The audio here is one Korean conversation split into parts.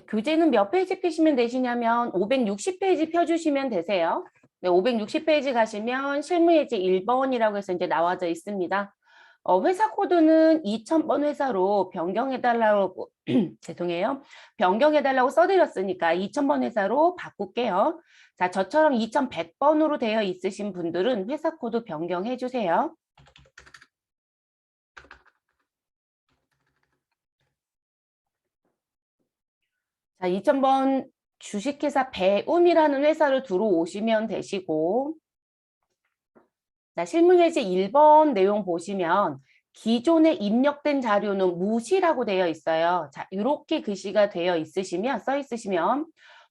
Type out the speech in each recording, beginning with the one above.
교재는 몇 페이지 펴시면 되시냐면 560페이지 펴주시면 되세요. 네, 560페이지 가시면 실무예제 1번이라고 해서 이제 나와져 있습니다. 회사 코드는 2000번 회사로 변경해달라고, 죄송해요. 변경해달라고 써드렸으니까 2000번 회사로 바꿀게요. 자, 저처럼 2100번으로 되어 있으신 분들은 회사 코드 변경해 주세요. 자, 2000번 주식회사 배움이라는 회사를 들어오시면 되시고, 자, 실무예제 1번 내용 보시면 기존에 입력된 자료는 무시라고 되어 있어요. 자, 이렇게 글씨가 되어 있으시면, 써 있으시면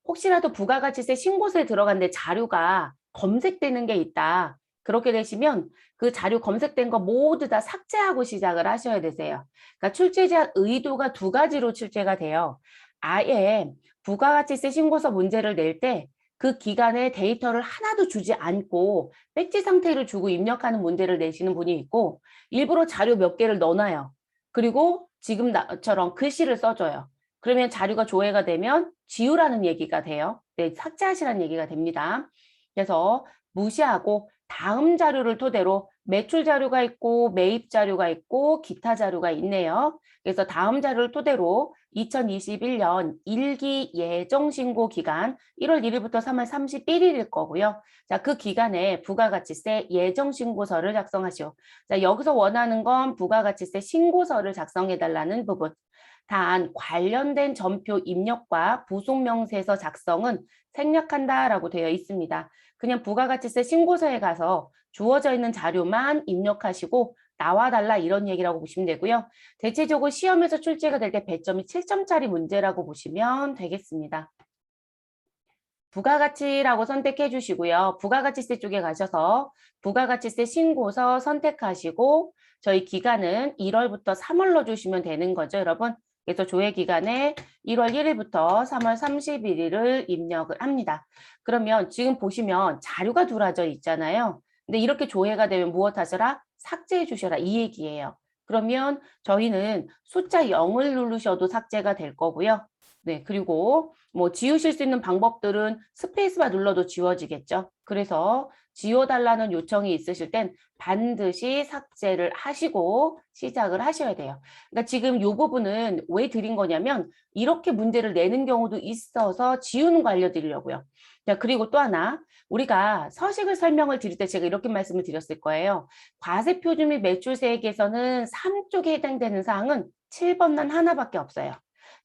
혹시라도 부가가치세 신고서에 들어갔는데 자료가 검색되는 게 있다. 그렇게 되시면 그 자료 검색된 거 모두 다 삭제하고 시작을 하셔야 되세요. 그러니까 출제자 의도가 두 가지로 출제가 돼요. 아예 부가가치세 신고서 문제를 낼 때 그 기간에 데이터를 하나도 주지 않고 백지 상태를 주고 입력하는 문제를 내시는 분이 있고 일부러 자료 몇 개를 넣어놔요. 그리고 지금 나처럼 글씨를 써줘요. 그러면 자료가 조회가 되면 지우라는 얘기가 돼요. 네, 삭제하시라는 얘기가 됩니다. 그래서 무시하고 다음 자료를 토대로 매출 자료가 있고 매입 자료가 있고 기타 자료가 있네요. 그래서 다음 자료를 토대로 2021년 1기 예정신고 기간 1월 1일부터 3월 31일일 거고요. 자, 그 기간에 부가가치세 예정신고서를 작성하시오. 자, 여기서 원하는 건 부가가치세 신고서를 작성해달라는 부분. 단 관련된 전표 입력과 부속명세서 작성은 생략한다라고 되어 있습니다. 그냥 부가가치세 신고서에 가서 주어져 있는 자료만 입력하시고 나와달라 이런 얘기라고 보시면 되고요. 대체적으로 시험에서 출제가 될 때 배점이 7점짜리 문제라고 보시면 되겠습니다. 부가가치라고 선택해 주시고요. 부가가치세 쪽에 가셔서 부가가치세 신고서 선택하시고 저희 기간은 1월부터 3월로 주시면 되는 거죠, 여러분. 그래서 조회 기간에 1월 1일부터 3월 31일을 입력을 합니다. 그러면 지금 보시면 자료가 둘러져 있잖아요. 근데 이렇게 조회가 되면 무엇 하셔라? 삭제해 주셔라 이 얘기예요. 그러면 저희는 숫자 0을 누르셔도 삭제가 될 거고요. 네, 그리고 뭐 지우실 수 있는 방법들은 스페이스바 눌러도 지워지겠죠. 그래서 지워달라는 요청이 있으실 땐 반드시 삭제를 하시고 시작을 하셔야 돼요. 그러니까 지금 이 부분은 왜 드린 거냐면 이렇게 문제를 내는 경우도 있어서 지우는 거 알려드리려고요. 자, 그리고 또 하나 우리가 서식을 설명을 드릴 때 제가 이렇게 말씀을 드렸을 거예요. 과세표준 및 매출세액에서는 3쪽에 해당되는 사항은 7번만 하나밖에 없어요.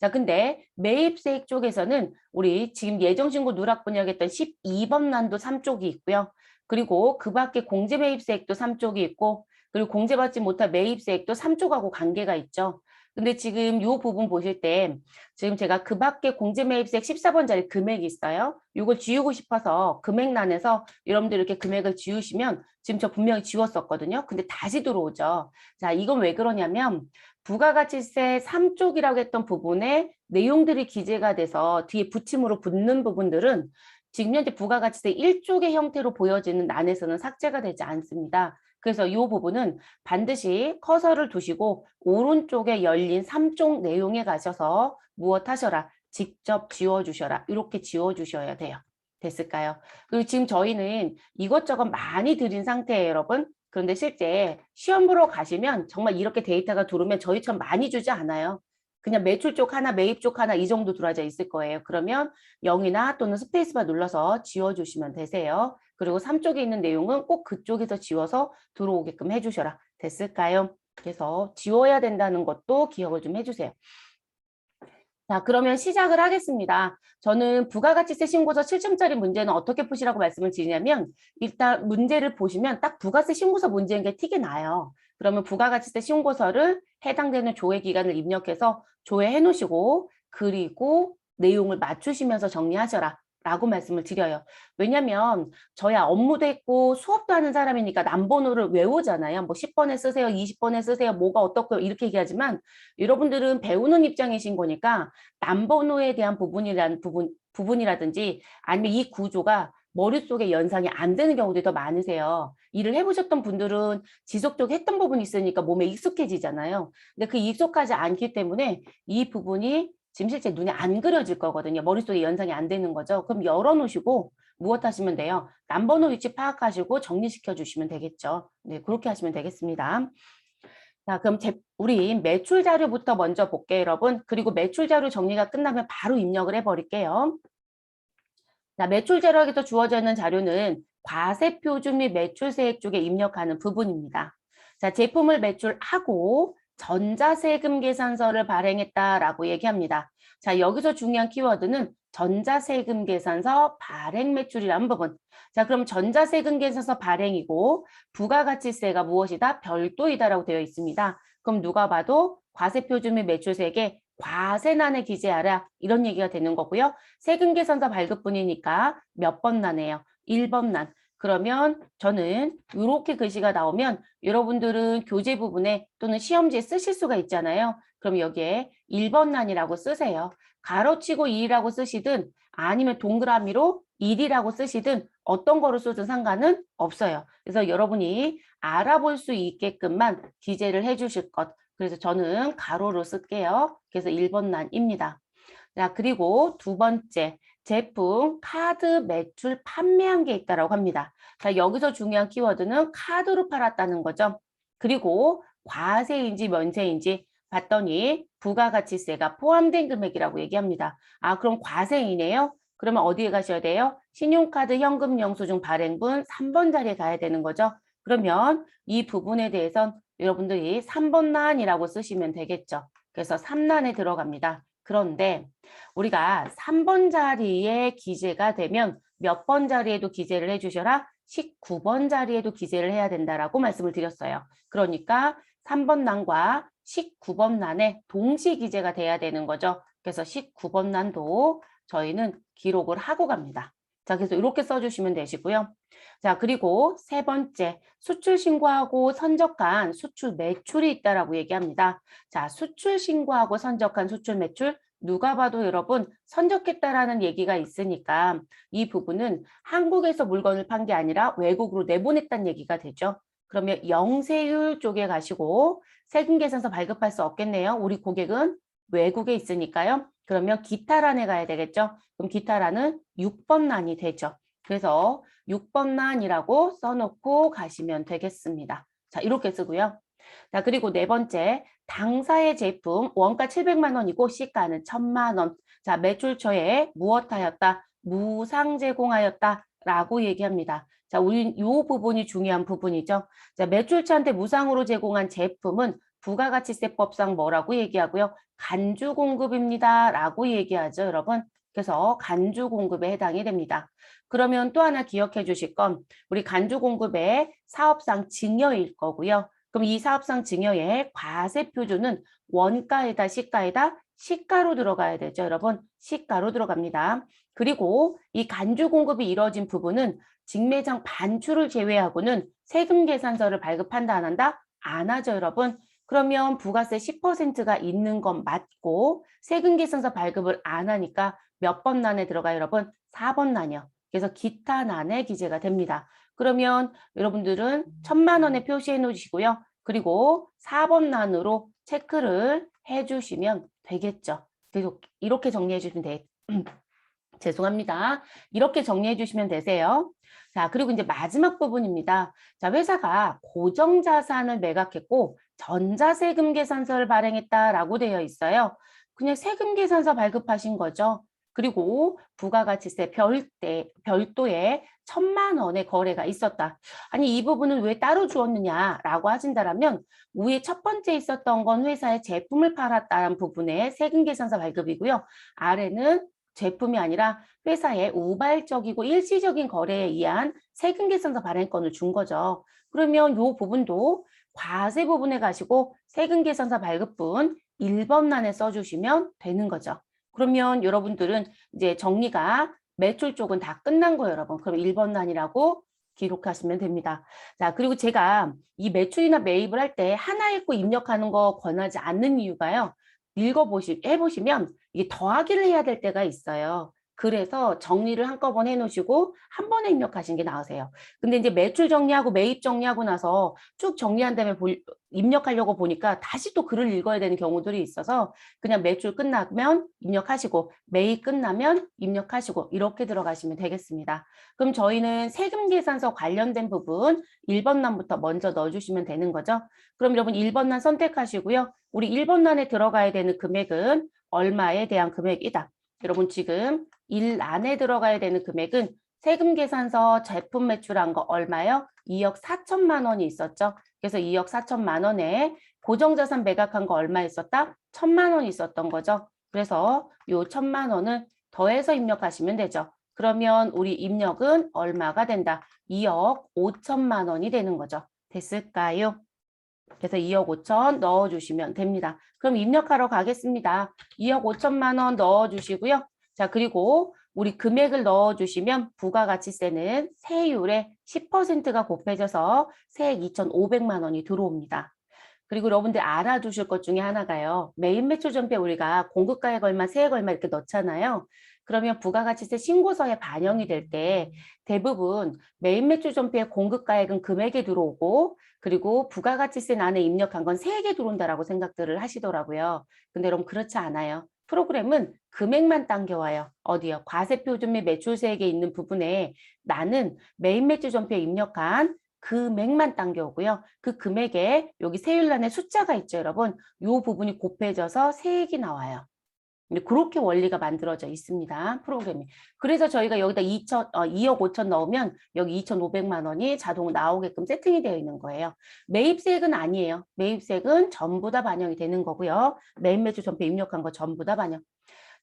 자, 근데 매입세액 쪽에서는 우리 지금 예정신고 누락 번역했던 12번 난도 3쪽이 있고요. 그리고 그 밖에 공제매입세액도 3쪽이 있고 그리고 공제받지 못한 매입세액도 3쪽하고 관계가 있죠. 근데 지금 이 부분 보실 때 지금 제가 그 밖에 공제매입세액 14번짜리 금액이 있어요. 이걸 지우고 싶어서 금액란에서 여러분들 이렇게 금액을 지우시면 지금 저 분명히 지웠었거든요. 근데 다시 들어오죠. 자, 이건 왜 그러냐면 부가가치세 3쪽이라고 했던 부분에 내용들이 기재가 돼서 뒤에 붙임으로 붙는 부분들은 지금 현재 부가가치세 1쪽의 형태로 보여지는 란에서는 삭제가 되지 않습니다. 그래서 이 부분은 반드시 커서를 두시고 오른쪽에 열린 3쪽 내용에 가셔서 무엇 하셔라. 직접 지워주셔라. 이렇게 지워주셔야 돼요. 됐을까요? 그리고 지금 저희는 이것저것 많이 드린 상태예요, 여러분. 그런데 실제 시험 보러 가시면 정말 이렇게 데이터가 들어오면 저희처럼 많이 주지 않아요. 그냥 매출 쪽 하나, 매입 쪽 하나 이 정도 들어져 있을 거예요. 그러면 0이나 또는 스페이스바 눌러서 지워주시면 되세요. 그리고 3쪽에 있는 내용은 꼭 그쪽에서 지워서 들어오게끔 해주셔라. 됐을까요? 그래서 지워야 된다는 것도 기억을 좀 해주세요. 자, 그러면 시작을 하겠습니다. 저는 부가가치세 신고서 7점짜리 문제는 어떻게 푸시라고 말씀을 드리냐면 일단 문제를 보시면 딱 부가세 신고서 문제인 게 틱이 나요. 그러면 부가가치세 신고서를 해당되는 조회 기간을 입력해서 조회해 놓으시고 그리고 내용을 맞추시면서 정리하셔라. 라고 말씀을 드려요. 왜냐면 저야 업무도 했고 수업도 하는 사람이니까 남번호를 외우잖아요. 뭐 10번에 쓰세요, 20번에 쓰세요, 뭐가 어떻고 이렇게 얘기하지만 여러분들은 배우는 입장이신 거니까 남번호에 대한 부분이라든지 아니면 이 구조가 머릿속에 연상이 안 되는 경우들이 더 많으세요. 일을 해보셨던 분들은 지속적으로 했던 부분이 있으니까 몸에 익숙해지잖아요. 근데 그 익숙하지 않기 때문에 이 부분이 지금 실제 눈에 안 그려질 거거든요. 머릿속에 연상이 안 되는 거죠. 그럼 열어놓으시고 무엇 하시면 돼요? 남번호 위치 파악하시고 정리시켜 주시면 되겠죠. 네, 그렇게 하시면 되겠습니다. 자, 그럼 우리 매출 자료부터 먼저 볼게요, 여러분. 그리고 매출 자료 정리가 끝나면 바로 입력을 해버릴게요. 자, 매출 자료에서 주어져 있는 자료는 과세표준 및 매출세액 쪽에 입력하는 부분입니다. 자, 제품을 매출하고 전자세금 계산서를 발행했다라고 얘기합니다. 자, 여기서 중요한 키워드는 전자세금 계산서 발행 매출이라는 부분. 자, 그럼 전자세금 계산서 발행이고 부가가치세가 무엇이다? 별도이다라고 되어 있습니다. 그럼 누가 봐도 과세표준 및 매출세액에 과세난에 기재하라 이런 얘기가 되는 거고요. 세금 계산서 발급분이니까 몇 번 난이에요? 1번 난. 그러면 저는 이렇게 글씨가 나오면 여러분들은 교재 부분에 또는 시험지에 쓰실 수가 있잖아요. 그럼 여기에 1번 난이라고 쓰세요. 가로치고 2라고 쓰시든 아니면 동그라미로 1이라고 쓰시든 어떤 거로 쓰든 상관은 없어요. 그래서 여러분이 알아볼 수 있게끔만 기재를 해주실 것. 그래서 저는 가로로 쓸게요. 그래서 1번 난입니다. 자, 그리고 두 번째, 제품 카드 매출 판매한 게 있다라고 합니다. 자, 여기서 중요한 키워드는 카드로 팔았다는 거죠. 그리고 과세인지 면세인지 봤더니 부가가치세가 포함된 금액이라고 얘기합니다. 아, 그럼 과세이네요? 그러면 어디에 가셔야 돼요? 신용카드 현금 영수증 발행분 3번 자리에 가야 되는 거죠. 그러면 이 부분에 대해선 여러분들이 3번 난이라고 쓰시면 되겠죠. 그래서 3난에 들어갑니다. 그런데 우리가 3번 자리에 기재가 되면 몇 번 자리에도 기재를 해주셔라? 19번 자리에도 기재를 해야 된다라고 말씀을 드렸어요. 그러니까 3번 난과 19번 난에 동시 기재가 돼야 되는 거죠. 그래서 19번 난도 저희는 기록을 하고 갑니다. 자, 그래서 이렇게 써주시면 되시고요. 자, 그리고 세 번째, 수출 신고하고 선적한 수출 매출이 있다라고 얘기합니다. 자, 수출 신고하고 선적한 수출 매출 누가 봐도 여러분 선적했다라는 얘기가 있으니까 이 부분은 한국에서 물건을 판 게 아니라 외국으로 내보냈다는 얘기가 되죠. 그러면 영세율 쪽에 가시고 세금계산서 발급할 수 없겠네요. 우리 고객은 외국에 있으니까요. 그러면 기타란에 가야 되겠죠. 그럼 기타란은 6번 난이 되죠. 그래서 6번 난이라고 써놓고 가시면 되겠습니다. 자, 이렇게 쓰고요. 자, 그리고 네 번째, 당사의 제품 원가 700만 원이고 시가는 1000만 원. 자, 매출처에 무엇하였다? 무상 제공하였다. 라고 얘기합니다. 자, 우리 이 부분이 중요한 부분이죠. 자, 매출처한테 무상으로 제공한 제품은 부가가치세법상 뭐라고 얘기하고요? 간주 공급입니다. 라고 얘기하죠, 여러분. 그래서 간주 공급에 해당이 됩니다. 그러면 또 하나 기억해 주실 건 우리 간주 공급의 사업상 증여일 거고요. 그럼 이 사업상 증여의 과세 표준은 원가에다 시가에다 시가로 들어가야 되죠, 여러분. 시가로 들어갑니다. 그리고 이 간주 공급이 이루어진 부분은 직매장 반출을 제외하고는 세금 계산서를 발급한다 안 한다? 안 하죠, 여러분. 그러면 부가세 10%가 있는 건 맞고 세금 계산서 발급을 안 하니까 몇 번 난에 들어가요, 여러분? 4번 난이요. 그래서 기타 난에 기재가 됩니다. 그러면 여러분들은 1000만 원에 표시해 놓으시고요. 그리고 4번 난으로 체크를 해주시면 되겠죠. 계속 이렇게 정리해 주시면 죄송합니다. 이렇게 정리해 주시면 되세요. 자, 그리고 이제 마지막 부분입니다. 자, 회사가 고정자산을 매각했고 전자세금 계산서를 발행했다라고 되어 있어요. 그냥 세금 계산서 발급하신 거죠. 그리고 부가가치세 별도의 1000만 원의 거래가 있었다. 아니, 이 부분은 왜 따로 주었느냐라고 하신다면 위에 첫 번째 있었던 건 회사에 제품을 팔았다는 부분의 세금 계산서 발급이고요. 아래는 제품이 아니라 회사의 우발적이고 일시적인 거래에 의한 세금 계산서 발행권을 준 거죠. 그러면 이 부분도 과세 부분에 가시고 세금 계산서 발급분 1번 난에 써주시면 되는 거죠. 그러면 여러분들은 이제 정리가 매출 쪽은 다 끝난 거예요, 여러분. 그럼 1번 난이라고 기록하시면 됩니다. 자, 그리고 제가 이 매출이나 매입을 할 때 하나 읽고 입력하는 거 권하지 않는 이유가요. 해보시면 이게 더하기를 해야 될 때가 있어요. 그래서 정리를 한꺼번에 해놓으시고 한 번에 입력하시는 게 나으세요. 근데 이제 매출 정리하고 매입 정리하고 나서 쭉 정리한 다음에 입력하려고 보니까 다시 또 글을 읽어야 되는 경우들이 있어서 그냥 매출 끝나면 입력하시고 매입 끝나면 입력하시고 이렇게 들어가시면 되겠습니다. 그럼 저희는 세금 계산서 관련된 부분 1번 난부터 먼저 넣어주시면 되는 거죠. 그럼 여러분 1번 난 선택하시고요. 우리 1번 난에 들어가야 되는 금액은 얼마에 대한 금액이다. 여러분 지금 1란에 들어가야 되는 금액은 세금 계산서 제품 매출한 거 얼마요? 2억 4천만 원이 있었죠. 그래서 2억 4천만 원에 고정자산 매각한 거 얼마 있었다? 1천만 원이 있었던 거죠. 그래서 요 1천만 원을 더해서 입력하시면 되죠. 그러면 우리 입력은 얼마가 된다? 2억 5천만 원이 되는 거죠. 됐을까요? 그래서 2억 5천 넣어주시면 됩니다. 그럼 입력하러 가겠습니다. 2억 5천만 원 넣어주시고요. 자, 그리고 우리 금액을 넣어주시면 부가가치세는 세율의 10%가 곱해져서 세액 2,500만 원이 들어옵니다. 그리고 여러분들 알아두실 것 중에 하나가요. 매입 매출 전폐 우리가 공급가액 얼마, 세액 얼마 이렇게 넣잖아요. 그러면 부가가치세 신고서에 반영이 될 때 대부분 매입 매출 전폐의 공급가액은 금액에 들어오고 그리고 부가가치세 안에 입력한 건 세액에 들어온다라고 생각들을 하시더라고요. 근데 여러분 그렇지 않아요. 프로그램은 금액만 당겨와요. 어디요? 과세표준 및 매출세액에 있는 부분에 나는 매입 매출 전폐에 입력한 금액만 당겨오고요. 그 금액에 여기 세율란에 숫자가 있죠, 여러분. 이 부분이 곱해져서 세액이 나와요. 그렇게 원리가 만들어져 있습니다. 프로그램이. 그래서 저희가 여기다 2억 5천 넣으면 여기 2,500만 원이 자동으로 나오게끔 세팅이 되어 있는 거예요. 매입세액은 아니에요. 매입세액은 전부 다 반영이 되는 거고요. 매입 매출 전폐 입력한 거 전부 다 반영.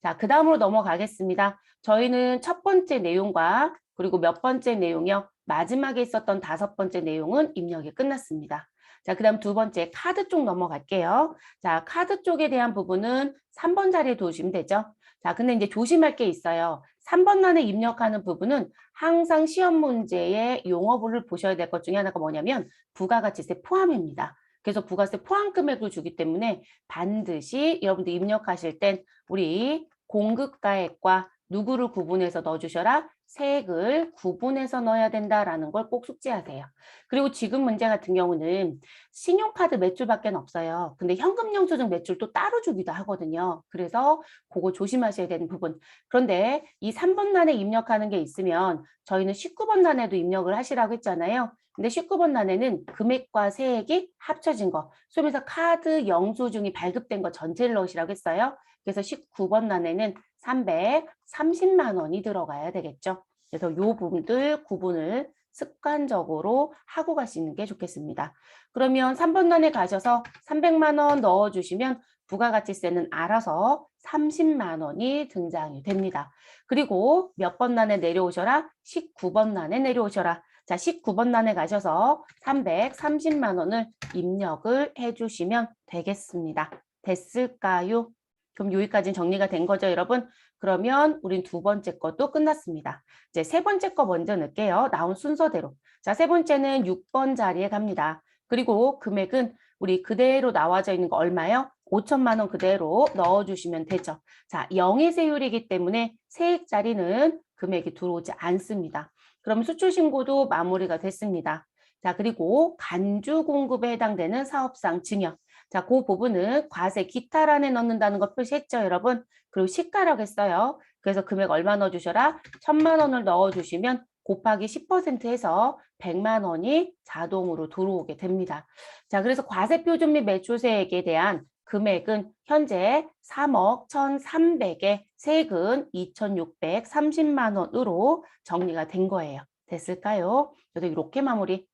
자, 그 다음으로 넘어가겠습니다. 저희는 첫 번째 내용과 그리고 몇 번째 내용이요. 마지막에 있었던 5번째 내용은 입력이 끝났습니다. 자, 그 다음 두 번째 카드 쪽 넘어갈게요. 자, 카드 쪽에 대한 부분은 3번 자리에 두시면 되죠. 자, 근데 이제 조심할 게 있어요. 3번 란에 입력하는 부분은 항상 시험 문제의 용어를 보셔야 될 것 중에 하나가 뭐냐면 부가가치세 포함입니다. 그래서 부가세 포함 금액을 주기 때문에 반드시 여러분들 입력하실 땐 우리 공급가액과 누구를 구분해서 넣어주셔라? 세액을 구분해서 넣어야 된다라는 걸 꼭 숙지하세요. 그리고 지금 문제 같은 경우는 신용카드 매출밖에 없어요. 근데 현금 영수증 매출도 따로 주기도 하거든요. 그래서 그거 조심하셔야 되는 부분. 그런데 이 3번 란에 입력하는 게 있으면 저희는 19번 란에도 입력을 하시라고 했잖아요. 근데 19번 란에는 금액과 세액이 합쳐진 거, 소비자 카드 영수증이 발급된 거 전체를 넣으시라고 했어요. 그래서 19번 란에는 330만 원이 들어가야 되겠죠. 그래서 이 부분들 구분을 습관적으로 하고 가시는 게 좋겠습니다. 그러면 3번 란에 가셔서 300만 원 넣어주시면 부가가치세는 알아서 30만 원이 등장이 됩니다. 그리고 몇 번 란에 내려오셔라? 19번 란에 내려오셔라. 자, 19번 란에 가셔서 330만 원을 입력을 해주시면 되겠습니다. 됐을까요? 그럼 여기까지는 정리가 된 거죠, 여러분? 그러면 우린 두 번째 것도 끝났습니다. 이제 세 번째 거 먼저 넣을게요. 나온 순서대로. 자, 세 번째는 6번 자리에 갑니다. 그리고 금액은 우리 그대로 나와져 있는 거 얼마요? 5천만 원 그대로 넣어주시면 되죠. 자, 0의 세율이기 때문에 세액 자리는 금액이 들어오지 않습니다. 그럼 수출신고도 마무리가 됐습니다. 자, 그리고 간주 공급에 해당되는 사업상 증여. 자, 그 부분은 과세 기타란에 넣는다는 거 표시했죠, 여러분? 그리고 시가라고 했어요. 그래서 금액 얼마 넣어주셔라? 1,000만 원을 넣어주시면 곱하기 10% 해서 100만 원이 자동으로 들어오게 됩니다. 자, 그래서 과세표준 및 매출세액에 대한 금액은 현재 3억 1,300에 세액은 2,630만 원으로 정리가 된 거예요. 됐을까요? 저도 이렇게 마무리.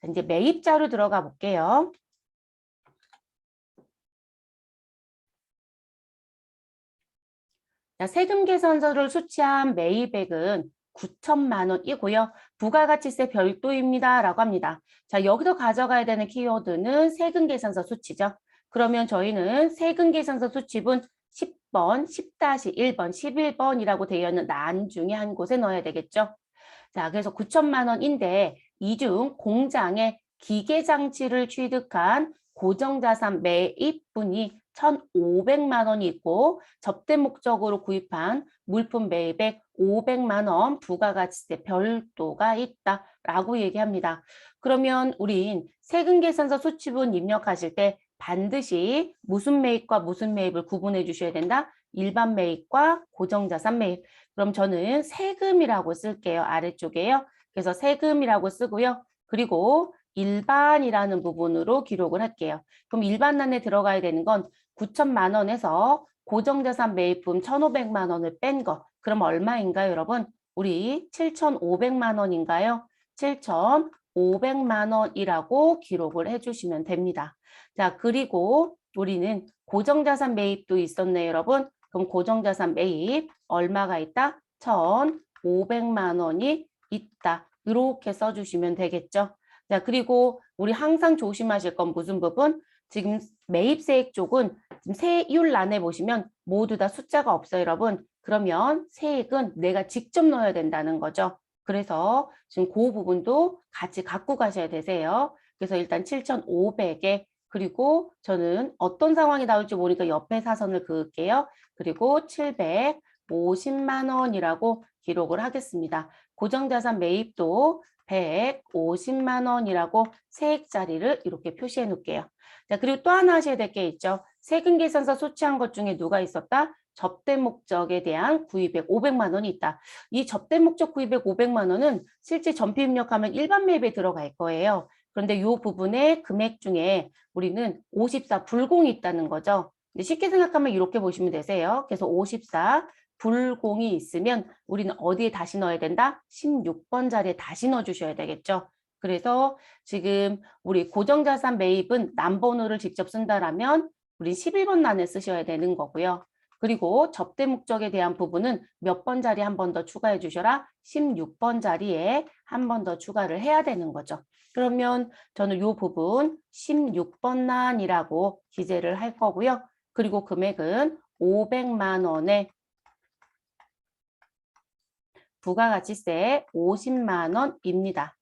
자, 이제 매입자로 들어가 볼게요. 자, 세금 계산서를 수취한 매입액은 9천만 원이고요. 부가가치세 별도입니다. 라고 합니다. 자, 여기서 가져가야 되는 키워드는 세금 계산서 수치죠. 그러면 저희는 세금 계산서 수치분 10번, 10-1번, 11번이라고 되어 있는 란 중에 한 곳에 넣어야 되겠죠. 자, 그래서 9천만 원인데 이 중 공장에 기계장치를 취득한 고정자산 매입분이 1,500만 원이 있고 접대 목적으로 구입한 물품 매입액 500만 원 부가가치세 별도가 있다라고 얘기합니다. 그러면 우린 세금계산서 수치분 입력하실 때 반드시 무슨 매입과 무슨 매입을 구분해 주셔야 된다? 일반 매입과 고정자산 매입. 그럼 저는 세금이라고 쓸게요. 아래쪽에요. 그래서 세금이라고 쓰고요. 그리고 일반이라는 부분으로 기록을 할게요. 그럼 일반란에 들어가야 되는 건 9천만 원에서 고정자산 매입금 1,500만 원을 뺀 거. 그럼 얼마인가요, 여러분? 우리 7,500만 원인가요? 7,500만 원이라고 기록을 해주시면 됩니다. 자, 그리고 우리는 고정자산 매입도 있었네요, 여러분. 그럼 고정자산 매입 얼마가 있다? 1,500만 원이 있다. 이렇게 써주시면 되겠죠. 자, 그리고 우리 항상 조심하실 건 무슨 부분? 지금 매입세액 쪽은 지금 세율란에 보시면 모두 다 숫자가 없어요, 여러분. 그러면 세액은 내가 직접 넣어야 된다는 거죠. 그래서 지금 그 부분도 같이 갖고 가셔야 되세요. 그래서 일단 7,500에 그리고 저는 어떤 상황이 나올지 모르니까 옆에 사선을 그을게요. 그리고 750만 원이라고 기록을 하겠습니다. 고정자산 매입도 150만 원이라고 세액 자리를 이렇게 표시해 놓을게요. 자, 그리고 또 하나 하셔야 될 게 있죠. 세금계산서 소치한 것 중에 누가 있었다? 접대 목적에 대한 구입액 500만 원이 있다. 이 접대 목적 구입액 500만 원은 실제 전피 입력하면 일반 매입에 들어갈 거예요. 그런데 이 부분의 금액 중에 우리는 54 불공이 있다는 거죠. 쉽게 생각하면 이렇게 보시면 되세요. 그래서 54 불공이 있으면 우리는 어디에 다시 넣어야 된다? 16번 자리에 다시 넣어주셔야 되겠죠. 그래서 지금 우리 고정자산 매입은 남번호를 직접 쓴다라면 우리 11번 란에 쓰셔야 되는 거고요. 그리고 접대 목적에 대한 부분은 몇 번 자리 한 번 더 추가해 주셔라? 16번 자리에 한 번 더 추가를 해야 되는 거죠. 그러면 저는 이 부분 16번 란이라고 기재를 할 거고요. 그리고 금액은 500만 원에 부가가치세 50만 원입니다.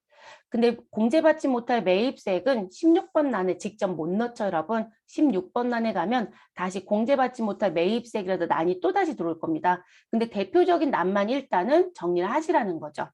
근데 공제받지 못할 매입세액은 16번 란에 직접 못 넣죠, 여러분. 16번 란에 가면 다시 공제받지 못할 매입세액이라도 란이 또다시 들어올 겁니다. 근데 대표적인 란만 일단은 정리를 하시라는 거죠.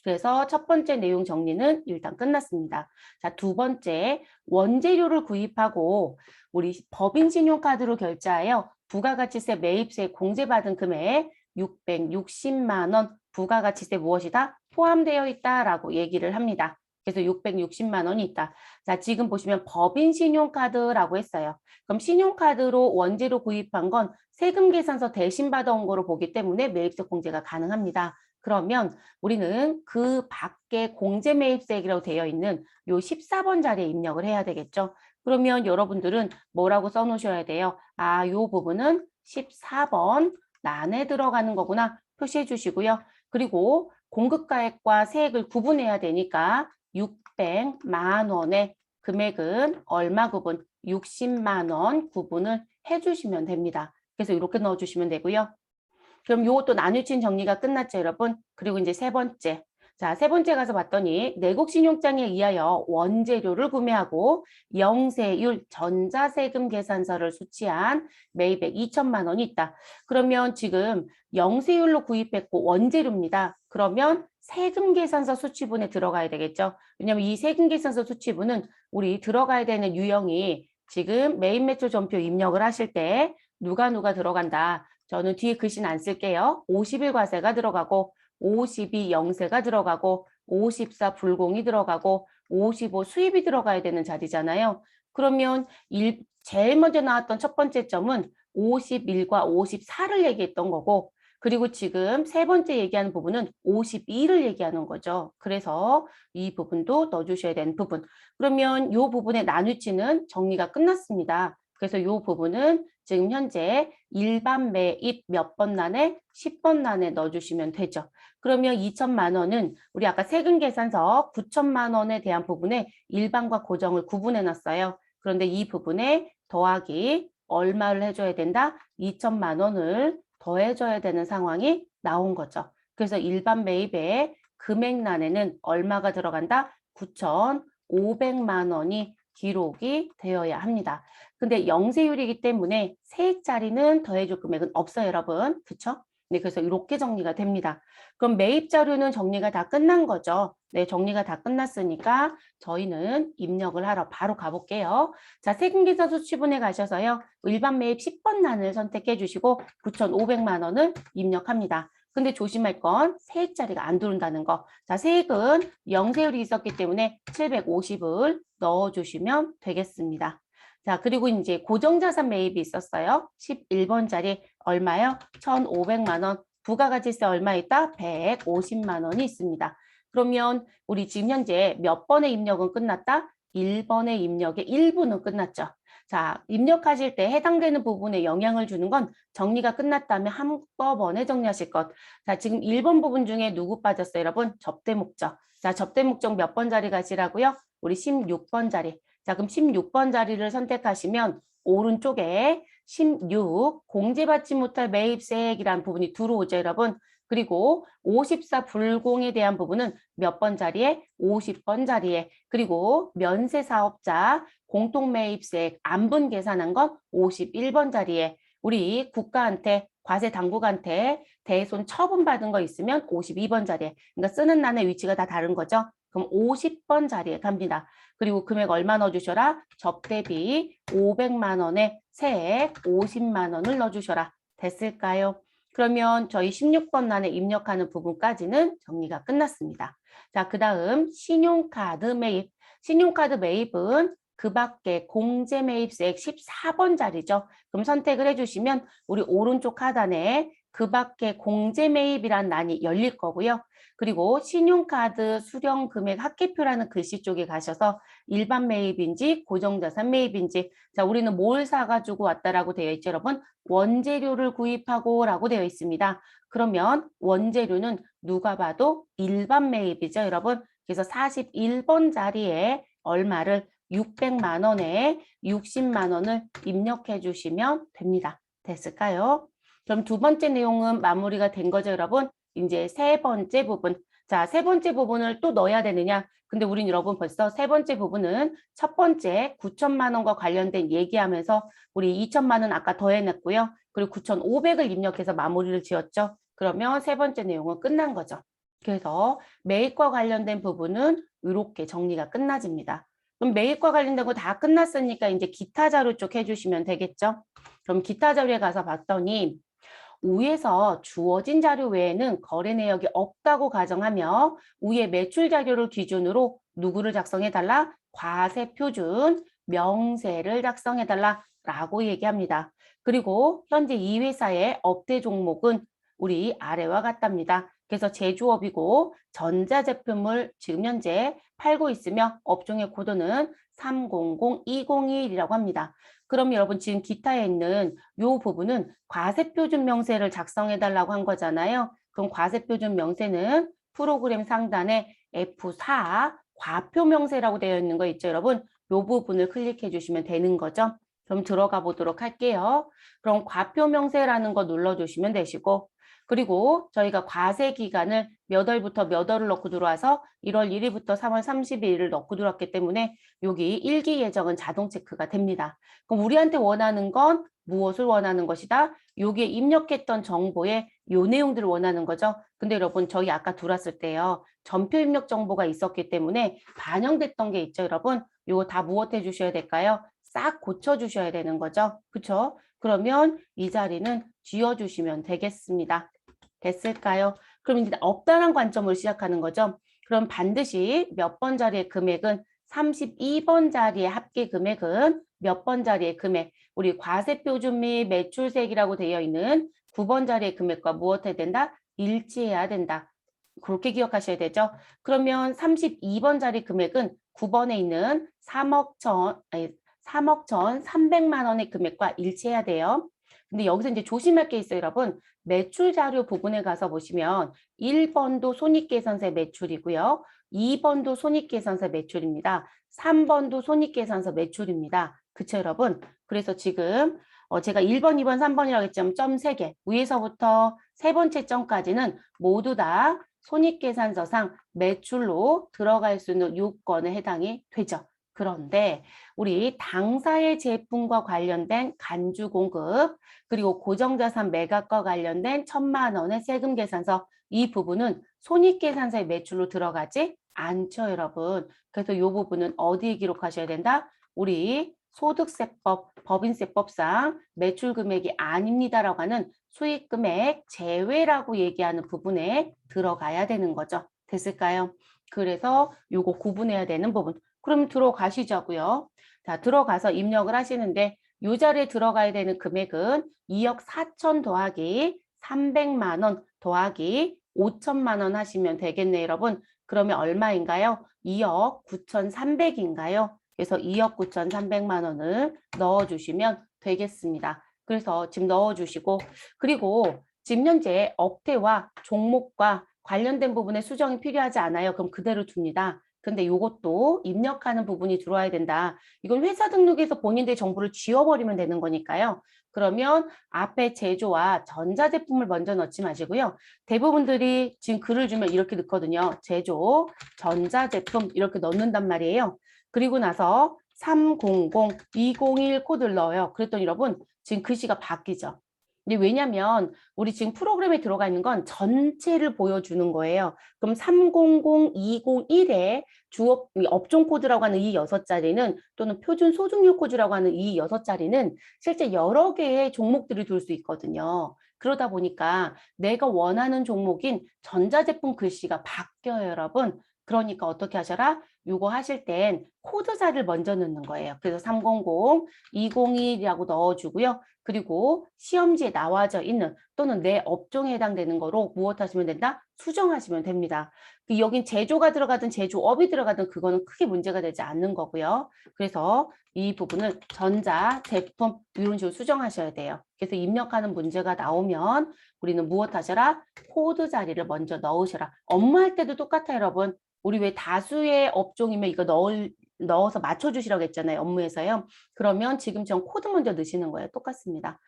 그래서 첫 번째 내용 정리는 일단 끝났습니다. 자, 두 번째, 원재료를 구입하고 우리 법인 신용카드로 결제하여 부가가치세 매입세 공제받은 금액 660만 원 부가가치세 무엇이다? 포함되어 있다라고 얘기를 합니다. 그래서 660만 원이 있다. 자, 지금 보시면 법인 신용카드라고 했어요. 그럼 신용카드로 원재료 구입한 건 세금 계산서 대신 받아온 거로 보기 때문에 매입세 공제가 가능합니다. 그러면 우리는 그 밖에 공제 매입세액이라고 되어 있는 요 14번 자리에 입력을 해야 되겠죠. 그러면 여러분들은 뭐라고 써놓으셔야 돼요? 아, 요 부분은 14번 란에 들어가는 거구나 표시해 주시고요. 그리고 공급가액과 세액을 구분해야 되니까 600만 원의 금액은 얼마 구분? 60만 원 구분을 해주시면 됩니다. 그래서 이렇게 넣어주시면 되고요. 그럼 이것도 나누친 정리가 끝났죠, 여러분? 그리고 이제 세 번째. 자, 세 번째 가서 봤더니 내국 신용장에 의하여 원재료를 구매하고 영세율 전자세금 계산서를 수취한 매입액 2천만 원이 있다. 그러면 지금 영세율로 구입했고 원재료입니다. 그러면 세금 계산서 수취분에 들어가야 되겠죠. 왜냐하면 이 세금 계산서 수취분은 우리 들어가야 되는 유형이 지금 매입 매출 전표 입력을 하실 때 누가 들어간다. 저는 뒤에 글씨는 안 쓸게요. 51 과세가 들어가고 52 영세가 들어가고 54 불공이 들어가고 55 수입이 들어가야 되는 자리잖아요. 그러면 제일 먼저 나왔던 첫 번째 점은 51과 54를 얘기했던 거고 그리고 지금 세 번째 얘기하는 부분은 52를 얘기하는 거죠. 그래서 이 부분도 넣어주셔야 되는 부분. 그러면 이 부분의 나누치는 정리가 끝났습니다. 그래서 이 부분은 지금 현재 일반 매입 몇 번 란에 10번 란에 넣어주시면 되죠. 그러면 2천만 원은 우리 아까 세금 계산서 9천만 원에 대한 부분에 일반과 고정을 구분해 놨어요. 그런데 이 부분에 더하기 얼마를 해줘야 된다? 2천만 원을 더해줘야 되는 상황이 나온 거죠. 그래서 일반 매입의 금액란에는 얼마가 들어간다? 9,500만 원이 기록이 되어야 합니다. 근데 영세율이기 때문에 세액 자리는 더해줄 금액은 없어요, 여러분. 그쵸? 네, 그래서 이렇게 정리가 됩니다. 그럼 매입 자료는 정리가 다 끝난 거죠. 네, 정리가 다 끝났으니까 저희는 입력을 하러 바로 가볼게요. 자, 세금계산 수취분에 가셔서요. 일반 매입 10번 난을 선택해 주시고 9,500만 원을 입력합니다. 근데 조심할 건 세액자리가 안 들어온다는 거. 자, 세액은 영세율이 있었기 때문에 750을 넣어주시면 되겠습니다. 자, 그리고 이제 고정자산 매입이 있었어요. 11번짜리 얼마요? 1,500만 원. 부가가치세 얼마 있다? 150만 원이 있습니다. 그러면 우리 지금 현재 몇 번의 입력은 끝났다? 1번의 입력의 일부는 끝났죠. 자, 입력하실 때 해당되는 부분에 영향을 주는 건 정리가 끝났다면 한꺼번에 정리하실 것. 자, 지금 1번 부분 중에 누구 빠졌어요, 여러분? 접대 목적. 자, 접대 목적 몇 번 자리 가시라고요? 우리 16번 자리. 자, 그럼 16번 자리를 선택하시면 오른쪽에 16 공제받지 못할 매입세액이라는 부분이 들어오죠, 여러분. 그리고 54 불공에 대한 부분은 몇 번 자리에? 50번 자리에. 그리고 면세사업자 공통매입세액 안분 계산한 건 51번 자리에. 우리 국가한테 과세 당국한테 대손 처분받은 거 있으면 52번 자리에. 그러니까 쓰는 난의 위치가 다 다른 거죠. 그럼 50번 자리에 갑니다. 그리고 금액 얼마 넣어주셔라? 접대비 500만 원에 세액 50만 원을 넣어주셔라. 됐을까요? 그러면 저희 16번 난에 입력하는 부분까지는 정리가 끝났습니다. 자, 그 다음 신용카드 매입. 신용카드 매입은 그 밖에 공제 매입세액 14번 자리죠. 그럼 선택을 해주시면 우리 오른쪽 하단에 그 밖에 공제 매입이란 난이 열릴 거고요. 그리고 신용카드 수령 금액 합계표라는 글씨 쪽에 가셔서 일반 매입인지 고정자산 매입인지, 자, 우리는 뭘 사가지고 왔다라고 되어 있죠, 여러분? 원재료를 구입하고 라고 되어 있습니다. 그러면 원재료는 누가 봐도 일반 매입이죠, 여러분. 그래서 41번 자리에 얼마를 600만 원에 60만 원을 입력해 주시면 됩니다. 됐을까요? 그럼 두 번째 내용은 마무리가 된 거죠, 여러분? 이제 세 번째 부분. 자, 세 번째 부분을 또 넣어야 되느냐? 근데 우린 여러분 벌써 세 번째 부분은 첫 번째 9천만 원과 관련된 얘기하면서 우리 2천만 원 아까 더해냈고요. 그리고 9,500을 입력해서 마무리를 지었죠. 그러면 세 번째 내용은 끝난 거죠. 그래서 매입과 관련된 부분은 이렇게 정리가 끝나집니다. 그럼 매입과 관련된 거 다 끝났으니까 이제 기타 자료 쪽 해주시면 되겠죠. 그럼 기타 자료에 가서 봤더니 위에서 주어진 자료 외에는 거래 내역이 없다고 가정하며 위에 매출 자료를 기준으로 누구를 작성해달라? 과세표준 명세를 작성해달라라고 얘기합니다. 그리고 현재 이 회사의 업대 종목은 우리 아래와 같답니다. 그래서 제조업이고 전자제품을 지금 현재 팔고 있으며 업종의 코드는 300201이라고 합니다. 그럼 여러분 지금 기타에 있는 이 부분은 과세표준 명세를 작성해달라고 한 거잖아요. 그럼 과세표준 명세는 프로그램 상단에 F4 과표 명세라고 되어 있는 거 있죠, 여러분? 이 부분을 클릭해 주시면 되는 거죠. 그럼 들어가 보도록 할게요. 그럼 과표 명세라는 거 눌러주시면 되시고, 그리고 저희가 과세 기간을 몇 월부터 몇 월을 넣고 들어와서 1월 1일부터 3월 30일을 넣고 들어왔기 때문에 여기 일기 예정은 자동 체크가 됩니다. 그럼 우리한테 원하는 건 무엇을 원하는 것이다? 여기에 입력했던 정보에 요 내용들을 원하는 거죠. 근데 여러분 저희 아까 들어왔을 때요. 전표 입력 정보가 있었기 때문에 반영됐던 게 있죠, 여러분. 요거 다 무엇 해 주셔야 될까요? 싹 고쳐 주셔야 되는 거죠. 그렇죠? 그러면 이 자리는 지워 주시면 되겠습니다. 됐을까요? 그럼 이제 없다란 관점으로 시작하는 거죠. 그럼 반드시 몇 번 자리의 금액은 32번 자리의 합계 금액은 몇 번 자리의 금액, 우리 과세표준 및 매출세액이라고 되어 있는 9번 자리의 금액과 무엇 해야 된다? 일치해야 된다. 그렇게 기억하셔야 되죠. 그러면 32번 자리 금액은 9번에 있는 3억 1,300만 원의 금액과 일치해야 돼요. 근데 여기서 이제 조심할 게 있어요, 여러분. 매출 자료 부분에 가서 보시면 1번도 손익계산서 매출이고요. 2번도 손익계산서 매출입니다. 3번도 손익계산서 매출입니다. 그쵸, 여러분? 그래서 지금 제가 1번, 2번, 3번이라고 했지만 점 3개, 위에서부터 세 번째 점까지는 모두 다 손익계산서상 매출로 들어갈 수 있는 요건에 해당이 되죠. 그런데 우리 당사의 제품과 관련된 간주 공급 그리고 고정자산 매각과 관련된 1,000만 원의 세금 계산서 이 부분은 손익계산서의 매출로 들어가지 않죠, 여러분. 그래서 이 부분은 어디에 기록하셔야 된다? 우리 소득세법, 법인세법상 매출 금액이 아닙니다라고 하는 수익금액 제외라고 얘기하는 부분에 들어가야 되는 거죠. 됐을까요? 그래서 요거 구분해야 되는 부분. 그럼 들어가시자고요. 자, 들어가서 입력을 하시는데 요 자리에 들어가야 되는 금액은 2억 4천 더하기 300만 원 더하기 5천만 원 하시면 되겠네요, 여러분. 그러면 얼마인가요? 2억 9,300인가요? 그래서 2억 9,300만 원을 넣어주시면 되겠습니다. 그래서 지금 넣어주시고 그리고 지금 현재 업태와 종목과 관련된 부분에 수정이 필요하지 않아요. 그럼 그대로 둡니다. 근데 이것도 입력하는 부분이 들어와야 된다. 이건 회사 등록에서 본인들의 정보를 지워버리면 되는 거니까요. 그러면 앞에 제조와 전자제품을 먼저 넣지 마시고요. 대부분들이 지금 글을 주면 이렇게 넣거든요. 제조, 전자제품 이렇게 넣는단 말이에요. 그리고 나서 300, 201 코드를 넣어요. 그랬더니 여러분 지금 글씨가 바뀌죠. 근데 왜냐면 우리 지금 프로그램에 들어가 있는 건 전체를 보여주는 거예요. 그럼 300, 201에 주업, 업종 코드라고 하는 이 6자리는 또는 표준 소득률 코드라고 하는 이 6자리는 실제 여러 개의 종목들을 둘 수 있거든요. 그러다 보니까 내가 원하는 종목인 전자제품 글씨가 바뀌어요, 여러분. 그러니까 어떻게 하셔라? 요거 하실 땐 코드 자리를 먼저 넣는 거예요. 그래서 300, 201이라고 넣어주고요. 그리고 시험지에 나와져 있는 또는 내 업종에 해당되는 거로 무엇 하시면 된다? 수정하시면 됩니다. 여긴 제조가 들어가든 제조업이 들어가든 그거는 크게 문제가 되지 않는 거고요. 그래서 이 부분을 전자, 제품 이런 식으로 수정하셔야 돼요. 그래서 입력하는 문제가 나오면 우리는 무엇 하셔라? 코드 자리를 먼저 넣으셔라. 업무할 때도 똑같아요, 여러분. 우리 왜 다수의 업종이면 이거 넣어서 맞춰주시라고 했잖아요. 업무에서요. 그러면 지금 전 코드 먼저 넣으시는 거예요. 똑같습니다.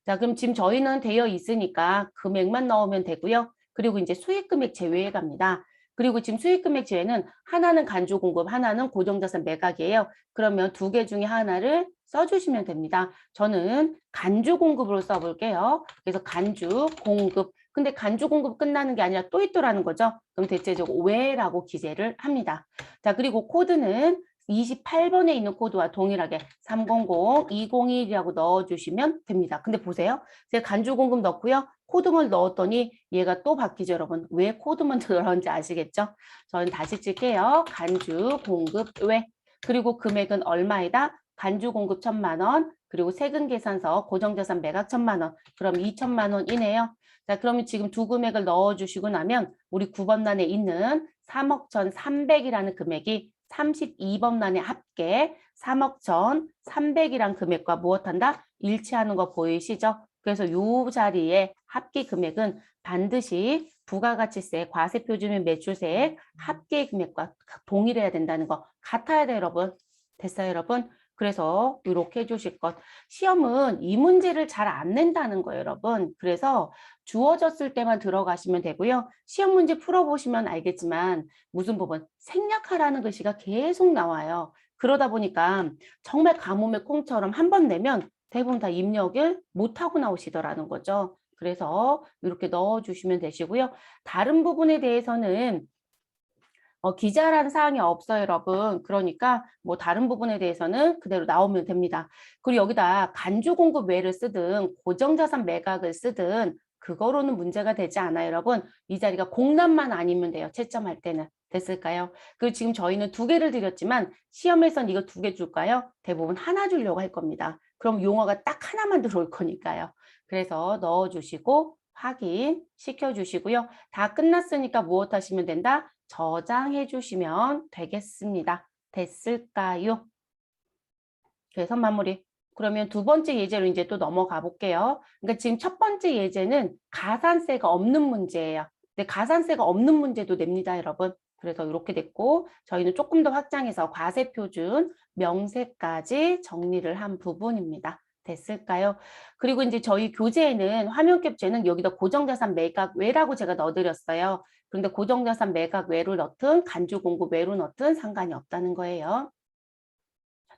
자, 그럼 지금 저희는 되어 있으니까 금액만 넣으면 되고요. 그리고 이제 수익금액 제외해 갑니다. 그리고 지금 수익금액 제외는 하나는 간주 공급, 하나는 고정자산 매각이에요. 그러면 두 개 중에 하나를 써주시면 됩니다. 저는 간주 공급으로 써볼게요. 그래서 간주 공급. 근데 간주 공급 끝나는 게 아니라 또 있더라는 거죠. 그럼 대체적으로 왜라고 기재를 합니다. 자, 그리고 코드는 28번에 있는 코드와 동일하게 300, 201이라고 넣어주시면 됩니다. 근데 보세요. 제가 간주 공급 넣고요. 코드만 넣었더니 얘가 또 바뀌죠, 여러분. 왜 코드만 들어가는지 아시겠죠? 저는 다시 칠게요. 간주 공급 외. 그리고 금액은 얼마이다? 간주 공급 1,000만 원. 그리고 세금 계산서 고정자산 매각 1,000만 원. 그럼 2,000만 원이네요. 자, 그러면 지금 두 금액을 넣어주시고 나면 우리 9번란에 있는 3억 1,300이라는 금액이 32번란의 합계 3억 1,300이란 금액과 무엇한다? 일치하는 거 보이시죠? 그래서 이 자리에 합계 금액은 반드시 부가가치세, 과세표준및 매출세액 합계 금액과 동일해야 된다는 거 같아야 돼요, 여러분. 됐어요, 여러분? 그래서 이렇게 해주실 것. 시험은 이 문제를 잘 안 낸다는 거예요, 여러분. 그래서 주어졌을 때만 들어가시면 되고요. 시험 문제 풀어보시면 알겠지만 무슨 부분? 생략하라는 글씨가 계속 나와요. 그러다 보니까 정말 가뭄의 콩처럼 한 번 내면 대부분 다 입력을 못하고 나오시더라는 거죠. 그래서 이렇게 넣어주시면 되시고요. 다른 부분에 대해서는 기재하라는 사항이 없어요, 여러분. 그러니까 뭐 다른 부분에 대해서는 그대로 나오면 됩니다. 그리고 여기다 간주 공급 외를 쓰든 고정자산 매각을 쓰든 그거로는 문제가 되지 않아요, 여러분. 이 자리가 공란만 아니면 돼요, 채점할 때는. 됐을까요? 그리고 지금 저희는 두 개를 드렸지만 시험에선 이거 두 개 줄까요? 대부분 하나 주려고 할 겁니다. 그럼 용어가 딱 하나만 들어올 거니까요. 그래서 넣어주시고 확인시켜 주시고요. 다 끝났으니까 무엇 하시면 된다? 저장해 주시면 되겠습니다. 됐을까요? 그래서 마무리. 그러면 두 번째 예제로 이제 또 넘어가 볼게요. 그러니까 지금 첫 번째 예제는 가산세가 없는 문제예요. 근데 가산세가 없는 문제도 냅니다, 여러분. 그래서 이렇게 됐고 저희는 조금 더 확장해서 과세표준, 명세까지 정리를 한 부분입니다. 됐을까요? 그리고 이제 저희 교재에는 화면 캡처는 여기다 고정자산 매각 외라고 제가 넣어드렸어요. 그런데 고정자산 매각 외로 넣든 간주 공급 외로 넣든 상관이 없다는 거예요.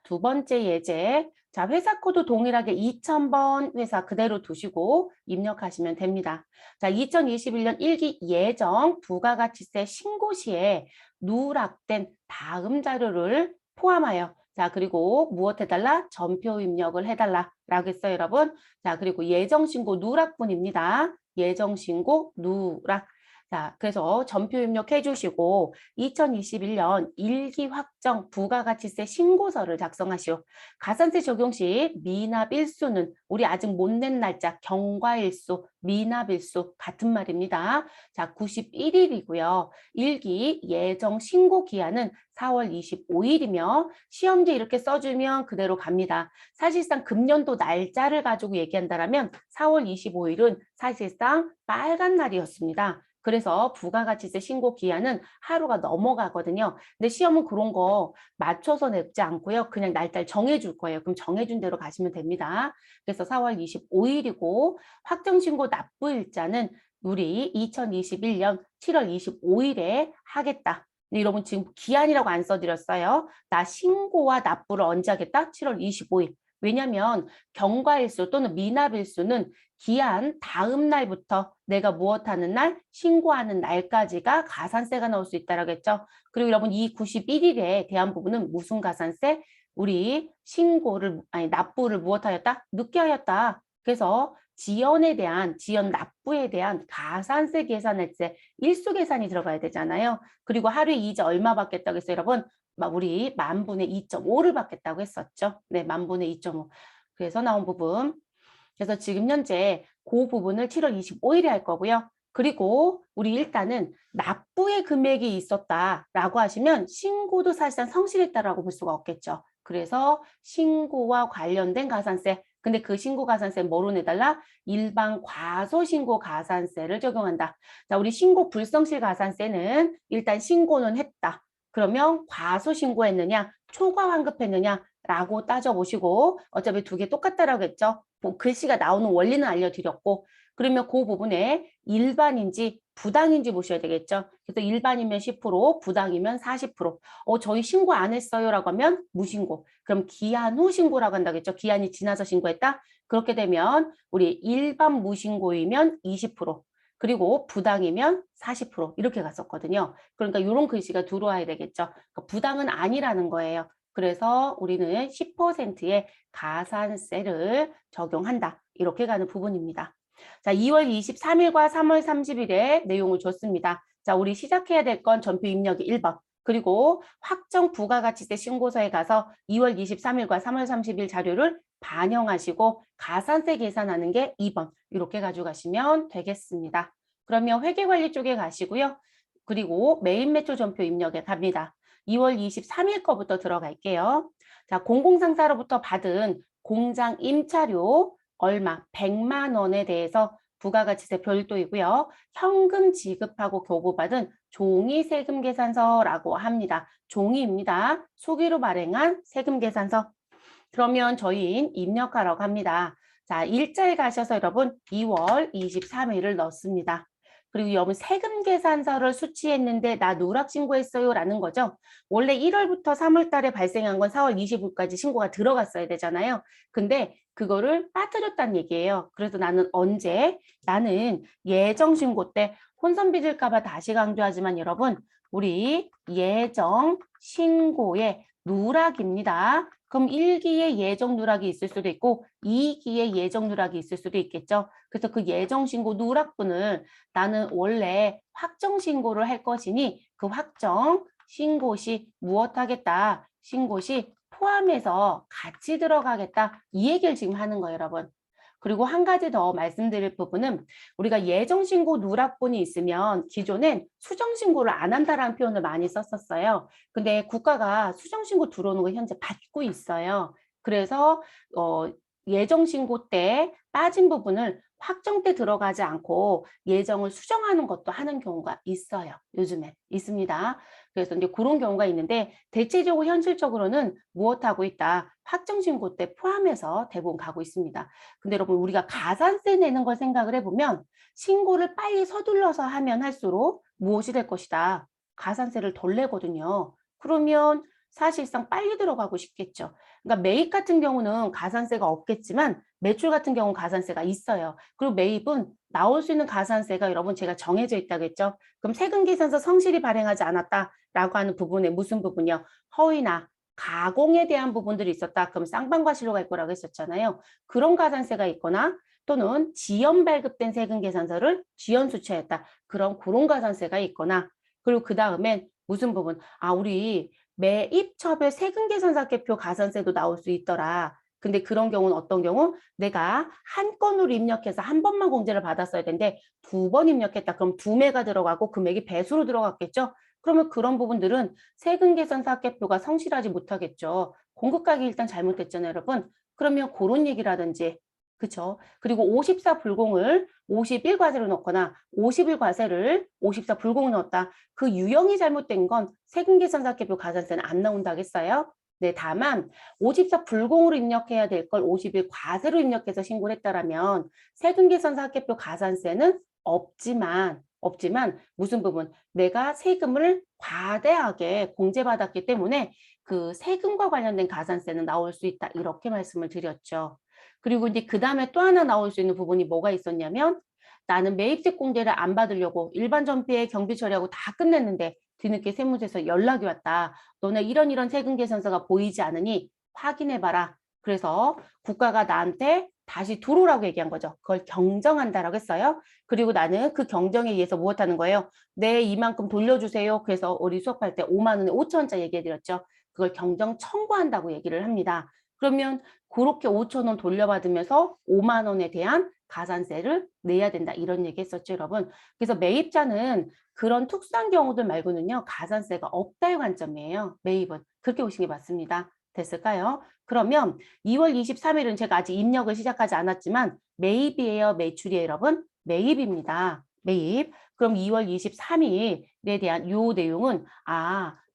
두 번째 예제. 자, 회사 코드 동일하게 2000번 회사 그대로 두시고 입력하시면 됩니다. 자, 2021년 1기 예정 부가가치세 신고 시에 누락된 다음 자료를 포함하여 자, 그리고 무엇 해달라? 전표 입력을 해달라 라고 했어요, 여러분. 자, 그리고 예정신고 누락분입니다. 예정신고 누락. 자, 그래서 전표 입력해 주시고 2021년 1기 확정 부가가치세 신고서를 작성하시오. 가산세 적용 시 미납일수는 우리 아직 못 낸 날짜 경과일수, 미납일수 같은 말입니다. 자, 91일이고요. 1기 예정 신고 기한은 4월 25일이며 시험지 이렇게 써주면 그대로 갑니다. 사실상 금년도 날짜를 가지고 얘기한다면 4월 25일은 사실상 빨간 날이었습니다. 그래서 부가가치세 신고 기한은 하루가 넘어가거든요. 근데 시험은 그런 거 맞춰서 냈지 않고요. 그냥 날짜를 정해줄 거예요. 그럼 정해준 대로 가시면 됩니다. 그래서 4월 25일이고 확정신고 납부일자는 우리 2021년 7월 25일에 하겠다. 근데 여러분 지금 기한이라고 안 써드렸어요. 나 신고와 납부를 언제 하겠다? 7월 25일. 왜냐하면 경과일수 또는 미납일수는 기한 다음 날부터 내가 무엇하는 날? 신고하는 날까지가 가산세가 나올 수 있다라고 했죠. 그리고 여러분 이 91일에 대한 부분은 무슨 가산세? 우리 납부를 무엇하였다? 늦게 하였다. 그래서 지연 납부에 대한 가산세 계산할 때 일수 계산이 들어가야 되잖아요. 그리고 하루에 이자 얼마 받겠다고 했어요, 여러분? 우리 만분의 2.5를 받겠다고 했었죠. 네, 만분의 2.5. 그래서 나온 부분. 그래서 지금 현재 그 부분을 7월 25일에 할 거고요. 그리고 우리 일단은 납부의 금액이 있었다라고 하시면 신고도 사실상 성실했다라고 볼 수가 없겠죠. 그래서 신고와 관련된 가산세. 근데 그 신고 가산세 뭐로 내달라? 일반 과소신고 가산세를 적용한다. 자, 우리 신고 불성실 가산세는 일단 신고는 했다. 그러면 과소신고했느냐, 초과 환급했느냐 라고 따져보시고 어차피 두 개 똑같다라고 했죠. 글씨가 나오는 원리는 알려드렸고 그러면 그 부분에 일반인지 부당인지 보셔야 되겠죠. 그래서 일반이면 10%, 부당이면 40%. 저희 신고 안 했어요 라고 하면 무신고. 그럼 기한 후 신고라고 한다겠죠. 기한이 지나서 신고했다. 그렇게 되면 우리 일반 무신고이면 20%. 그리고 부당이면 40% 이렇게 갔었거든요. 그러니까 이런 글씨가 들어와야 되겠죠. 그러니까 부당은 아니라는 거예요. 그래서 우리는 10%의 가산세를 적용한다. 이렇게 가는 부분입니다. 자, 2월 23일과 3월 30일에 내용을 줬습니다. 자, 우리 시작해야 될 건 전표 입력이 1번. 그리고 확정 부가가치세 신고서에 가서 2월 23일과 3월 30일 자료를 반영하시고 가산세 계산하는 게 2번. 이렇게 가져가시면 되겠습니다. 그러면 회계관리 쪽에 가시고요. 그리고 메인 매출 전표 입력에 갑니다. 2월 23일 거부터 들어갈게요. 자, 공공상사로부터 받은 공장 임차료 얼마? 100만 원에 대해서 부가가치세 별도이고요. 현금 지급하고 교부받은 종이 세금 계산서라고 합니다. 종이입니다. 수기로 발행한 세금 계산서. 그러면 저희는 입력하라고 합니다. 자, 일자에 가셔서 여러분 2월 23일을 넣습니다. 그리고 여러분 세금 계산서를 수취했는데 나 누락 신고했어요 라는 거죠. 원래 1월부터 3월 달에 발생한 건 4월 25일까지 신고가 들어갔어야 되잖아요. 근데 그거를 빠뜨렸다는 얘기예요. 그래서 나는 언제? 나는 예정 신고 때 혼선 빚을까 봐 다시 강조하지만 여러분 우리 예정 신고의 누락입니다. 그럼 1기에 예정 누락이 있을 수도 있고 2기에 예정 누락이 있을 수도 있겠죠. 그래서 그 예정 신고 누락분을 나는 원래 확정 신고를 할 것이니 그 확정 신고 시 무엇 하겠다. 신고 시 포함해서 같이 들어가겠다. 이 얘기를 지금 하는 거예요, 여러분. 그리고 한 가지 더 말씀드릴 부분은 우리가 예정신고 누락분이 있으면 기존엔 수정신고를 안 한다라는 표현을 많이 썼었어요. 근데 국가가 수정신고 들어오는 거 현재 받고 있어요. 그래서 예정신고 때 빠진 부분을 확정 때 들어가지 않고 예정을 수정하는 것도 하는 경우가 있어요. 요즘에 있습니다. 그래서 이제 그런 경우가 있는데 대체적으로 현실적으로는 무엇하고 있다? 확정 신고 때 포함해서 대부분 가고 있습니다. 근데 여러분 우리가 가산세 내는 걸 생각을 해보면 신고를 빨리 서둘러서 하면 할수록 무엇이 될 것이다? 가산세를 덜 내거든요. 그러면 사실상 빨리 들어가고 싶겠죠. 그러니까 매입 같은 경우는 가산세가 없겠지만 매출 같은 경우는 가산세가 있어요. 그리고 매입은 나올 수 있는 가산세가 여러분 제가 정해져 있다고 했죠. 그럼 세금계산서 성실히 발행하지 않았다라고 하는 부분에 무슨 부분이요? 허위나 가공에 대한 부분들이 있었다. 그럼 쌍방과실로 갈 거라고 했었잖아요. 그런 가산세가 있거나 또는 지연 발급된 세금계산서를 지연 수취했다. 그런 가산세가 있거나 그리고 그 다음엔 무슨 부분? 아, 우리 매입처별 세금계산서개표 가산세도 나올 수 있더라. 근데 그런 경우는 어떤 경우? 내가 한 건으로 입력해서 한 번만 공제를 받았어야 되는데 두 번 입력했다. 그럼 두 매가 들어가고 금액이 배수로 들어갔겠죠? 그러면 그런 부분들은 세금계산서학계표가 성실하지 못하겠죠. 공급가격이 일단 잘못됐잖아요, 여러분. 그러면 그런 얘기라든지 그쵸? 그리고 54 불공을 51 과세로 넣거나 51 과세를 54 불공을 넣었다. 그 유형이 잘못된 건 세금계산서학계표 가산세는 안 나온다겠어요? 네, 다만 54 불공으로 입력해야 될 걸 51 과세로 입력해서 신고를 했다라면 세금계산서학계표 가산세는 없지만 무슨 부분? 내가 세금을 과대하게 공제받았기 때문에 그 세금과 관련된 가산세는 나올 수 있다. 이렇게 말씀을 드렸죠. 그리고 이제 그 다음에 또 하나 나올 수 있는 부분이 뭐가 있었냐면 나는 매입세 공제를 안 받으려고 일반 전피에 경비 처리하고 다 끝냈는데 뒤늦게 세무서에서 연락이 왔다. 너네 이런 세금 계산서가 보이지 않으니 확인해봐라. 그래서 국가가 나한테 다시 들어오라고 얘기한 거죠. 그걸 경정한다라고 했어요. 그리고 나는 그 경정에 의해서 무엇하는 거예요? 네, 이만큼 돌려주세요. 그래서 우리 수업할 때 5만 원에 5천 원짜리 얘기해드렸죠. 그걸 경정 청구한다고 얘기를 합니다. 그러면 그렇게 5천 원 돌려받으면서 5만 원에 대한 가산세를 내야 된다. 이런 얘기 했었죠, 여러분. 그래서 매입자는 그런 특수한 경우들 말고는요, 가산세가 없다의 관점이에요. 매입은. 그렇게 보시는 게 맞습니다. 됐을까요? 그러면 2월 23일은 제가 아직 입력을 시작하지 않았지만 매입이에요, 매출이에요, 여러분? 매입입니다. 매입. 그럼 2월 23일에 대한 요 내용은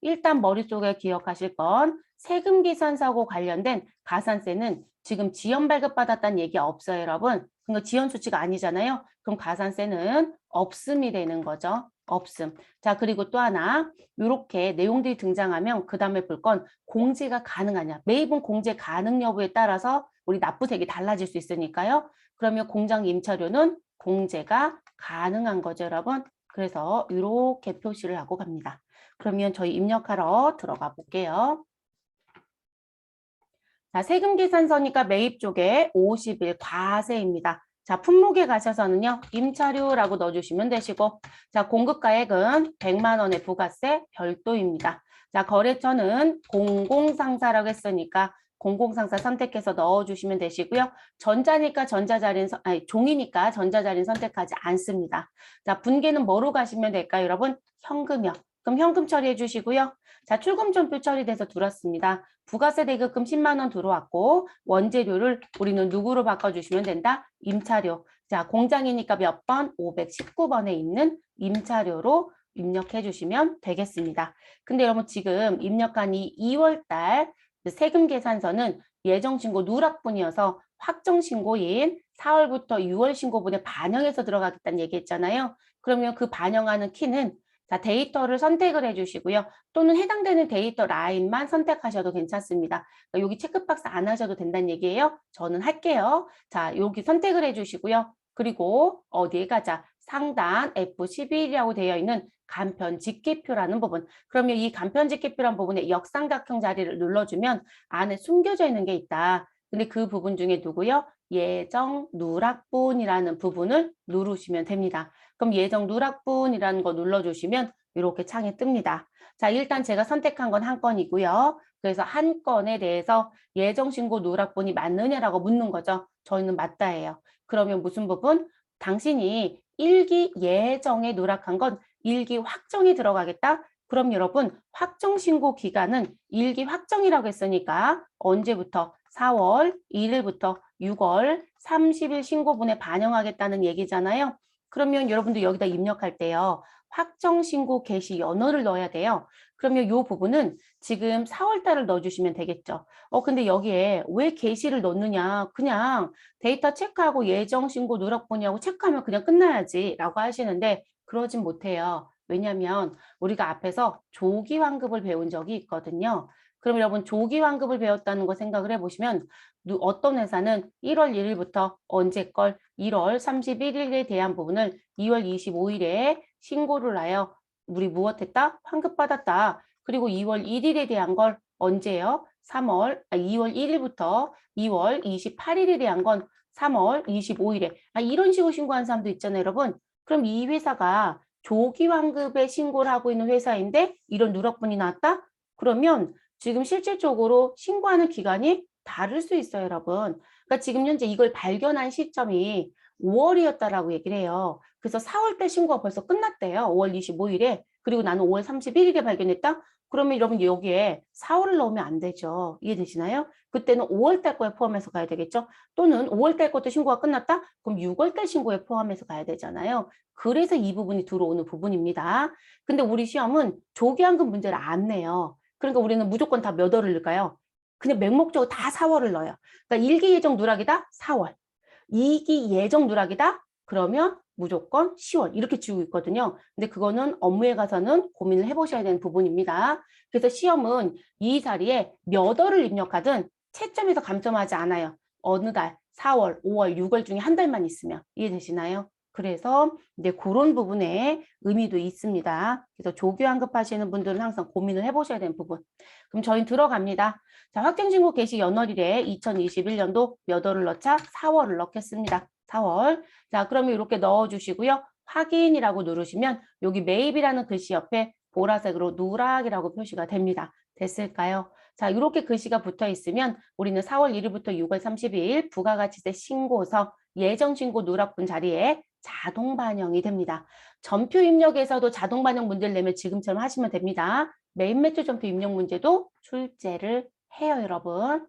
일단 머릿속에 기억하실 건 세금 계산서하고 관련된 가산세는 지금 지연 발급받았다는 얘기 없어요, 여러분. 그러니까 지연 수치가 아니잖아요. 그럼 가산세는 없음이 되는 거죠. 없음. 자, 그리고 또 하나 이렇게 내용들이 등장하면 그 다음에 볼 건 공제가 가능하냐. 매입은 공제 가능 여부에 따라서 우리 납부색이 달라질 수 있으니까요. 그러면 공장 임차료는 공제가 가능한 거죠, 여러분. 그래서 이렇게 표시를 하고 갑니다. 그러면 저희 입력하러 들어가 볼게요. 자, 세금 계산서니까 매입 쪽에 50일 과세입니다. 자, 품목에 가셔서는요, 임차료라고 넣어주시면 되시고, 자, 공급가액은 100만 원의 부가세 별도입니다. 자, 거래처는 공공상사라고 했으니까 공공상사 선택해서 넣어주시면 되시고요. 전자니까 종이니까 전자자리는 선택하지 않습니다. 자, 분계는 뭐로 가시면 될까요, 여러분? 현금이요. 그럼 현금 처리해 주시고요. 자, 출금전표 처리돼서 들어왔습니다. 부가세 대급금 10만 원 들어왔고 원재료를 우리는 누구로 바꿔주시면 된다? 임차료. 자, 공장이니까 몇 번? 519번에 있는 임차료로 입력해 주시면 되겠습니다. 근데 여러분 지금 입력한 이 2월 달 세금 계산서는 예정신고 누락분이어서 확정신고인 4월부터 6월 신고분에 반영해서 들어가겠다는 얘기했잖아요. 그러면 그 반영하는 키는 자, 데이터를 선택을 해주시고요. 또는 해당되는 데이터 라인만 선택하셔도 괜찮습니다. 그러니까 여기 체크박스 안 하셔도 된다는 얘기예요. 저는 할게요. 자, 여기 선택을 해주시고요. 그리고 어디에 가자. 상단 F11이라고 되어 있는 간편 집계표라는 부분. 그러면 이 간편 집계표라는 부분에 역삼각형 자리를 눌러주면 안에 숨겨져 있는 게 있다. 근데 그 부분 중에 누구요? 예정 누락분이라는 부분을 누르시면 됩니다. 그럼 예정 누락분이라는 거 눌러주시면 이렇게 창이 뜹니다. 자, 일단 제가 선택한 건 한 건이고요. 그래서 한 건에 대해서 예정 신고 누락분이 맞느냐라고 묻는 거죠. 저희는 맞다예요. 그러면 무슨 부분? 당신이 일기 예정에 누락한 건 일기 확정이 들어가겠다? 그럼 여러분 확정 신고 기간은 일기 확정이라고 했으니까 언제부터? 4월 1일부터 6월 30일 신고분에 반영하겠다는 얘기잖아요. 그러면 여러분들 여기다 입력할 때요. 확정신고 개시 연월을 넣어야 돼요. 그러면 이 부분은 지금 4월 달을 넣어주시면 되겠죠. 근데 여기에 왜 개시를 넣느냐. 그냥 데이터 체크하고 예정신고 누락분이하고 체크하면 그냥 끝나야지 라고 하시는데 그러진 못해요. 왜냐하면 우리가 앞에서 조기 환급을 배운 적이 있거든요. 그럼 여러분 조기 환급을 배웠다는 거 생각을 해보시면 어떤 회사는 1월 1일부터 언제 걸 1월 31일에 대한 부분을 2월 25일에 신고를 하여 우리 무엇했다? 환급받았다. 그리고 2월 1일에 대한 걸 언제요? 2월 1일부터 2월 28일에 대한 건 3월 25일에 이런 식으로 신고한 사람도 있잖아요, 여러분. 그럼 이 회사가 조기 환급에 신고를 하고 있는 회사인데 이런 누락분이 나왔다? 그러면 지금 실질적으로 신고하는 기간이 다를 수 있어요, 여러분. 그러니까 지금 현재 이걸 발견한 시점이 5월이었다라고 얘기를 해요. 그래서 4월 달 신고가 벌써 끝났대요. 5월 25일에. 그리고 나는 5월 31일에 발견했다? 그러면 여러분 여기에 4월을 넣으면 안 되죠. 이해되시나요? 그때는 5월 달 거에 포함해서 가야 되겠죠? 또는 5월 달 것도 신고가 끝났다? 그럼 6월 달 신고에 포함해서 가야 되잖아요. 그래서 이 부분이 들어오는 부분입니다. 근데 우리 시험은 조기환급 문제를 안 내요. 그러니까 우리는 무조건 다 몇 월을 넣을까요? 그냥 맹목적으로 다 4월을 넣어요. 그러니까 1기 예정 누락이다? 4월. 2기 예정 누락이다? 그러면 무조건 10월 이렇게 지우고 있거든요. 근데 그거는 업무에 가서는 고민을 해보셔야 되는 부분입니다. 그래서 시험은 이 자리에 몇 월을 입력하든 채점에서 감점하지 않아요. 어느 달, 4월, 5월, 6월 중에 한 달만 있으면 이해되시나요? 그래서 이제 그런 부분에 의미도 있습니다. 그래서 조기 환급하시는 분들은 항상 고민을 해보셔야 되는 부분. 그럼 저희 들어갑니다. 자, 확정신고 개시 연월일에 2021년도 몇 월을 넣자? 4월을 넣겠습니다. 4월. 자, 그러면 이렇게 넣어주시고요. 확인이라고 누르시면 여기 매입이라는 글씨 옆에 보라색으로 누락이라고 표시가 됩니다. 됐을까요? 자, 이렇게 글씨가 붙어 있으면 우리는 4월 1일부터 6월 30일 부가가치세 신고서 예정신고 누락분 자리에 자동 반영이 됩니다. 전표 입력에서도 자동 반영 문제를 내면 지금처럼 하시면 됩니다. 매입 매출 전표 입력 문제도 출제를 해요, 여러분.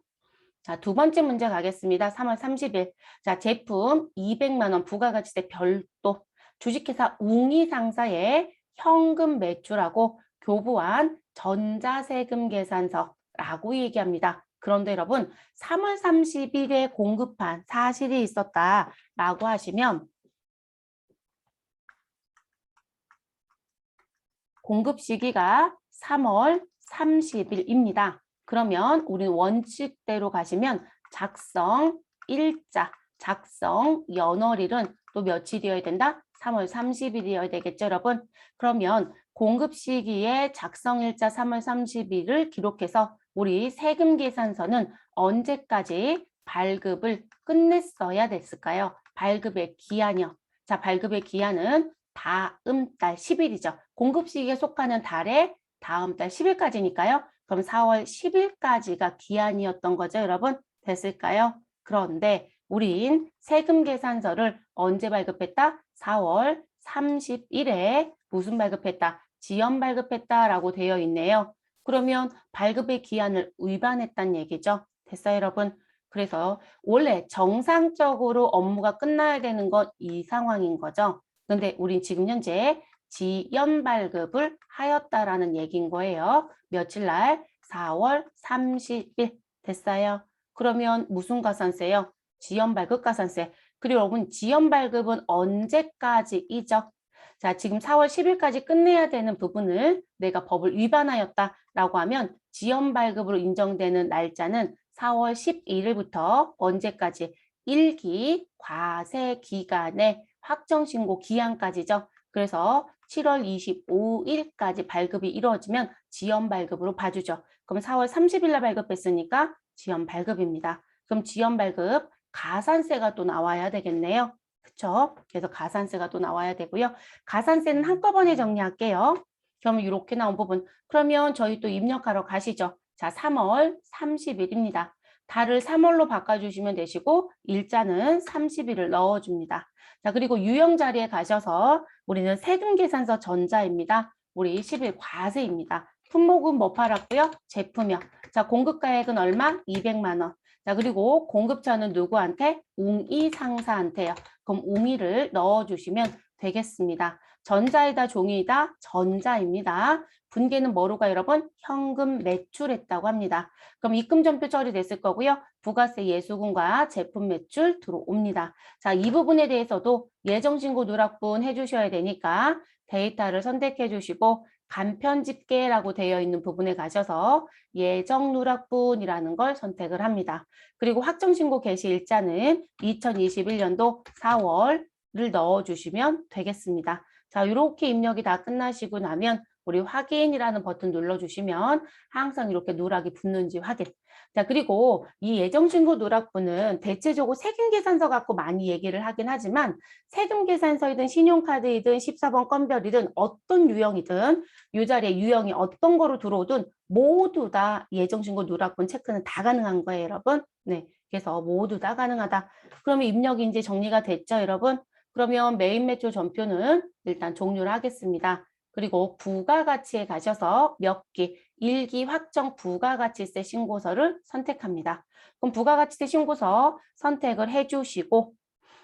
자, 두 번째 문제 가겠습니다. 3월 30일. 자, 제품 200만 원 부가가치세 별도 주식회사 웅이상사에 현금 매출하고 교부한 전자세금 계산서라고 얘기합니다. 그런데 여러분 3월 30일에 공급한 사실이 있었다라고 하시면 공급 시기가 3월 30일입니다. 그러면 우리는 원칙대로 가시면 작성 일자, 작성 연월일은 또 며칠이어야 된다? 3월 30일이어야 되겠죠, 여러분? 그러면 공급 시기에 작성 일자 3월 30일을 기록해서 우리 세금 계산서는 언제까지 발급을 끝냈어야 됐을까요? 발급의 기한이요. 자, 발급의 기한은 다음 달 10일이죠. 공급 시기에 속하는 달에 다음 달 10일까지니까요. 그럼 4월 10일까지가 기한이었던 거죠, 여러분? 됐을까요? 그런데 우린 세금 계산서를 언제 발급했다? 4월 30일에 무슨 발급했다? 지연 발급했다라고 되어 있네요. 그러면 발급의 기한을 위반했다는 얘기죠. 됐어요, 여러분? 그래서 원래 정상적으로 업무가 끝나야 되는 건 이 상황인 거죠. 근데 우린 지금 현재 지연 발급을 하였다라는 얘기인 거예요. 며칠 날? 4월 30일 됐어요. 그러면 무슨 가산세요? 지연 발급 가산세. 그리고 여러분 지연 발급은 언제까지이죠? 자, 지금 4월 10일까지 끝내야 되는 부분을 내가 법을 위반하였다라고 하면 지연 발급으로 인정되는 날짜는 4월 11일부터 언제까지? 1기 과세 기간의 확정신고 기한까지죠. 그래서 7월 25일까지 발급이 이루어지면 지연 발급으로 봐주죠. 그럼 4월 30일 날 발급했으니까 지연 발급입니다. 그럼 지연 발급 가산세가 또 나와야 되겠네요. 그쵸? 그래서 가산세가 또 나와야 되고요. 가산세는 한꺼번에 정리할게요. 그러면 이렇게 나온 부분. 그러면 저희 또 입력하러 가시죠. 자, 3월 30일입니다. 달을 3월로 바꿔주시면 되시고 일자는 30일을 넣어줍니다. 자, 그리고 유형 자리에 가셔서 우리는 세금계산서 전자입니다. 우리 10일 과세입니다. 품목은 뭐 팔았고요? 제품이요. 자, 공급가액은 얼마? 200만 원. 자, 그리고 공급처는 누구한테? 웅이 상사한테요. 그럼 웅이를 넣어주시면 되겠습니다. 전자이다, 종이이다? 전자입니다. 분계는 뭐로 가요, 여러분? 현금 매출했다고 합니다. 그럼 입금전표 처리됐을 거고요. 부가세 예수금과 제품 매출 들어옵니다. 자, 이 부분에 대해서도 예정신고 누락분 해주셔야 되니까 데이터를 선택해 주시고 간편집계라고 되어 있는 부분에 가셔서 예정 누락분이라는 걸 선택을 합니다. 그리고 확정신고 개시 일자는 2021년도 4월을 넣어주시면 되겠습니다. 자, 이렇게 입력이 다 끝나시고 나면 우리 확인이라는 버튼 눌러주시면 항상 이렇게 누락이 붙는지 확인. 자, 그리고 이 예정신고 누락분은 대체적으로 세금계산서 갖고 많이 얘기를 하긴 하지만 세금계산서이든 신용카드이든 14번 건별이든 어떤 유형이든 이 자리에 유형이 어떤 거로 들어오든 모두 다 예정신고 누락분 체크는 다 가능한 거예요, 여러분. 네, 그래서 모두 다 가능하다. 그러면 입력이 이제 정리가 됐죠, 여러분? 그러면 메인 매출 전표는 일단 종료를 하겠습니다. 그리고 부가가치에 가셔서 몇 기, 1기 확정 부가가치세 신고서를 선택합니다. 그럼 부가가치세 신고서 선택을 해주시고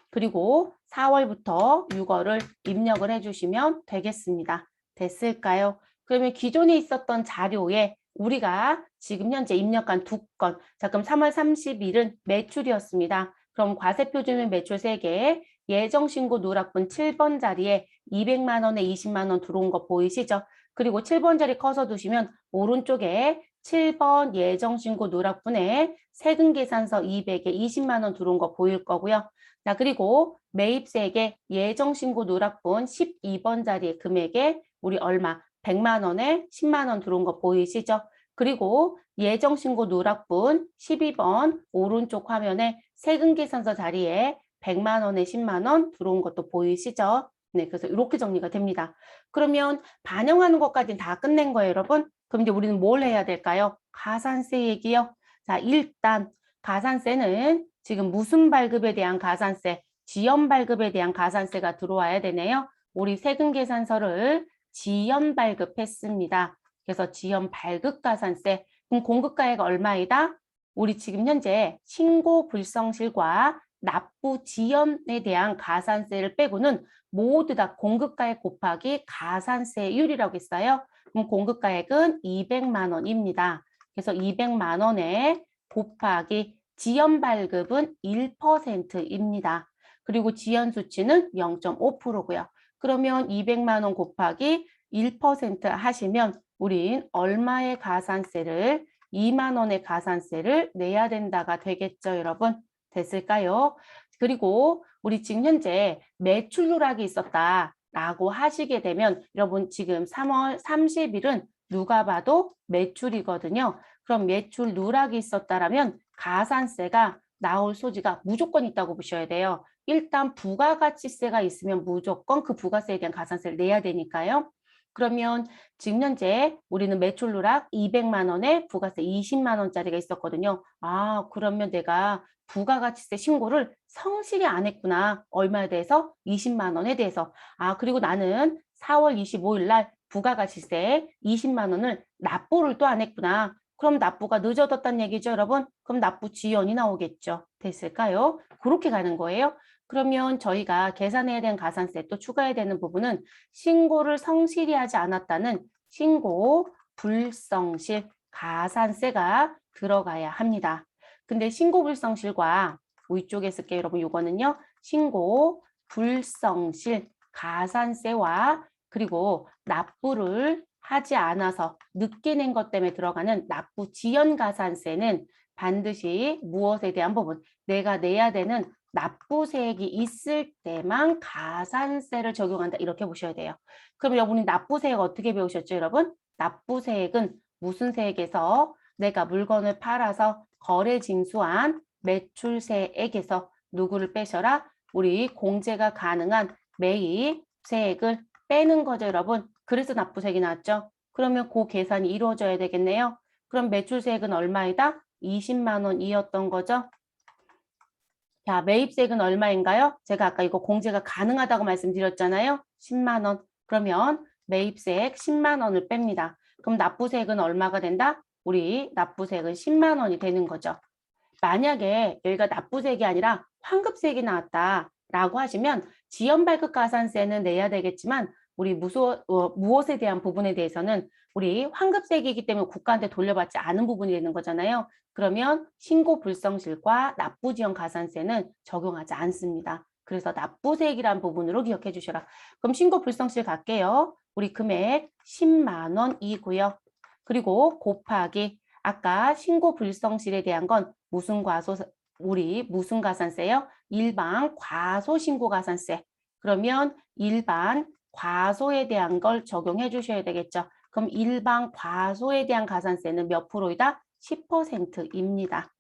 그리고 4월부터 6월을 입력을 해주시면 되겠습니다. 됐을까요? 그러면 기존에 있었던 자료에 우리가 지금 현재 입력한 2건, 자 그럼 3월 30일은 매출이었습니다. 그럼 과세표준은 매출 3개, 예정신고 누락분 7번 자리에 200만 원에 20만 원 들어온 거 보이시죠? 그리고 7번 자리 커서 두시면 오른쪽에 7번 예정신고 누락분에 세금계산서 200에 20만 원 들어온 거 보일 거고요. 자, 그리고 매입세액의 예정신고 누락분 12번 자리의 금액에 우리 얼마? 100만 원에 10만 원 들어온 거 보이시죠? 그리고 예정신고 누락분 12번 오른쪽 화면에 세금계산서 자리에 100만 원에 10만 원 들어온 것도 보이시죠? 네, 그래서 이렇게 정리가 됩니다. 그러면 반영하는 것까지는 다 끝낸 거예요, 여러분. 그럼 이제 우리는 뭘 해야 될까요? 가산세 얘기요. 자, 일단 가산세는 지금 무슨 발급에 대한 가산세, 지연 발급에 대한 가산세가 들어와야 되네요. 우리 세금 계산서를 지연 발급했습니다. 그래서 지연 발급 가산세. 그럼 공급가액 얼마이다? 우리 지금 현재 신고 불성실과 납부 지연에 대한 가산세를 빼고는 모두 다 공급가액 곱하기 가산세율이라고 했어요. 그럼 공급가액은 200만 원입니다. 그래서 200만 원에 곱하기 지연 발급은 1%입니다. 그리고 지연 수치는 0.5%고요. 그러면 200만 원 곱하기 1% 하시면 우린 얼마의 가산세를 2만 원의 가산세를 내야 된다가 되겠죠, 여러분. 됐을까요? 그리고 우리 지금 현재 매출 누락이 있었다라고 하시게 되면 여러분 지금 3월 30일은 누가 봐도 매출이거든요. 그럼 매출 누락이 있었다라면 가산세가 나올 소지가 무조건 있다고 보셔야 돼요. 일단 부가가치세가 있으면 무조건 그 부가세에 대한 가산세를 내야 되니까요. 그러면 지금 현재 우리는 매출 누락 200만 원에 부가세 20만 원짜리가 있었거든요. 아, 그러면 내가 부가가치세 신고를 성실히 안 했구나. 얼마에 대해서? 20만 원에 대해서. 아, 그리고 나는 4월 25일 날 부가가치세 20만 원을 납부를 또 안 했구나. 그럼 납부가 늦어졌다는 얘기죠, 여러분? 그럼 납부 지연이 나오겠죠. 됐을까요? 그렇게 가는 거예요. 그러면 저희가 계산해야 되는 가산세 또 추가해야 되는 부분은 신고를 성실히 하지 않았다는 신고 불성실 가산세가 들어가야 합니다. 근데 신고 불성실과 위쪽에 쓸게요, 여러분. 이거는요. 신고 불성실 가산세와 그리고 납부를 하지 않아서 늦게 낸 것 때문에 들어가는 납부 지연 가산세는 반드시 무엇에 대한 부분, 내가 내야 되는 납부세액이 있을 때만 가산세를 적용한다. 이렇게 보셔야 돼요. 그럼 여러분이 납부세액 어떻게 배우셨죠, 여러분? 납부세액은 무슨 세액에서 내가 물건을 팔아서 거래 징수한 매출세액에서 누구를 빼셔라? 우리 공제가 가능한 매입세액을 빼는 거죠, 여러분. 그래서 납부세액이 나왔죠. 그러면 그 계산이 이루어져야 되겠네요. 그럼 매출세액은 얼마이다? 20만 원이었던 거죠. 자, 매입세액은 얼마인가요? 제가 아까 이거 공제가 가능하다고 말씀드렸잖아요. 10만 원. 그러면 매입세액 10만 원을 뺍니다. 그럼 납부세액은 얼마가 된다? 우리 납부세액은 10만 원이 되는 거죠. 만약에 여기가 납부세액이 아니라 환급세액이 나왔다라고 하시면 지연발급가산세는 내야 되겠지만 우리 무엇에 대한 부분에 대해서는 우리 환급세액이기 때문에 국가한테 돌려받지 않은 부분이 되는 거잖아요. 그러면 신고 불성실과 납부지연가산세는 적용하지 않습니다. 그래서 납부세액이란 부분으로 기억해 주셔라. 그럼 신고 불성실 갈게요. 우리 금액 10만 원이고요. 그리고 곱하기 아까 신고 불성실에 대한 건 무슨 무슨 가산세요? 일반 과소신고가산세. 그러면 일반 과소에 대한 걸 적용해 주셔야 되겠죠. 그럼 일반 과소에 대한 가산세는 몇 프로이다? 10%입니다.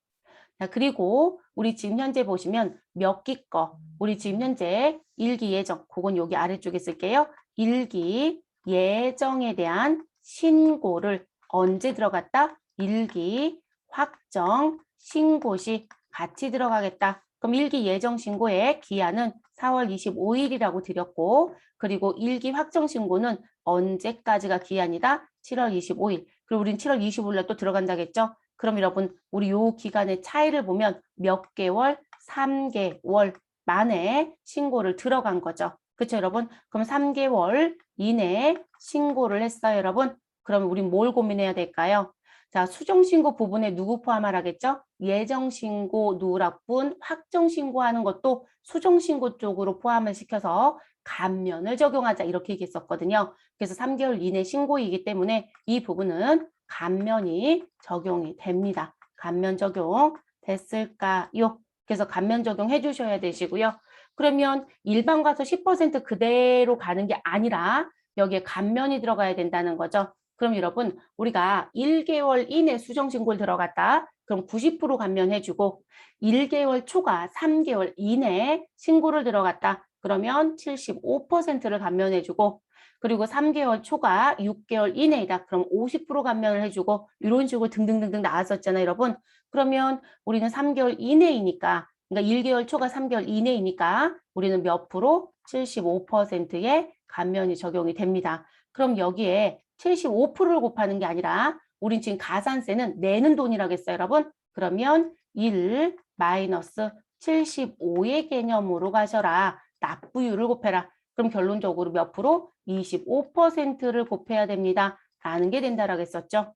자, 그리고 우리 지금 현재 보시면 몇 기 거, 우리 지금 현재 일기 예정, 그건 여기 아래쪽에 쓸게요. 일기 예정에 대한 신고를 언제 들어갔다? 일기 확정 신고 시 같이 들어가겠다. 그럼 일기 예정 신고의 기한은 4월 25일이라고 드렸고, 그리고 일기 확정 신고는 언제까지가 기한이다? 7월 25일. 그리고 우린 7월 25일에 또 들어간다겠죠? 그럼 여러분 우리 요 기간의 차이를 보면 몇 개월? 3개월 만에 신고를 들어간 거죠. 그렇죠, 여러분? 그럼 3개월 이내에 신고를 했어요, 여러분. 그럼 우리 뭘 고민해야 될까요? 자, 수정신고 부분에 누구 포함하라겠죠? 예정신고, 누락분, 확정신고하는 것도 수정신고 쪽으로 포함을 시켜서 감면을 적용하자 이렇게 얘기했었거든요. 그래서 3개월 이내 신고이기 때문에 이 부분은 감면이 적용이 됩니다. 감면 적용 됐을까요? 그래서 감면 적용 해주셔야 되시고요. 그러면 일반 과소 10% 그대로 가는 게 아니라 여기에 감면이 들어가야 된다는 거죠. 그럼 여러분 우리가 1개월 이내 수정신고를 들어갔다. 그럼 90% 감면해주고 1개월 초과 3개월 이내 신고를 들어갔다. 그러면 75%를 감면해주고 그리고 3개월 초과 6개월 이내이다. 그럼 50% 감면을 해주고 이런 식으로 등등등등 나왔었잖아요, 여러분. 그러면 우리는 3개월 이내이니까 그러니까 1개월 초과 3개월 이내이니까 우리는 몇 프로? 75%의 감면이 적용이 됩니다. 그럼 여기에 75%를 곱하는 게 아니라 우린 지금 가산세는 내는 돈이라고 했어요, 여러분. 그러면 1 마이너스 75의 개념으로 가셔라. 납부율을 곱해라. 그럼 결론적으로 몇 프로? 25%를 곱해야 됩니다. 라는 게 된다라고 했었죠.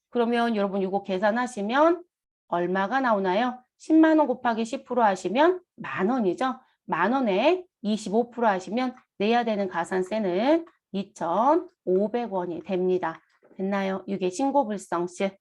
그러면 여러분 이거 계산하시면 얼마가 나오나요? 10만 원 곱하기 10% 하시면 만 원이죠. 만 원에 25% 하시면 내야 되는 가산세는 2,500원이 됩니다. 됐나요? 이게 신고불성실.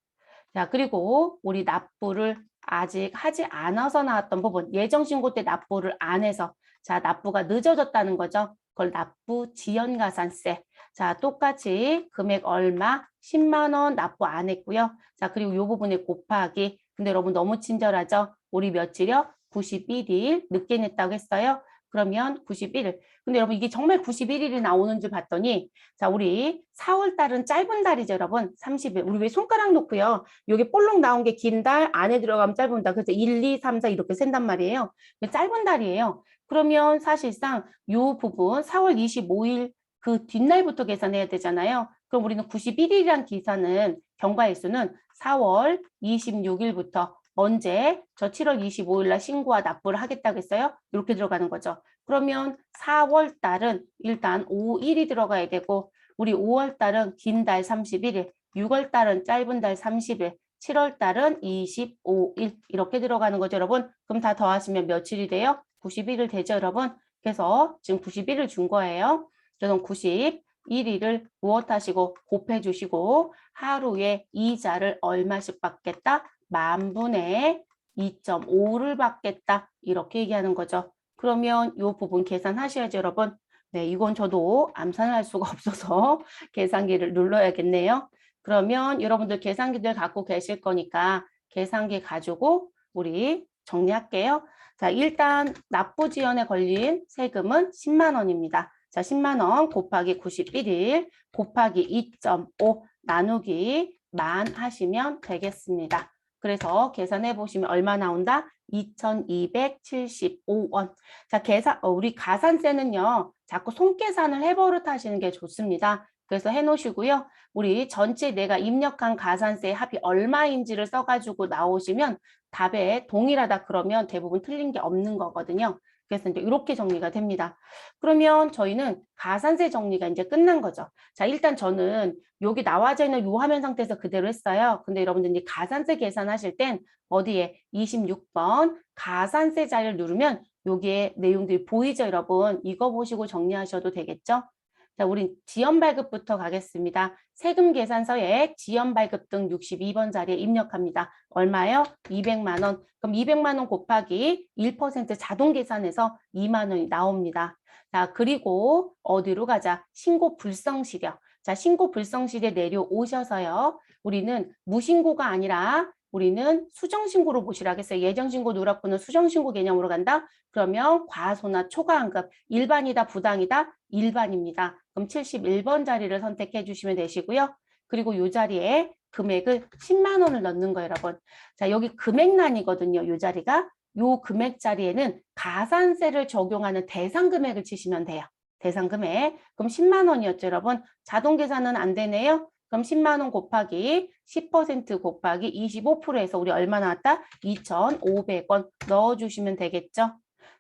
자, 그리고 우리 납부를 아직 하지 않아서 나왔던 부분, 예정신고 때 납부를 안 해서, 자, 납부가 늦어졌다는 거죠. 그걸 납부 지연가산세. 자, 똑같이 금액 얼마? 10만 원 납부 안 했고요. 자, 그리고 이 부분에 곱하기. 근데 여러분 너무 친절하죠? 우리 며칠이요? 91일 늦게 냈다고 했어요. 그러면 91일. 근데 여러분 이게 정말 91일이 나오는 줄 봤더니 자, 우리 4월 달은 짧은 달이죠, 여러분. 30일. 우리 왜 손가락 놓고요. 여기 볼록 나온 게 긴 달, 안에 들어가면 짧은 달. 그래서 1, 2, 3, 4 이렇게 센단 말이에요. 짧은 달이에요. 그러면 사실상 이 부분 4월 25일 그 뒷날부터 계산해야 되잖아요. 그럼 우리는 91일이란 기산은 경과일수는 4월 26일부터 언제? 저 7월 25일 날 신고와 납부를 하겠다고 했어요? 이렇게 들어가는 거죠. 그러면 4월 달은 일단 5일이 들어가야 되고 우리 5월 달은 긴 달 31일, 6월 달은 짧은 달 30일, 7월 달은 25일 이렇게 들어가는 거죠, 여러분. 그럼 다 더하시면 며칠이 돼요? 91일 되죠, 여러분. 그래서 지금 91일 준 거예요. 그래서 91일을 무엇하시고 곱해주시고 하루에 이자를 얼마씩 받겠다? 만분의 2.5를 받겠다. 이렇게 얘기하는 거죠. 그러면 이 부분 계산하셔야죠, 여러분. 네, 이건 저도 암산을 할 수가 없어서 계산기를 눌러야겠네요. 그러면 여러분들 계산기들 갖고 계실 거니까 계산기 가지고 우리 정리할게요. 자, 일단 납부 지연에 걸린 세금은 10만 원입니다. 자, 10만 원 곱하기 91일 곱하기 2.5 나누기 만 하시면 되겠습니다. 그래서 계산해 보시면 얼마 나온다? 2,275원. 자, 우리 가산세는요, 자꾸 손계산을 해버릇 하시는 게 좋습니다. 그래서 해놓으시고요. 우리 전체 내가 입력한 가산세 합이 얼마인지를 써가지고 나오시면 답에 동일하다 그러면 대부분 틀린 게 없는 거거든요. 그래서 이제 이렇게 정리가 됩니다. 그러면 저희는 가산세 정리가 이제 끝난 거죠. 자, 일단 저는 여기 나와져 있는 요 화면 상태에서 그대로 했어요. 근데 여러분들 이제 가산세 계산하실 땐 어디에 26번 가산세 자리를 누르면 여기에 내용들이 보이죠, 여러분? 이거 보시고 정리하셔도 되겠죠? 자, 우리 지연 발급부터 가겠습니다. 세금 계산서에 지연 발급 등 62번 자리에 입력합니다. 얼마요? 200만 원. 그럼 200만 원 곱하기 1% 자동 계산해서 2만 원이 나옵니다. 자, 그리고 어디로 가자? 신고 불성실이요. 자, 신고 불성실에 내려오셔서요. 우리는 무신고가 아니라 우리는 수정신고로 보시라 하겠어요. 예정신고 누락분은 수정신고 개념으로 간다? 그러면 과소나 초과환급, 일반이다, 부당이다? 일반입니다. 그럼 71번 자리를 선택해 주시면 되시고요. 그리고 이 자리에 금액을 10만 원을 넣는 거예요, 여러분. 자, 여기 금액란이거든요, 이 자리가. 이 금액 자리에는 가산세를 적용하는 대상 금액을 치시면 돼요. 대상 금액. 그럼 10만 원이었죠, 여러분. 자동 계산은 안 되네요. 그럼 10만 원 곱하기 10% 곱하기 25%에서 우리 얼마 나왔다? 2,500원 넣어주시면 되겠죠.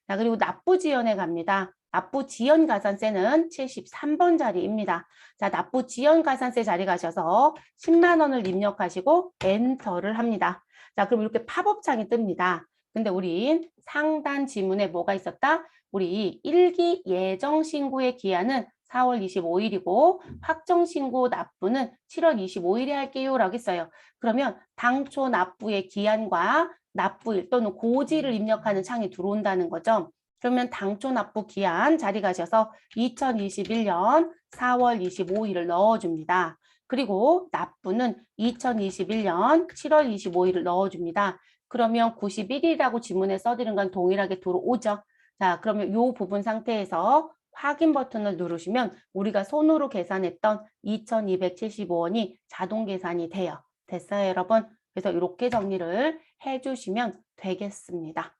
자, 그리고 납부지연에 갑니다. 납부지연 가산세는 73번 자리입니다. 자, 납부지연 가산세 자리 가셔서 10만 원을 입력하시고 엔터를 합니다. 자, 그럼 이렇게 팝업창이 뜹니다. 근데 우린 상단 지문에 뭐가 있었다? 우리 1기 예정신고의 기한은 4월 25일이고 확정신고 납부는 7월 25일에 할게요 라고 했어요. 그러면 당초 납부의 기한과 납부일 또는 고지를 입력하는 창이 들어온다는 거죠. 그러면 당초 납부 기한 자리 가셔서 2021년 4월 25일을 넣어줍니다. 그리고 납부는 2021년 7월 25일을 넣어줍니다. 그러면 91이라고 지문에 써드린 건 동일하게 들어오죠. 자, 그러면 이 부분 상태에서 확인 버튼을 누르시면 우리가 손으로 계산했던 2,275원이 자동 계산이 돼요. 됐어요, 여러분? 그래서 이렇게 정리를 해주시면 되겠습니다.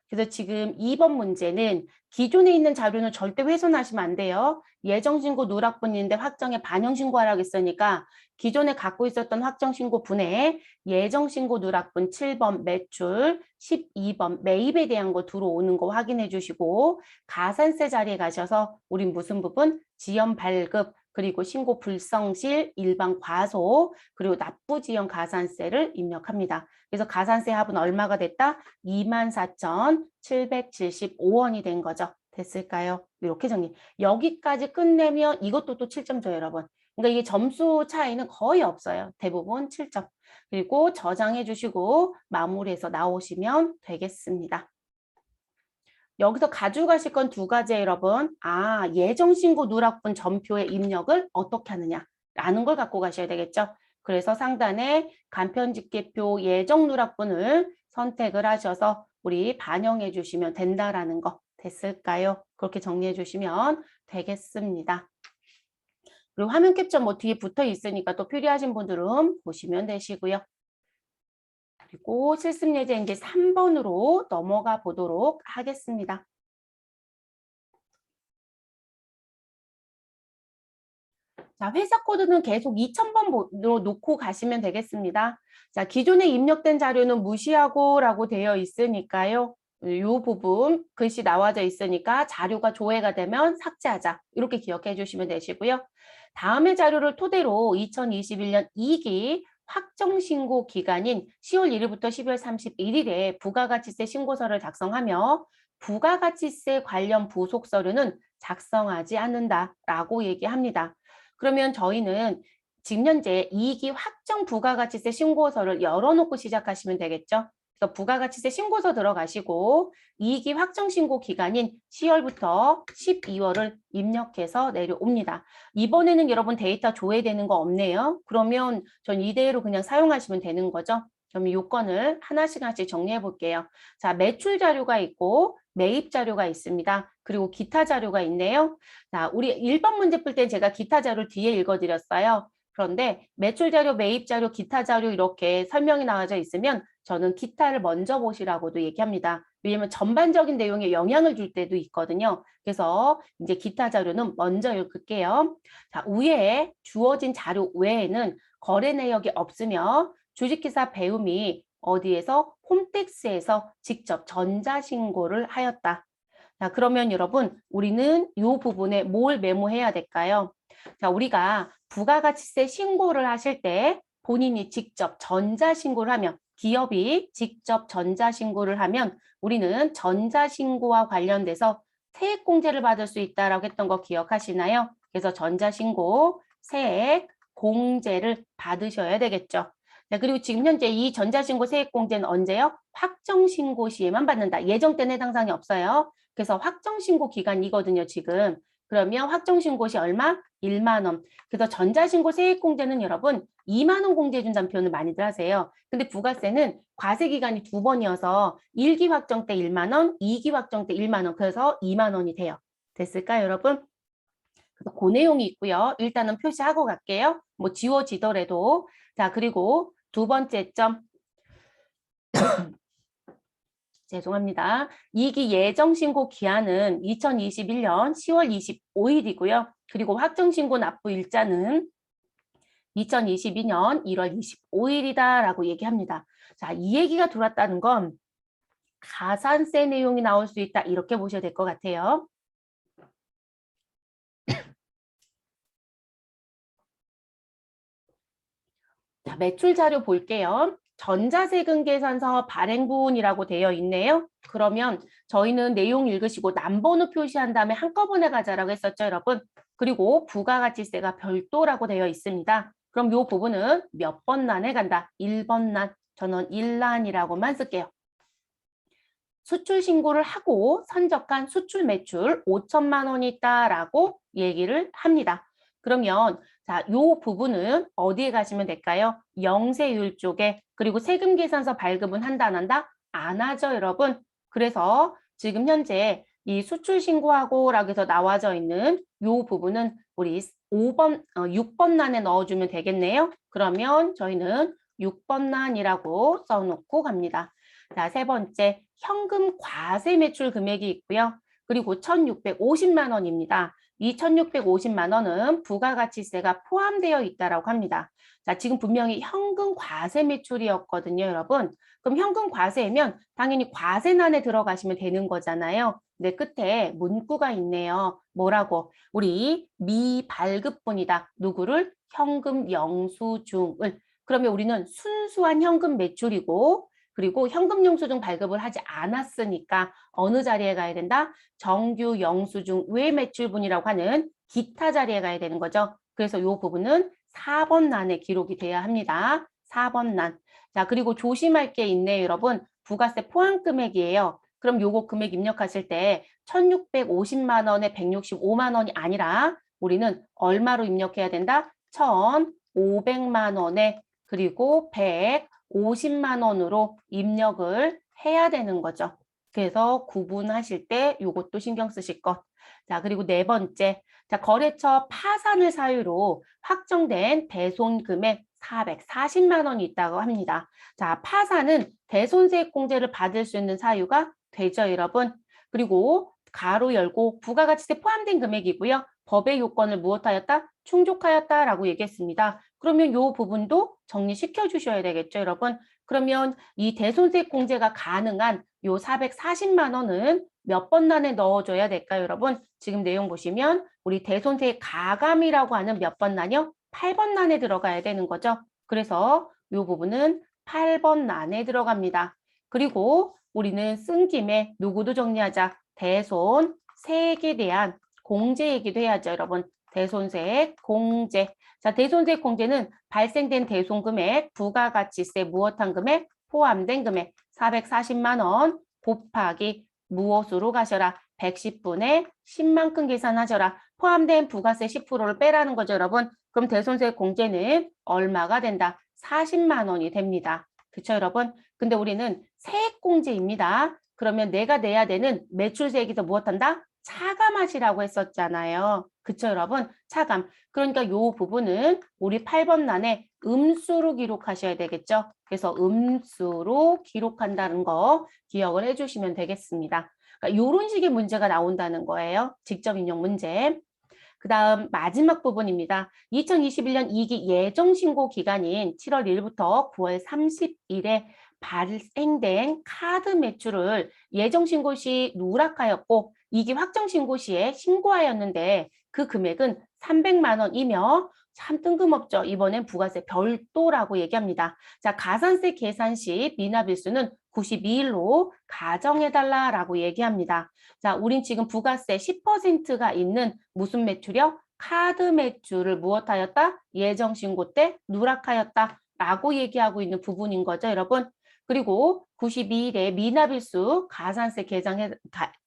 그래서 지금 2번 문제는 기존에 있는 자료는 절대 훼손하시면 안 돼요. 예정신고 누락분인데 확정에 반영신고하라고 했으니까 기존에 갖고 있었던 확정신고 분에 예정신고 누락분 7번 매출, 12번 매입에 대한 거 들어오는 거 확인해 주시고 가산세 자리에 가셔서 우린 무슨 부분? 지연 발급, 그리고 신고 불성실, 일반 과소, 그리고 납부지연 가산세를 입력합니다. 그래서 가산세 합은 얼마가 됐다? 24,775원이 된 거죠. 됐을까요? 이렇게 정리. 여기까지 끝내면 이것도 또 7점 줘요, 여러분. 그러니까 이게 점수 차이는 거의 없어요. 대부분 7점. 그리고 저장해 주시고 마무리해서 나오시면 되겠습니다. 여기서 가져가실 건 두 가지예요, 여러분. 예정신고 누락분 전표의 입력을 어떻게 하느냐라는 걸 갖고 가셔야 되겠죠. 그래서 상단에 간편집계표 예정 누락분을 선택을 하셔서 우리 반영해 주시면 된다라는 거 됐을까요? 그렇게 정리해 주시면 되겠습니다. 그리고 화면 캡처 뭐 뒤에 붙어 있으니까 또 필요하신 분들은 보시면 되시고요. 그리고 실습 예제 이제 3번으로 넘어가 보도록 하겠습니다. 자, 회사 코드는 계속 2000번으로 놓고 가시면 되겠습니다. 자, 기존에 입력된 자료는 무시하고 라고 되어 있으니까요. 이 부분 글씨 나와져 있으니까 자료가 조회가 되면 삭제하자. 이렇게 기억해 주시면 되시고요. 다음의 자료를 토대로 2021년 2기 확정신고 기간인 10월 1일부터 12월 31일에 부가가치세 신고서를 작성하며 부가가치세 관련 부속서류는 작성하지 않는다라고 얘기합니다. 그러면 저희는 지금 현재 2기 확정 부가가치세 신고서를 열어놓고 시작하시면 되겠죠. 그래서 부가가치세 신고서 들어가시고 2기 확정 신고 기간인 10월부터 12월을 입력해서 내려옵니다. 이번에는 여러분 데이터 조회되는 거 없네요. 그러면 전 이대로 그냥 사용하시면 되는 거죠. 그럼 요건을 하나씩 정리해 볼게요. 자, 매출 자료가 있고 매입 자료가 있습니다. 그리고 기타 자료가 있네요. 자, 우리 1번 문제 풀 때 제가 기타 자료를 뒤에 읽어드렸어요. 그런데 매출 자료, 매입 자료, 기타 자료 이렇게 설명이 나와져 있으면 저는 기타를 먼저 보시라고도 얘기합니다. 왜냐면 전반적인 내용에 영향을 줄 때도 있거든요. 그래서 이제 기타 자료는 먼저 읽을게요. 자, 위에 주어진 자료 외에는 거래 내역이 없으며 주식회사 배움이 어디에서 홈택스에서 직접 전자신고를 하였다. 자, 그러면 여러분 우리는 이 부분에 뭘 메모해야 될까요? 자, 우리가 부가가치세 신고를 하실 때 본인이 직접 전자신고를 하면 기업이 직접 전자신고를 하면 우리는 전자신고와 관련돼서 세액공제를 받을 수 있다라고 했던 거 기억하시나요? 그래서 전자신고, 세액, 공제를 받으셔야 되겠죠. 자, 그리고 지금 현재 이 전자신고 세액공제는 언제요? 확정신고 시에만 받는다. 예정 때는 해당 사항이 없어요. 그래서 확정신고 기간이거든요, 지금. 그러면 확정신고 시 얼마? 1만 원. 그래서 전자신고 세액공제는 여러분 2만 원 공제해준다는 표현을 많이들 하세요. 근데 부가세는 과세 기간이 2번이어서 1기 확정 때 1만 원, 2기 확정 때 1만 원. 그래서 2만 원이 돼요. 됐을까요, 여러분? 그래서 그 내용이 있고요. 일단은 표시하고 갈게요. 뭐 지워지더라도. 자, 그리고 두 번째 점. 죄송합니다. 2기 예정신고 기한은 2021년 10월 25일이고요. 그리고 확정신고 납부 일자는 2022년 1월 25일이다라고 얘기합니다. 자, 이 얘기가 들어왔다는 건 가산세 내용이 나올 수 있다. 이렇게 보셔야 될 것 같아요. 자, 매출 자료 볼게요. 전자세금 계산서 발행분이라고 되어 있네요. 그러면 저희는 내용 읽으시고 남번호 표시한 다음에 한꺼번에 가자라고 했었죠, 여러분. 그리고 부가가치세가 별도라고 되어 있습니다. 그럼 이 부분은 몇 번 난에 간다? 1번 난. 저는 1난이라고만 쓸게요. 수출 신고를 하고 선적한 수출 매출 5천만 원이 있다라고 얘기를 합니다. 그러면 자, 요 부분은 어디에 가시면 될까요? 영세율 쪽에. 그리고 세금 계산서 발급은 한다 안 한다? 안 하죠, 여러분. 그래서 지금 현재 이 수출 신고하고라고 해서 나와져 있는 요 부분은 우리 6번 난에 넣어주면 되겠네요. 그러면 저희는 6번 난이라고 써놓고 갑니다. 자, 세 번째, 현금 과세 매출 금액이 있고요. 그리고 1,650만 원입니다. 이 1,650만 원은 부가가치세가 포함되어 있다고 합니다. 자, 지금 분명히 현금 과세 매출이었거든요, 여러분. 그럼 현금 과세면 당연히 과세난에 들어가시면 되는 거잖아요. 근데 끝에 문구가 있네요. 뭐라고? 우리 미발급분이다. 누구를? 현금 영수증을. 그러면 우리는 순수한 현금 매출이고 그리고 현금 영수증 발급을 하지 않았으니까 어느 자리에 가야 된다? 정규 영수증 외 매출분이라고 하는 기타 자리에 가야 되는 거죠. 그래서 이 부분은 4번 난에 기록이 돼야 합니다. 4번 난. 자, 그리고 조심할 게 있네요, 여러분. 부가세 포함 금액이에요. 그럼 요거 금액 입력하실 때 1,650만 원에 165만 원이 아니라 우리는 얼마로 입력해야 된다? 1,500만 원에 그리고 150만 원으로 입력을 해야 되는 거죠. 그래서 구분하실 때 이것도 신경 쓰실 것. 자, 그리고 네 번째. 자, 거래처 파산을 사유로 확정된 대손 금액 440만 원이 있다고 합니다. 자, 파산은 대손세액 공제를 받을 수 있는 사유가 되죠, 여러분. 그리고 가로 열고 부가가치세 포함된 금액이고요. 법의 요건을 무엇하였다? 충족하였다라고 얘기했습니다. 그러면 이 부분도 정리시켜 주셔야 되겠죠, 여러분. 그러면 이 대손세액 공제가 가능한 요 440만 원은 몇 번 난에 넣어줘야 될까요, 여러분? 지금 내용 보시면 우리 대손세액 가감이라고 하는 몇 번 난이요? 8번 난에 들어가야 되는 거죠. 그래서 이 부분은 8번 난에 들어갑니다. 그리고 우리는 쓴 김에 누구도 정리하자. 대손세액에 대한 공제 얘기도 해야죠, 여러분. 대손세액 공제. 자, 대손세액 공제는 발생된 대손금액, 부가가치세 무엇한 금액, 포함된 금액 440만 원 곱하기 무엇으로 가셔라? 110분의 10만큼 계산하셔라. 포함된 부가세 10%를 빼라는 거죠, 여러분. 그럼 대손세액 공제는 얼마가 된다? 40만 원이 됩니다. 그쵸, 여러분? 근데 우리는 세액공제입니다. 그러면 내가 내야 되는 매출세액에서 무엇한다? 차감하시라고 했었잖아요. 그쵸, 여러분? 차감. 그러니까 요 부분은 우리 8번 난에 음수로 기록하셔야 되겠죠. 그래서 음수로 기록한다는 거 기억을 해주시면 되겠습니다. 그러니까 이런 식의 문제가 나온다는 거예요. 직접 인용 문제. 그 다음 마지막 부분입니다. 2021년 2기 예정신고 기간인 7월 1일부터 9월 30일에 발생된 카드 매출을 예정신고 시 누락하였고 2기 확정신고 시에 신고하였는데 그 금액은 300만 원이며 참 뜬금없죠. 이번엔 부가세 별도라고 얘기합니다. 자, 가산세 계산 시 미납일수는 92일로 가정해달라라고 얘기합니다. 자, 우린 지금 부가세 10%가 있는 무슨 매출이요? 카드 매출을 무엇하였다? 예정신고 때 누락하였다. 라고 얘기하고 있는 부분인 거죠, 여러분. 그리고 92일에 미납일수 가산세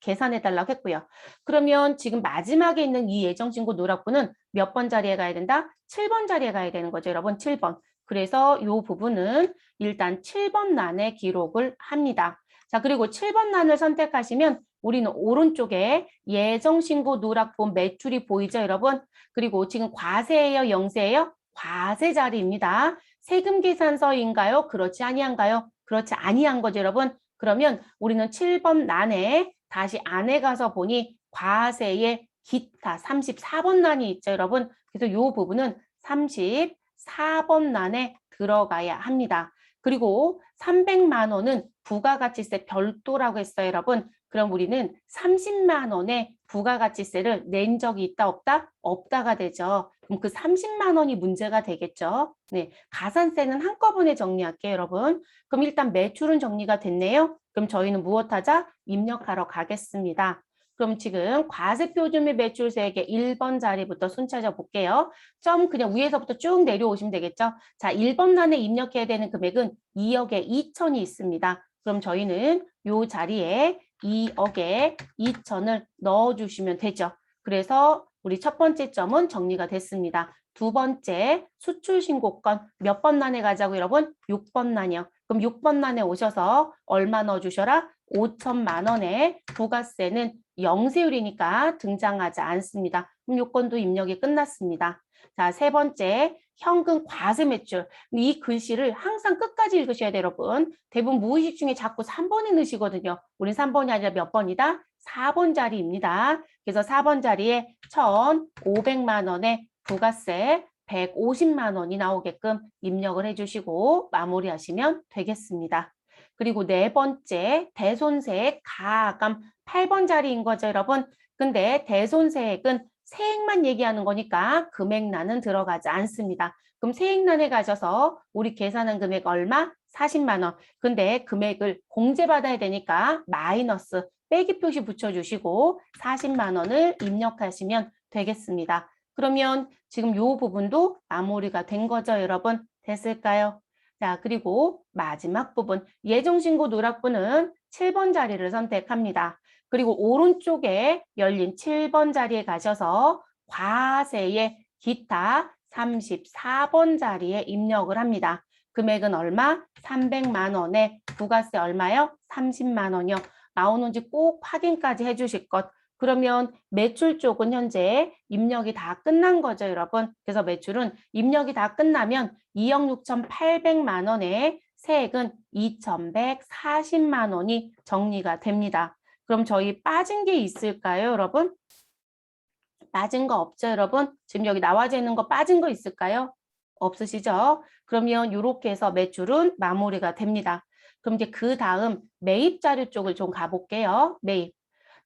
계산해달라고 했고요. 그러면 지금 마지막에 있는 이 예정신고 누락분은 몇 번 자리에 가야 된다? 7번 자리에 가야 되는 거죠, 여러분. 7번. 그래서 이 부분은 일단 7번 란에 기록을 합니다. 자, 그리고 7번 란을 선택하시면 우리는 오른쪽에 예정신고 누락분 매출이 보이죠, 여러분? 그리고 지금 과세예요, 영세예요? 과세 자리입니다. 세금 계산서인가요? 그렇지 아니한가요? 그렇지 아니한 거죠, 여러분. 그러면 우리는 7번 란에 다시 안에 가서 보니 과세의 기타 34번 란이 있죠, 여러분. 그래서 이 부분은 34번 란에 들어가야 합니다. 그리고 300만 원은 부가가치세 별도라고 했어요, 여러분. 그럼 우리는 30만 원의 부가가치세를 낸 적이 있다, 없다? 없다가 되죠. 그럼 그 30만 원이 문제가 되겠죠. 네, 가산세는 한꺼번에 정리할게요, 여러분. 그럼 일단 매출은 정리가 됐네요. 그럼 저희는 무엇하자? 입력하러 가겠습니다. 그럼 지금 과세표준 및 매출세액의 1번 자리부터 순 찾아 볼게요. 점 그냥 위에서부터 쭉 내려오시면 되겠죠. 자, 1번 란에 입력해야 되는 금액은 2억에 2천이 있습니다. 그럼 저희는 이 자리에 2억에 2천을 넣어주시면 되죠. 그래서 우리 첫 번째 점은 정리가 됐습니다. 두 번째 수출신고건 몇 번 란에 가자고 여러분? 6번 란이요. 그럼 6번 란에 오셔서 얼마 넣어주셔라? 5천만 원에 부가세는 영세율이니까 등장하지 않습니다. 그럼 요건도 입력이 끝났습니다. 자, 세 번째 현금 과세 매출. 이 글씨를 항상 끝까지 읽으셔야 돼요, 여러분. 대부분 무의식 중에 자꾸 3번에 넣으시거든요. 우린 3번이 아니라 몇 번이다? 4번 자리입니다. 그래서 4번 자리에 1,500만 원의 부가세 150만 원이 나오게끔 입력을 해주시고 마무리하시면 되겠습니다. 그리고 네 번째 대손세액 가감 8번 자리인 거죠, 여러분. 근데 대손세액은 세액만 얘기하는 거니까 금액란은 들어가지 않습니다. 그럼 세액란에 가셔서 우리 계산한 금액 얼마? 40만 원. 근데 금액을 공제받아야 되니까 마이너스 빼기 표시 붙여주시고 40만 원을 입력하시면 되겠습니다. 그러면 지금 이 부분도 마무리가 된 거죠, 여러분? 됐을까요? 자, 그리고 마지막 부분 예정신고 누락분은 7번 자리를 선택합니다. 그리고 오른쪽에 열린 7번 자리에 가셔서 과세의 기타 34번 자리에 입력을 합니다. 금액은 얼마? 300만 원에 부가세 얼마요? 30만 원이요. 나오는지 꼭 확인까지 해주실 것. 그러면 매출 쪽은 현재 입력이 다 끝난 거죠, 여러분. 그래서 매출은 입력이 다 끝나면 2억 6,800만 원에 세액은 2,140만 원이 정리가 됩니다. 그럼 저희 빠진 게 있을까요, 여러분? 빠진 거 없죠, 여러분? 지금 여기 나와져 있는 거 빠진 거 있을까요? 없으시죠? 그러면 이렇게 해서 매출은 마무리가 됩니다. 그럼 이제 그 다음 매입 자료 쪽을 좀 가볼게요. 매입.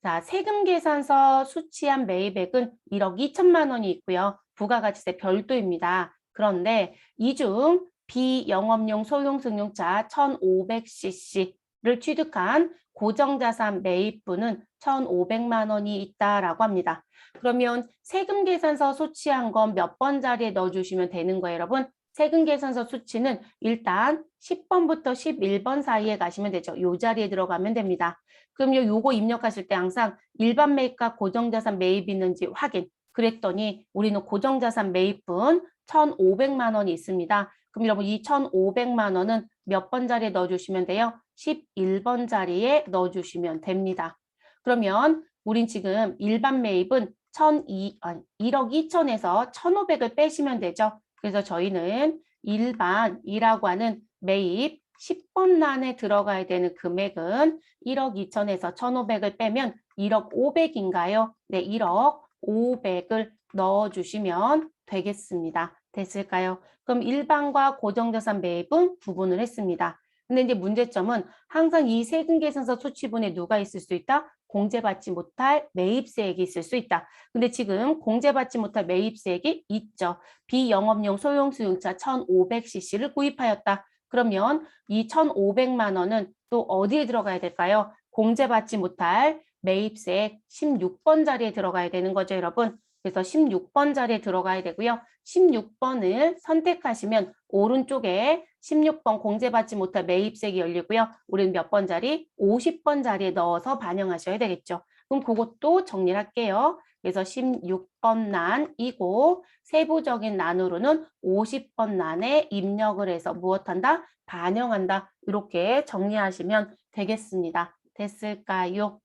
자, 세금 계산서 수취한 매입액은 1억 2천만 원이 있고요. 부가가치세 별도입니다. 그런데 이 중 비영업용 소형 승용차 1,500cc를 취득한 고정자산 매입분은 1,500만 원이 있다라고 합니다. 그러면 세금 계산서 수취한 건 몇 번 자리에 넣어주시면 되는 거예요, 여러분? 세금 계산서 수치는 일단 10번부터 11번 사이에 가시면 되죠. 이 자리에 들어가면 됩니다. 그럼요, 요거 입력하실 때 항상 일반 매입과 고정자산 매입이 있는지 확인. 그랬더니 우리는 고정자산 매입분 1,500만 원이 있습니다. 그럼 여러분 이 1,500만 원은 몇 번 자리에 넣어주시면 돼요? 11번 자리에 넣어주시면 됩니다. 그러면 우린 지금 일반 매입은 1억 2천에서 1,500을 빼시면 되죠. 그래서 저희는 일반이라고 하는 매입 10번 란에 들어가야 되는 금액은 1억 2천에서 1,500을 빼면 1억 500인가요? 네, 1억 500을 넣어주시면 되겠습니다. 됐을까요? 그럼 일반과 고정자산 매입은 구분을 했습니다. 근데 이제 문제점은 항상 이 세금 계산서 수치분에 누가 있을 수 있다? 공제받지 못할 매입세액이 있을 수 있다. 근데 지금 공제받지 못할 매입세액이 있죠. 비영업용 소형수용차 1,500cc를 구입하였다. 그러면 이 1,500만 원은 또 어디에 들어가야 될까요? 공제받지 못할 매입세액 16번 자리에 들어가야 되는 거죠, 여러분. 그래서 16번 자리에 들어가야 되고요. 16번을 선택하시면 오른쪽에 16번 공제받지 못할 매입세액이 열리고요. 우리는 몇 번 자리? 50번 자리에 넣어서 반영하셔야 되겠죠. 그럼 그것도 정리를 할게요. 그래서 16번 난이고 세부적인 난으로는 50번 난에 입력을 해서 무엇한다? 반영한다. 이렇게 정리하시면 되겠습니다. 됐을까요?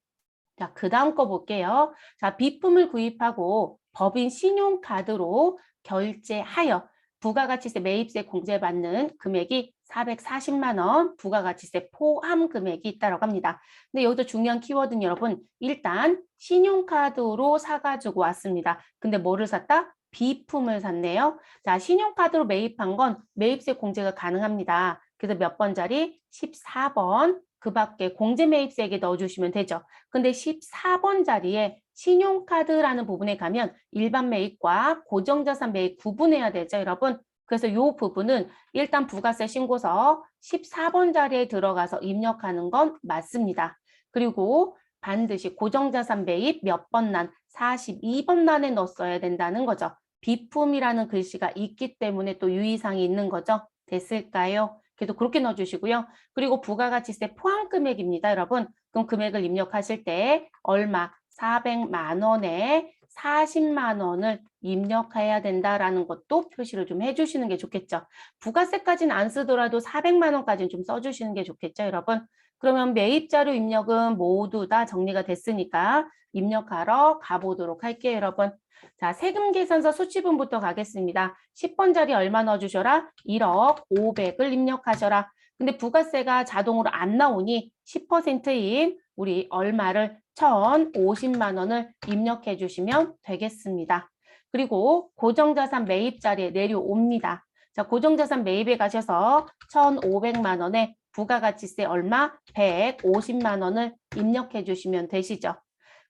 자, 그 다음 거 볼게요. 자, 비품을 구입하고 법인 신용카드로 결제하여 부가가치세 매입세 공제받는 금액이 440만 원, 부가가치세 포함 금액이 있다고 합니다. 근데 여기서 중요한 키워드는 여러분, 일단 신용카드로 사가지고 왔습니다. 근데 뭐를 샀다? 비품을 샀네요. 자, 신용카드로 매입한 건 매입세 공제가 가능합니다. 그래서 몇 번 자리? 14번. 그 밖에 공제 매입세액에 넣어주시면 되죠. 근데 14번 자리에 신용카드라는 부분에 가면 일반 매입과 고정자산 매입 구분해야 되죠, 여러분. 그래서 이 부분은 일단 부가세 신고서 14번 자리에 들어가서 입력하는 건 맞습니다. 그리고 반드시 고정자산 매입 몇 번 난, 42번 난에 넣었어야 된다는 거죠. 비품이라는 글씨가 있기 때문에 또 유의사항이 있는 거죠. 됐을까요? 그래도 그렇게 넣어주시고요. 그리고 부가가치세 포함 금액입니다, 여러분. 그럼 금액을 입력하실 때 얼마? 400만 원에 40만 원을 입력해야 된다라는 것도 표시를 좀 해주시는 게 좋겠죠. 부가세까지는 안 쓰더라도 400만 원까지는 좀 써주시는 게 좋겠죠, 여러분. 그러면 매입자료 입력은 모두 다 정리가 됐으니까 입력하러 가보도록 할게요, 여러분. 자, 세금 계산서 수취분부터 가겠습니다. 10번 자리 얼마 넣어주셔라? 1억 500을 입력하셔라. 근데 부가세가 자동으로 안 나오니 10%인 우리 얼마를 1,050만 원을 입력해 주시면 되겠습니다. 그리고 고정자산 매입 자리에 내려옵니다. 자, 고정자산 매입에 가셔서 1,500만 원에 부가가치세 얼마? 150만 원을 입력해 주시면 되시죠.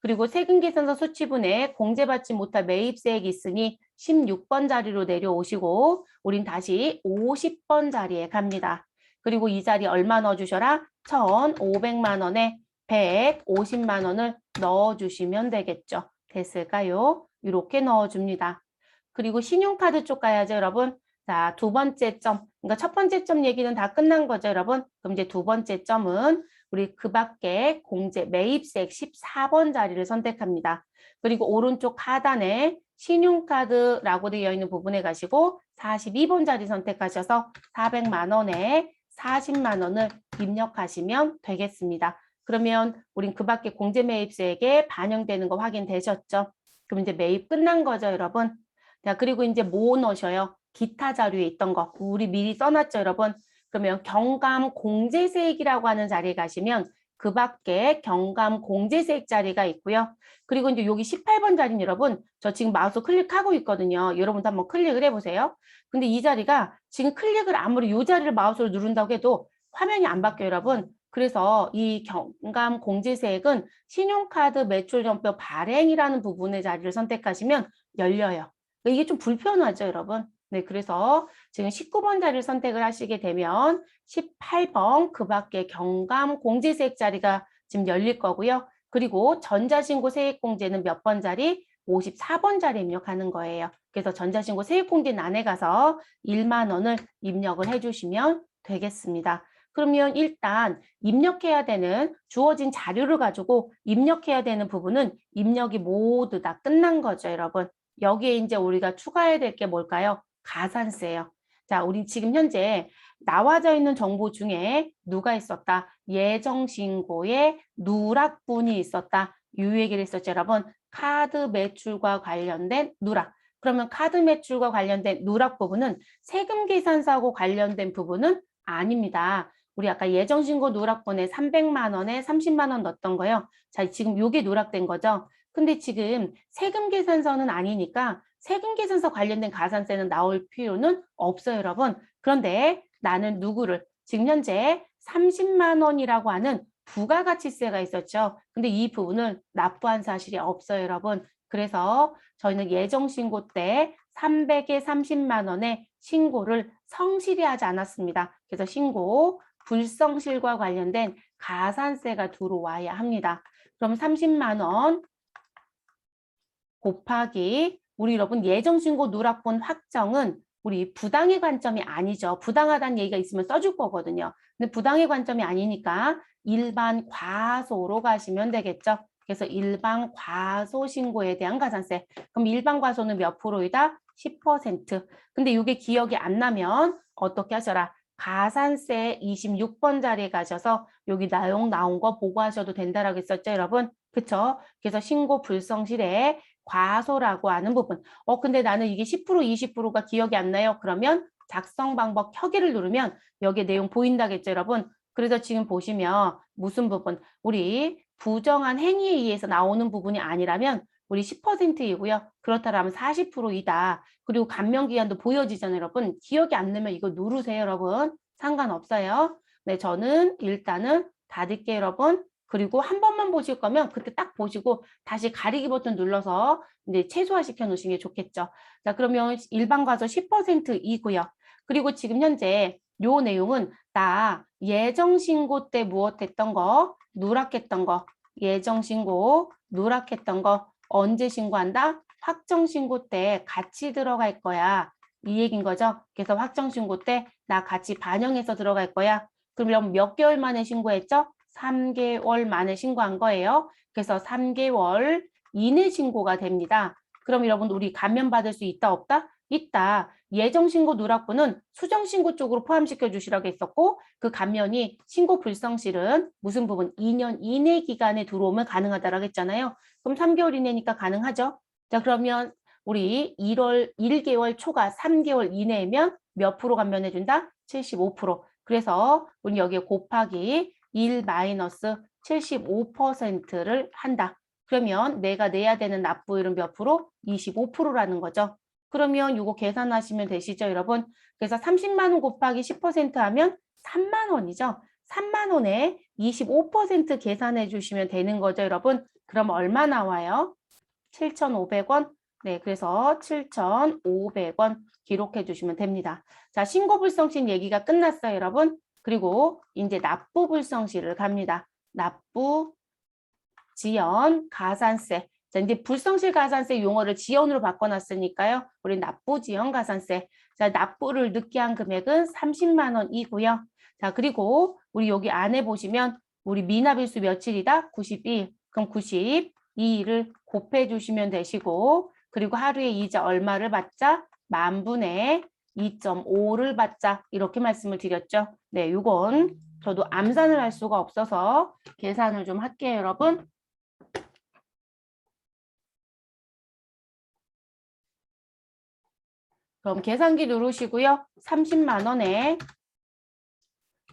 그리고 세금계산서 수취분에 공제받지 못할 매입세액이 있으니 16번 자리로 내려오시고 우린 다시 50번 자리에 갑니다. 그리고 이 자리 얼마 넣어주셔라? 1,500만 원에 150만 원을 넣어주시면 되겠죠. 됐을까요? 이렇게 넣어줍니다. 그리고 신용카드 쪽 가야죠, 여러분. 자, 두 번째 점. 그러니까 첫 번째 점 얘기는 다 끝난 거죠, 여러분. 그럼 이제 두 번째 점은 우리 그 밖에 공제 매입세액 14번 자리를 선택합니다. 그리고 오른쪽 하단에 신용카드라고 되어 있는 부분에 가시고 42번 자리 선택하셔서 400만 원에 40만 원을 입력하시면 되겠습니다. 그러면 우린 그 밖에 공제 매입세액에 반영되는 거 확인되셨죠? 그럼 이제 매입 끝난 거죠, 여러분. 자, 그리고 이제 뭐 넣으셔요? 기타 자료에 있던 거. 우리 미리 써놨죠, 여러분. 그러면 경감 공제세액이라고 하는 자리에 가시면 그 밖에 경감 공제세액 자리가 있고요. 그리고 이제 여기 18번 자리는 여러분, 저 지금 마우스 클릭하고 있거든요. 여러분도 한번 클릭을 해보세요. 근데 이 자리가 지금 클릭을 아무리 이 자리를 마우스로 누른다고 해도 화면이 안 바뀌어요, 여러분. 그래서 이 경감 공제세액은 신용카드 매출전표 발행이라는 부분의 자리를 선택하시면 열려요. 이게 좀 불편하죠, 여러분. 네, 그래서 지금 19번 자리를 선택을 하시게 되면 18번 그 밖에 경감 공제세액 자리가 지금 열릴 거고요. 그리고 전자신고 세액공제는 몇 번 자리? 54번 자리 입력하는 거예요. 그래서 전자신고 세액공제란에 가서 1만 원을 입력을 해주시면 되겠습니다. 그러면 일단 입력해야 되는 주어진 자료를 가지고 입력해야 되는 부분은 입력이 모두 다 끝난 거죠, 여러분. 여기에 이제 우리가 추가해야 될 게 뭘까요? 가산세요. 자, 우리 지금 현재 나와져 있는 정보 중에 누가 있었다? 예정신고에 누락분이 있었다. 이 얘기를 했었죠, 여러분. 카드 매출과 관련된 누락. 그러면 카드 매출과 관련된 누락 부분은 세금 계산서하고 관련된 부분은 아닙니다. 우리 아까 예정신고 누락분에 300만 원에 30만 원 넣었던 거요. 자, 지금 요게 누락된 거죠. 근데 지금 세금 계산서는 아니니까 세금 계산서 관련된 가산세는 나올 필요는 없어요, 여러분. 그런데 나는 누구를 지금 현재 30만 원이라고 하는 부가가치세가 있었죠. 근데 이 부분을 납부한 사실이 없어요, 여러분. 그래서 저희는 예정신고 때 300에 30만 원의 신고를 성실히 하지 않았습니다. 그래서 신고 불성실과 관련된 가산세가 들어와야 합니다. 그럼 30만 원 곱하기 우리 여러분 예정신고 누락본 확정은 우리 부당의 관점이 아니죠. 부당하다는 얘기가 있으면 써줄 거거든요. 근데 부당의 관점이 아니니까 일반 과소로 가시면 되겠죠. 그래서 일반 과소 신고에 대한 가산세. 그럼 일반 과소는 몇 프로이다? 10%. 근데 이게 기억이 안 나면 어떻게 하셔라? 가산세 26번 자리에 가셔서 여기 내용 나온 거 보고하셔도 된다라고 했었죠, 여러분. 그쵸? 그래서 신고 불성실에 과소라고 하는 부분. 근데 나는 이게 10% 20%가 기억이 안 나요. 그러면 작성 방법 켜기를 누르면 여기에 내용 보인다겠죠, 여러분. 그래서 지금 보시면 무슨 부분? 우리 부정한 행위에 의해서 나오는 부분이 아니라면 우리 10%이고요. 그렇다면 40%이다. 그리고 감면 기한도 보여지잖아요, 여러분. 기억이 안 나면 이거 누르세요, 여러분. 상관없어요. 네, 저는 일단은 닫을게요, 여러분. 그리고 한 번만 보실 거면 그때 딱 보시고 다시 가리기 버튼 눌러서 이제 최소화 시켜 놓으시는 게 좋겠죠. 자, 그러면 일반 과소 10%이고요. 그리고 지금 현재 요 내용은 나 예정 신고 때 무엇했던 거, 누락했던 거, 예정 신고, 누락했던 거 언제 신고한다? 확정 신고 때 같이 들어갈 거야. 이 얘기인 거죠. 그래서 확정 신고 때 나 같이 반영해서 들어갈 거야. 그럼 몇 개월 만에 신고했죠? 3개월 만에 신고한 거예요. 그래서 3개월 이내 신고가 됩니다. 그럼 여러분 우리 감면 받을 수 있다 없다? 있다. 예정신고 누락부는 수정신고 쪽으로 포함시켜 주시라고 했었고 그 감면이 신고 불성실은 무슨 부분? 2년 이내 기간에 들어오면 가능하다라고 했잖아요. 그럼 3개월 이내니까 가능하죠. 자, 그러면 우리 1개월 초가 3개월 이내면 몇 프로 감면해 준다? 75%. 그래서 우리 여기에 곱하기 1 마이너스 75%를 한다. 그러면 내가 내야 되는 납부율은 몇 프로? 25%라는 거죠. 그러면 이거 계산하시면 되시죠, 여러분? 그래서 30만 원 곱하기 10% 하면 3만 원이죠. 3만 원에 25% 계산해 주시면 되는 거죠, 여러분? 그럼 얼마 나와요? 7,500원? 네, 그래서 7,500원 기록해 주시면 됩니다. 자, 신고불성실 얘기가 끝났어요, 여러분. 그리고 이제 납부불성실을 갑니다. 납부, 지연, 가산세. 자, 이제 불성실 가산세 용어를 지연으로 바꿔놨으니까요. 우리 납부, 지연, 가산세. 자, 납부를 늦게 한 금액은 30만 원이고요. 자, 그리고 우리 여기 안에 보시면 우리 미납일수 며칠이다? 92일. 그럼 92일을 곱해 주시면 되시고 그리고 하루에 이자 얼마를 받자? 10,000분의 2.5를 받자. 이렇게 말씀을 드렸죠. 네, 이건 저도 암산을 할 수가 없어서 계산을 좀 할게요, 여러분. 그럼 계산기 누르시고요. 30만 원에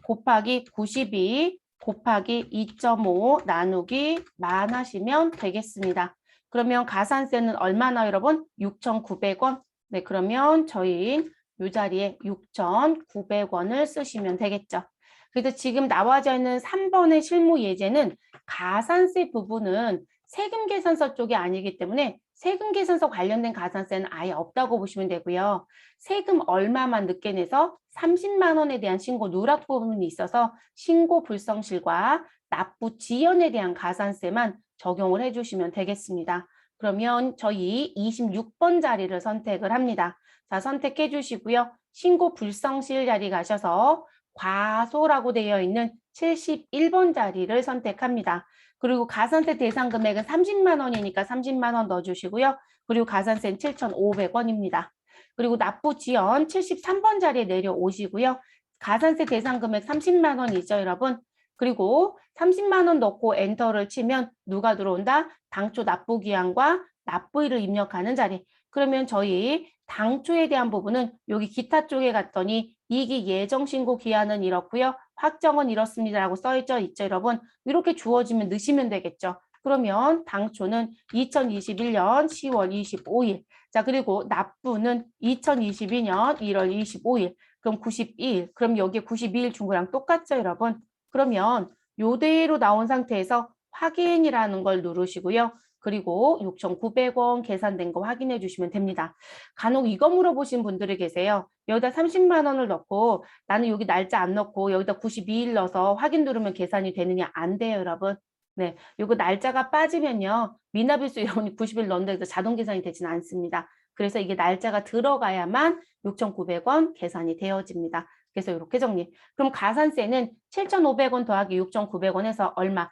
곱하기 92 곱하기 2.5 나누기 만 하시면 되겠습니다. 그러면 가산세는 얼마나 여러분? 6,900원. 네, 그러면 저희 이 자리에 6,900원을 쓰시면 되겠죠. 그래서 지금 나와져 있는 3번의 실무 예제는 가산세 부분은 세금 계산서 쪽이 아니기 때문에 세금 계산서 관련된 가산세는 아예 없다고 보시면 되고요. 세금 얼마만 늦게 내서 30만 원에 대한 신고 누락 부분이 있어서 신고 불성실과 납부 지연에 대한 가산세만 적용을 해주시면 되겠습니다. 그러면 저희 26번 자리를 선택을 합니다. 자, 선택해 주시고요. 신고 불성실 자리 가셔서 과소라고 되어 있는 71번 자리를 선택합니다. 그리고 가산세 대상 금액은 30만 원이니까 30만 원 넣어주시고요. 그리고 가산세는 7,500원입니다. 그리고 납부 지연 73번 자리에 내려오시고요. 가산세 대상 금액 30만 원이죠, 여러분. 그리고 30만 원 넣고 엔터를 치면 누가 들어온다? 당초 납부 기한과 납부일을 입력하는 자리. 그러면 저희 당초에 대한 부분은 여기 기타 쪽에 갔더니 이기 예정 신고 기한은 이렇고요. 확정은 이렇습니다라고 써있죠, 있죠, 여러분. 이렇게 주어지면 넣으시면 되겠죠. 그러면 당초는 2021년 10월 25일. 자, 그리고 납부는 2022년 1월 25일. 그럼 92일. 그럼 여기에 92일 준 거랑 똑같죠, 여러분? 그러면 요대로 나온 상태에서 확인이라는 걸 누르시고요. 그리고 6,900원 계산된 거 확인해 주시면 됩니다. 간혹 이거 물어보신 분들이 계세요. 여기다 30만 원을 넣고 나는 여기 날짜 안 넣고 여기다 92일 넣어서 확인 누르면 계산이 되느냐? 안 돼요, 여러분. 네, 요거 날짜가 빠지면요. 미납일수 여러분이 90일 넣는다 해서 자동 계산이 되진 않습니다. 그래서 이게 날짜가 들어가야만 6,900원 계산이 되어집니다. 그래서 이렇게 정리. 그럼 가산세는 7,500원 더하기 6,900원에서 얼마?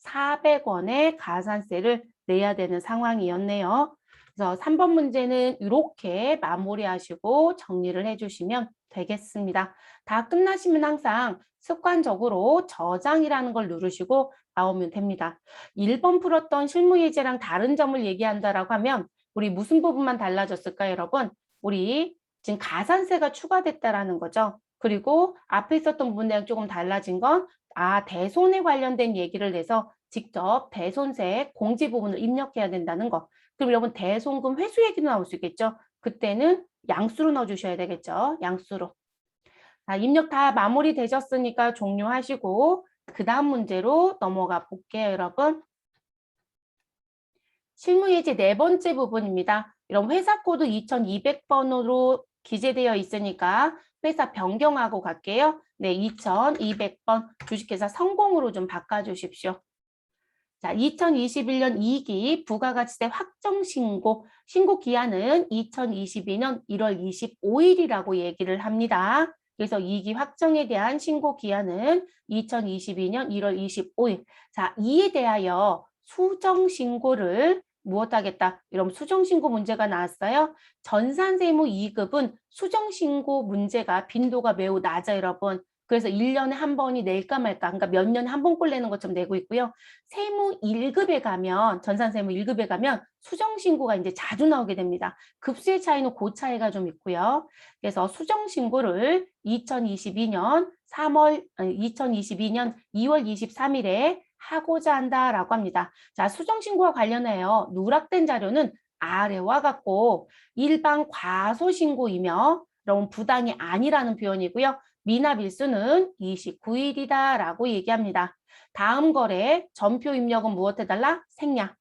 14,400원의 가산세를 내야 되는 상황이었네요. 그래서 3번 문제는 이렇게 마무리하시고 정리를 해주시면 되겠습니다. 다 끝나시면 항상 습관적으로 저장이라는 걸 누르시고 나오면 됩니다. 1번 풀었던 실무예제랑 다른 점을 얘기한다라고 하면 우리 무슨 부분만 달라졌을까요, 여러분? 우리 지금 가산세가 추가됐다라는 거죠. 그리고 앞에 있었던 부분이랑 조금 달라진 건 대손에 관련된 얘기를 내서 직접 대손세 공지 부분을 입력해야 된다는 거. 그럼 여러분 대손금 회수 얘기도 나올 수 있겠죠. 그때는 양수로 넣어주셔야 되겠죠. 양수로. 입력 다 마무리 되셨으니까 종료하시고 그 다음 문제로 넘어가 볼게요, 여러분. 실무예제 네 번째 부분입니다. 이런 회사 코드 2200번으로 기재되어 있으니까 회사 변경하고 갈게요. 네, 2200번 주식회사 성공으로 좀 바꿔주십시오. 자, 2021년 2기 부가가치세 확정신고, 신고 기한은 2022년 1월 25일이라고 얘기를 합니다. 그래서 2기 확정에 대한 신고 기한은 2022년 1월 25일. 자, 이에 대하여 수정신고를 무엇하겠다? 이런 수정신고 문제가 나왔어요. 전산세무 2급은 수정신고 문제가 빈도가 매우 낮아요, 여러분. 그래서 1년에 한 번이 낼까 말까, 그러니까 몇 년에 한 번꼴 내는 것처럼 내고 있고요. 세무 1급에 가면, 전산세무 1급에 가면 수정신고가 이제 자주 나오게 됩니다. 급수의 차이는 그 차이가 좀 있고요. 그래서 수정신고를 2022년 2월 23일에 하고자 한다라고 합니다. 자, 수정신고와 관련해요. 누락된 자료는 아래와 같고 일반 과소신고이며 여러분 부당이 아니라는 표현이고요. 미납일수는 29일이다라고 얘기합니다. 다음 거래 전표 입력은 무엇 해달라? 생략.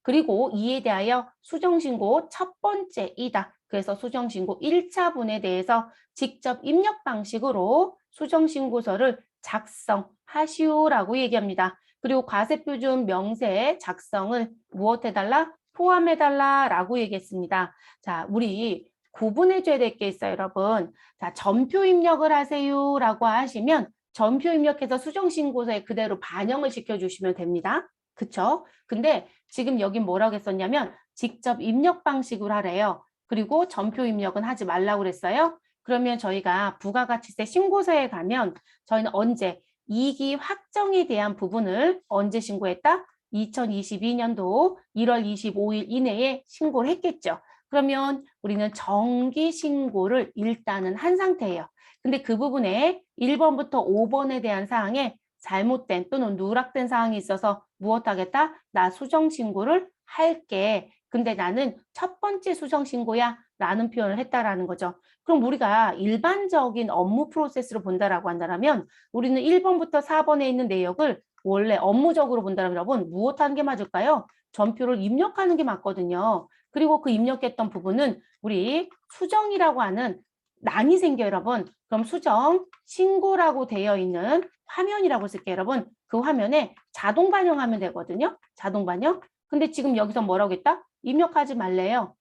그리고 이에 대하여 수정신고 첫 번째이다. 그래서 수정신고 1차분에 대해서 직접 입력 방식으로 수정신고서를 작성하시오라고 얘기합니다. 그리고 과세표준 명세 작성을 무엇 해달라? 포함해달라라고 얘기했습니다. 자, 우리 구분해줘야 될 게 있어요, 여러분. 자, 전표 입력을 하세요라고 하시면 전표 입력해서 수정신고서에 그대로 반영을 시켜주시면 됩니다. 그쵸? 근데 지금 여기 뭐라고 했었냐면 직접 입력 방식으로 하래요. 그리고 전표 입력은 하지 말라고 그랬어요. 그러면 저희가 부가가치세 신고서에 가면 저희는 언제 2기 확정에 대한 부분을 언제 신고했다? 2022년도 1월 25일 이내에 신고를 했겠죠. 그러면 우리는 정기 신고를 일단은 한 상태예요. 근데 그 부분에 1번부터 5번에 대한 사항에 잘못된 또는 누락된 사항이 있어서 무엇하겠다? 나 수정신고를 할게. 근데 나는 첫 번째 수정신고야 라는 표현을 했다라는 거죠. 그럼 우리가 일반적인 업무 프로세스로 본다라고 한다면 우리는 1번부터 4번에 있는 내역을 원래 업무적으로 본다면 여러분 무엇하는 게 맞을까요? 전표를 입력하는 게 맞거든요. 그리고 그 입력했던 부분은 우리 수정이라고 하는 란이 생겨요, 여러분. 그럼 수정 신고라고 되어 있는 화면이라고 쓸게요, 여러분. 그 화면에 자동 반영하면 되거든요. 자동 반영. 근데 지금 여기서 뭐라고 했다? 입력하지 말래요.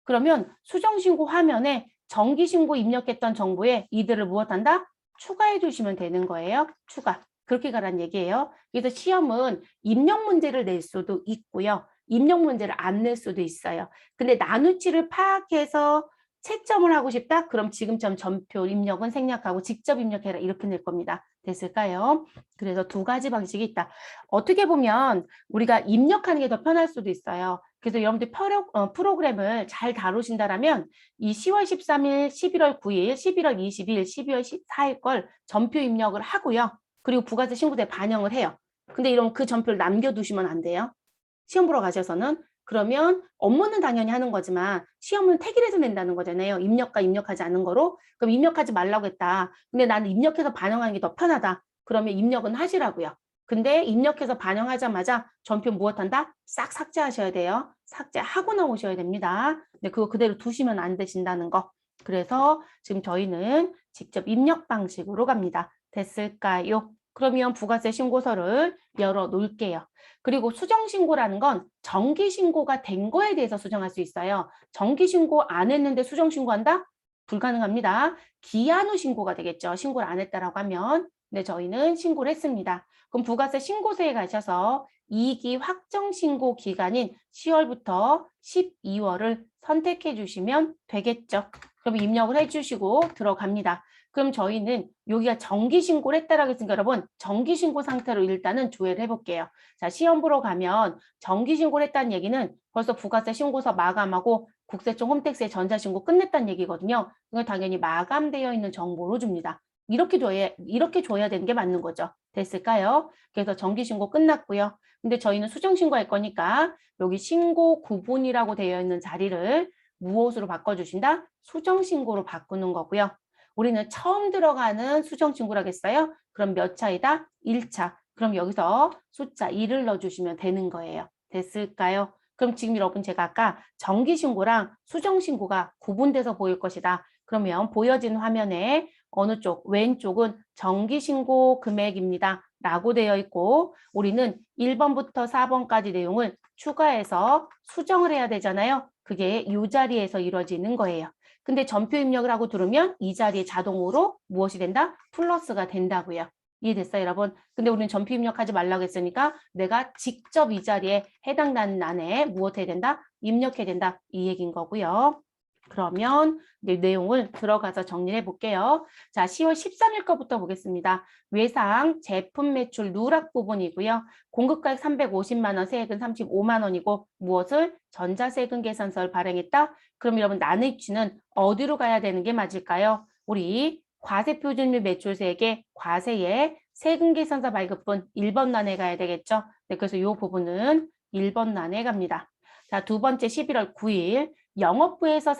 그러면 수정신고 화면에 정기신고 입력했던 정보에 이들을 무엇한다? 추가해 주시면 되는 거예요. 추가. 그렇게 가란 얘기예요. 그래서 시험은 입력 문제를 낼 수도 있고요. 입력 문제를 안 낼 수도 있어요. 근데 나누치를 파악해서 채점을 하고 싶다? 그럼 지금처럼 전표 입력은 생략하고 직접 입력해라 이렇게 낼 겁니다. 됐을까요? 그래서 두 가지 방식이 있다. 어떻게 보면 우리가 입력하는 게 더 편할 수도 있어요. 그래서 여러분들 프로그램을 잘 다루신다라면 이 10월 13일, 11월 9일, 11월 20일, 12월 14일 걸 전표 입력을 하고요. 그리고 부가세 신고서에 반영을 해요. 근데 이러면 그 전표를 남겨두시면 안 돼요. 시험 보러 가셔서는. 그러면 업무는 당연히 하는 거지만 시험은 택일해서 낸다는 거잖아요. 입력과 입력하지 않은 거로. 그럼 입력하지 말라고 했다. 근데 나는 입력해서 반영하는 게 더 편하다. 그러면 입력은 하시라고요. 근데 입력해서 반영하자마자 전표 무엇한다? 싹 삭제하셔야 돼요. 삭제하고 나오셔야 됩니다. 근데 그거 그대로 두시면 안 되신다는 거. 그래서 지금 저희는 직접 입력 방식으로 갑니다. 됐을까요? 그러면 부가세 신고서를 열어 놓을게요. 그리고 수정신고라는 건 정기신고가 된 거에 대해서 수정할 수 있어요. 정기신고 안 했는데 수정신고한다? 불가능합니다. 기한 후 신고가 되겠죠. 신고를 안 했다라고 하면. 네, 저희는 신고를 했습니다. 그럼 부가세 신고서에 가셔서 2기 확정 신고 기간인 10월부터 12월을 선택해 주시면 되겠죠. 그럼 입력을 해주시고 들어갑니다. 그럼 저희는 여기가 정기신고를 했다라고 했으니까 여러분 정기신고 상태로 일단은 조회를 해볼게요. 자, 시험 보러 가면 정기신고를 했다는 얘기는 벌써 부가세 신고서 마감하고 국세청 홈택스에 전자신고 끝냈다는 얘기거든요. 이걸 당연히 마감되어 있는 정보로 줍니다. 이렇게 줘야 되는 게 맞는 거죠. 됐을까요? 그래서 정기신고 끝났고요. 근데 저희는 수정신고할 거니까 여기 신고 구분이라고 되어 있는 자리를 무엇으로 바꿔주신다? 수정신고로 바꾸는 거고요. 우리는 처음 들어가는 수정신고라겠어요? 그럼 몇 차이다? 1차. 그럼 여기서 숫자 2를 넣어주시면 되는 거예요. 됐을까요? 그럼 지금 여러분 제가 아까 정기신고랑 수정신고가 구분돼서 보일 것이다. 그러면 보여진 화면에 어느 쪽, 왼쪽은 정기신고 금액입니다. 라고 되어 있고 우리는 1번부터 4번까지 내용을 추가해서 수정을 해야 되잖아요. 그게 이 자리에서 이루어지는 거예요. 근데 전표 입력을 하고 들으면 이 자리에 자동으로 무엇이 된다? 플러스가 된다고요. 이해됐어요, 여러분? 근데 우리는 전표 입력하지 말라고 했으니까 내가 직접 이 자리에 해당하는 안에 무엇 해야 된다? 입력해야 된다. 이 얘기인 거고요. 그러면 내용을 들어가서 정리해 볼게요. 자, 10월 13일 거부터 보겠습니다. 외상 제품 매출 누락 부분이고요. 공급가액 350만 원, 세액은 35만 원이고 무엇을? 전자세금 계산서를 발행했다. 그럼 여러분 난입치는 어디로 가야 되는 게 맞을까요? 우리 과세표준 및 매출세액의 과세에 세금 계산서 발급분 1번 란에 가야 되겠죠. 네, 그래서 이 부분은 1번 란에 갑니다. 자, 두 번째 11월 9일 영업부에서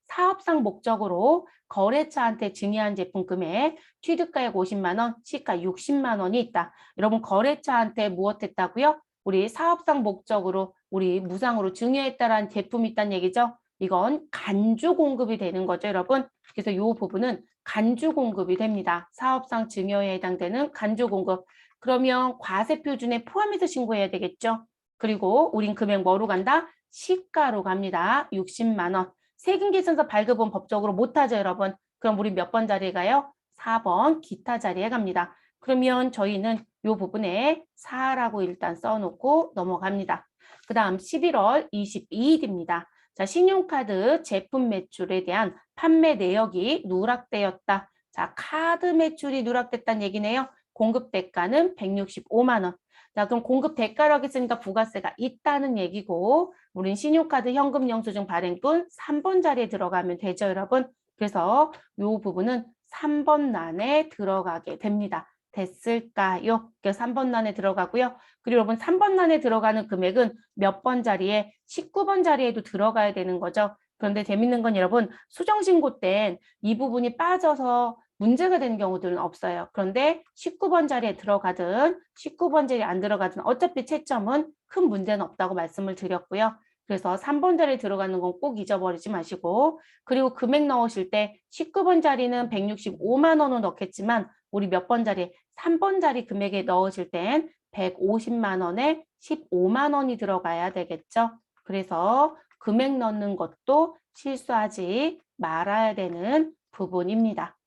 사업상 목적으로 거래처한테 증여한 제품 금액 취득가액 50만 원, 시가 60만 원이 있다. 여러분 거래처한테 무엇 했다고요? 우리 사업상 목적으로 우리 무상으로 증여했다라는 제품이 있다는 얘기죠. 이건 간주 공급이 되는 거죠, 여러분. 그래서 이 부분은 간주 공급이 됩니다. 사업상 증여에 해당되는 간주 공급. 그러면 과세 표준에 포함해서 신고해야 되겠죠. 그리고 우린 금액 뭐로 간다? 시가로 갑니다. 60만 원. 세금 계산서 발급은 법적으로 못하죠, 여러분. 그럼 우리 몇 번 자리에 가요? 4번 기타 자리에 갑니다. 그러면 저희는 이 부분에 4라고 일단 써놓고 넘어갑니다. 그 다음 11월 22일입니다. 자, 신용카드 제품 매출에 대한 판매 내역이 누락되었다. 자, 카드 매출이 누락됐다는 얘기네요. 공급 대가는 165만 원. 자, 그럼 공급 대가라고 했으니까 부가세가 있다는 얘기고 우린 신용카드 현금 영수증 발행분 3번 자리에 들어가면 되죠, 여러분. 그래서 이 부분은 3번 란에 들어가게 됩니다. 됐을까요? 그래서 3번 란에 들어가고요. 그리고 여러분 3번 란에 들어가는 금액은 몇 번 자리에? 19번 자리에도 들어가야 되는 거죠. 그런데 재밌는 건 여러분 수정신고 땐 이 부분이 빠져서 문제가 되는 경우들은 없어요. 그런데 19번 자리에 들어가든 19번 자리에 안 들어가든 어차피 채점은 큰 문제는 없다고 말씀을 드렸고요. 그래서 3번 자리에 들어가는 건 꼭 잊어버리지 마시고 그리고 금액 넣으실 때 19번 자리는 165만 원을 넣겠지만 우리 몇 번 자리? 3번 자리 금액에 넣으실 땐 150만 원에 15만 원이 들어가야 되겠죠. 그래서 금액 넣는 것도 실수하지 말아야 되는 부분입니다.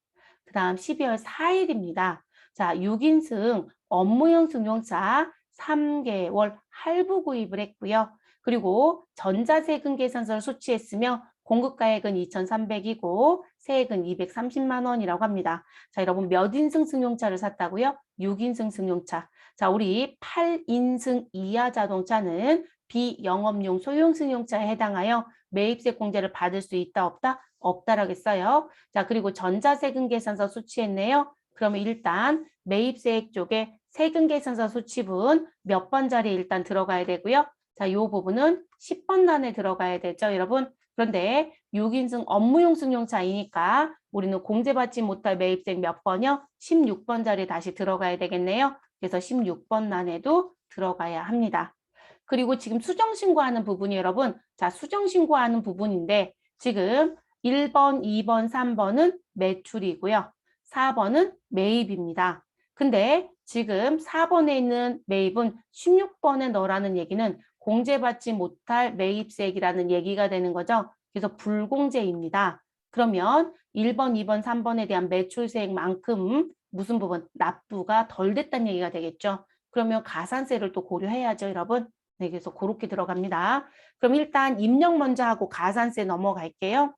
그 다음 12월 4일입니다. 자, 6인승 업무용 승용차 3개월 할부 구입을 했고요. 그리고 전자세금 계산서를 소취했으며 공급가액은 2,300이고 세액은 230만 원이라고 합니다. 자, 여러분 몇 인승 승용차를 샀다고요? 6인승 승용차. 자, 우리 8인승 이하 자동차는 비영업용 소형 승용차에 해당하여 매입세 공제를 받을 수 있다 없다? 없다라겠어요. 자, 그리고 전자세금 계산서 수취했네요. 그러면 일단 매입세액 쪽에 세금 계산서 수취분 몇 번 자리에 일단 들어가야 되고요. 자, 이 부분은 10번 란에 들어가야 되죠, 여러분. 그런데 6인승 업무용 승용차이니까 우리는 공제받지 못할 매입세액 몇 번이요? 16번 자리에 다시 들어가야 되겠네요. 그래서 16번 란에도 들어가야 합니다. 그리고 지금 수정신고하는 부분이 여러분, 자, 수정신고하는 부분인데 지금 1번, 2번, 3번은 매출이고요. 4번은 매입입니다. 근데 지금 4번에 있는 매입은 16번에 넣으라는 얘기는 공제받지 못할 매입세액이라는 얘기가 되는 거죠. 그래서 불공제입니다. 그러면 1번, 2번, 3번에 대한 매출세액만큼 무슨 부분? 납부가 덜 됐다는 얘기가 되겠죠. 그러면 가산세를 또 고려해야죠, 여러분. 네, 그래서 그렇게 들어갑니다. 그럼 일단 입력 먼저 하고 가산세 넘어갈게요.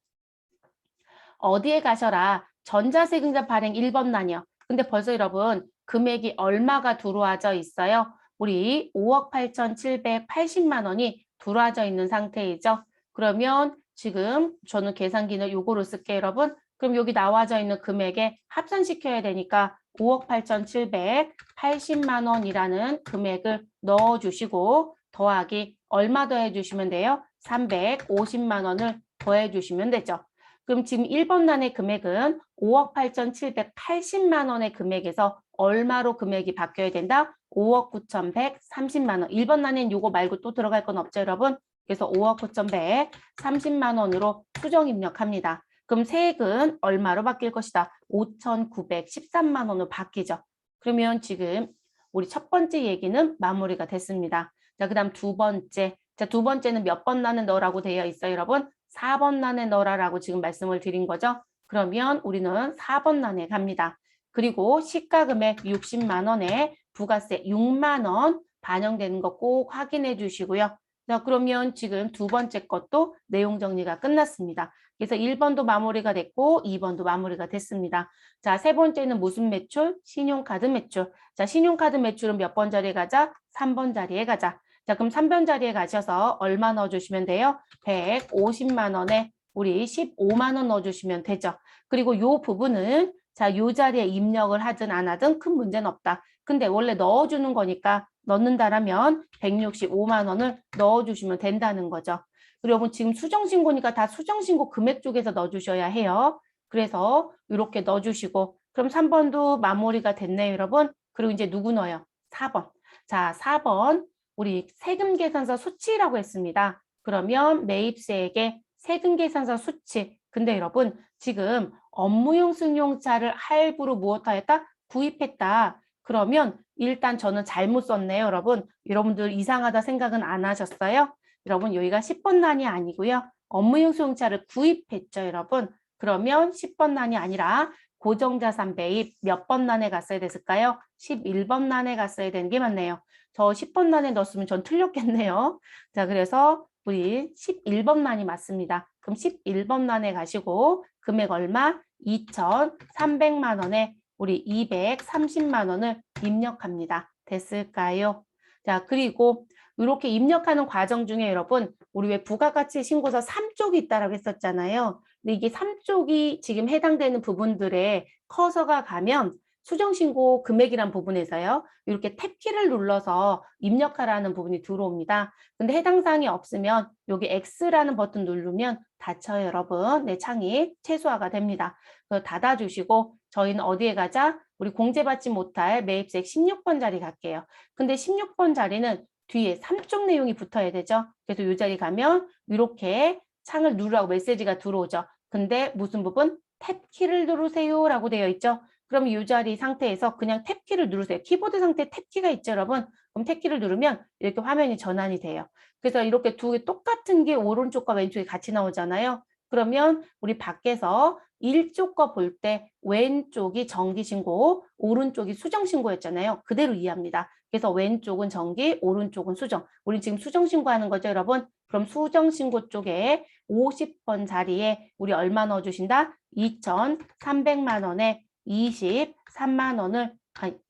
어디에 가셔라? 전자세금자 발행 1번 란이요. 근데 벌써 여러분 금액이 얼마가 들어와져 있어요? 우리 5억 8,780만 원이 들어와져 있는 상태이죠. 그러면 지금 저는 계산기는 요거로 쓸게요, 여러분. 그럼 여기 나와져 있는 금액에 합산시켜야 되니까 5억 8,780만 원이라는 금액을 넣어주시고 더하기 얼마 더해주시면 돼요? 350만 원을 더해주시면 되죠. 그럼 지금 1번 란의 금액은 5억 8,780만 원의 금액에서 얼마로 금액이 바뀌어야 된다? 5억 9,130만 원. 1번 란엔 요거 말고 또 들어갈 건 없죠, 여러분? 그래서 5억 9,130만 원으로 수정 입력합니다. 그럼 세액은 얼마로 바뀔 것이다? 5,913만 원으로 바뀌죠. 그러면 지금 우리 첫 번째 얘기는 마무리가 됐습니다. 자, 그 다음 두 번째. 자, 두 번째는 몇 번 란에 넣으라고 되어 있어요, 여러분? 4번 란에 넣으라고 지금 말씀을 드린 거죠. 그러면 우리는 4번 란에 갑니다. 그리고 시가금액 60만 원에 부가세 6만 원 반영되는 거 꼭 확인해 주시고요. 자, 그러면 지금 두 번째 것도 내용 정리가 끝났습니다. 그래서 1번도 마무리가 됐고 2번도 마무리가 됐습니다. 자, 세 번째는 무슨 매출? 신용카드 매출. 자, 신용카드 매출은 몇 번 자리에 가자? 3번 자리에 가자. 자, 그럼 3번 자리에 가셔서 얼마 넣어주시면 돼요? 150만 원에 우리 15만 원 넣어주시면 되죠. 그리고 요 부분은 자, 요 자리에 입력을 하든 안 하든 큰 문제는 없다. 근데 원래 넣어주는 거니까 넣는다라면 165만 원을 넣어주시면 된다는 거죠. 그리고 여러분 지금 수정신고니까 다 수정신고 금액 쪽에서 넣어주셔야 해요. 그래서 이렇게 넣어주시고 그럼 3번도 마무리가 됐네요, 여러분. 그리고 이제 누구 넣어요? 4번. 자, 4번. 우리 세금계산서 수치라고 했습니다. 그러면 매입세액의 세금계산서 수치. 근데 여러분 지금 업무용 승용차를 할부로 무엇하였다? 구입했다. 그러면 일단 저는 잘못 썼네요, 여러분. 여러분들 이상하다 생각은 안 하셨어요? 여러분 여기가 10번 란이 아니고요. 업무용 승용차를 구입했죠, 여러분. 그러면 10번 란이 아니라 고정자산 매입 몇 번 란에 갔어야 됐을까요? 11번 란에 갔어야 되는 게 맞네요. 저 10번 란에 넣었으면 전 틀렸겠네요. 자, 그래서 우리 11번 란이 맞습니다. 그럼 11번 란에 가시고 금액 얼마? 2,300만 원에 우리 230만 원을 입력합니다. 됐을까요? 자, 그리고 이렇게 입력하는 과정 중에 여러분 우리 왜 부가가치 신고서 3쪽이 있다라고 했었잖아요. 근데 이게 3쪽이 지금 해당되는 부분들에 커서가 가면 수정신고 금액이란 부분에서요. 이렇게 탭키를 눌러서 입력하라는 부분이 들어옵니다. 근데 해당 사항이 없으면 여기 X라는 버튼 누르면 닫혀요, 여러분. 네, 창이 최소화가 됩니다. 닫아주시고 저희는 어디에 가자? 우리 공제받지 못할 매입세액 16번 자리 갈게요. 근데 16번 자리는 뒤에 3쪽 내용이 붙어야 되죠. 그래서 이 자리 가면 이렇게 창을 누르라고 메시지가 들어오죠. 근데 무슨 부분? 탭키를 누르세요 라고 되어 있죠. 그럼 이 자리 상태에서 그냥 탭키를 누르세요. 키보드 상태에 탭키가 있죠, 여러분. 그럼 탭키를 누르면 이렇게 화면이 전환이 돼요. 그래서 이렇게 두 개 똑같은 게 오른쪽과 왼쪽에 같이 나오잖아요. 그러면 우리 밖에서 1쪽 거 볼 때 왼쪽이 정기신고, 오른쪽이 수정신고였잖아요. 그대로 이해합니다. 그래서 왼쪽은 정기, 오른쪽은 수정. 우리 지금 수정신고하는 거죠, 여러분? 그럼 수정신고 쪽에 50번 자리에 우리 얼마 넣어주신다? 2,300만 원에 23만 원을,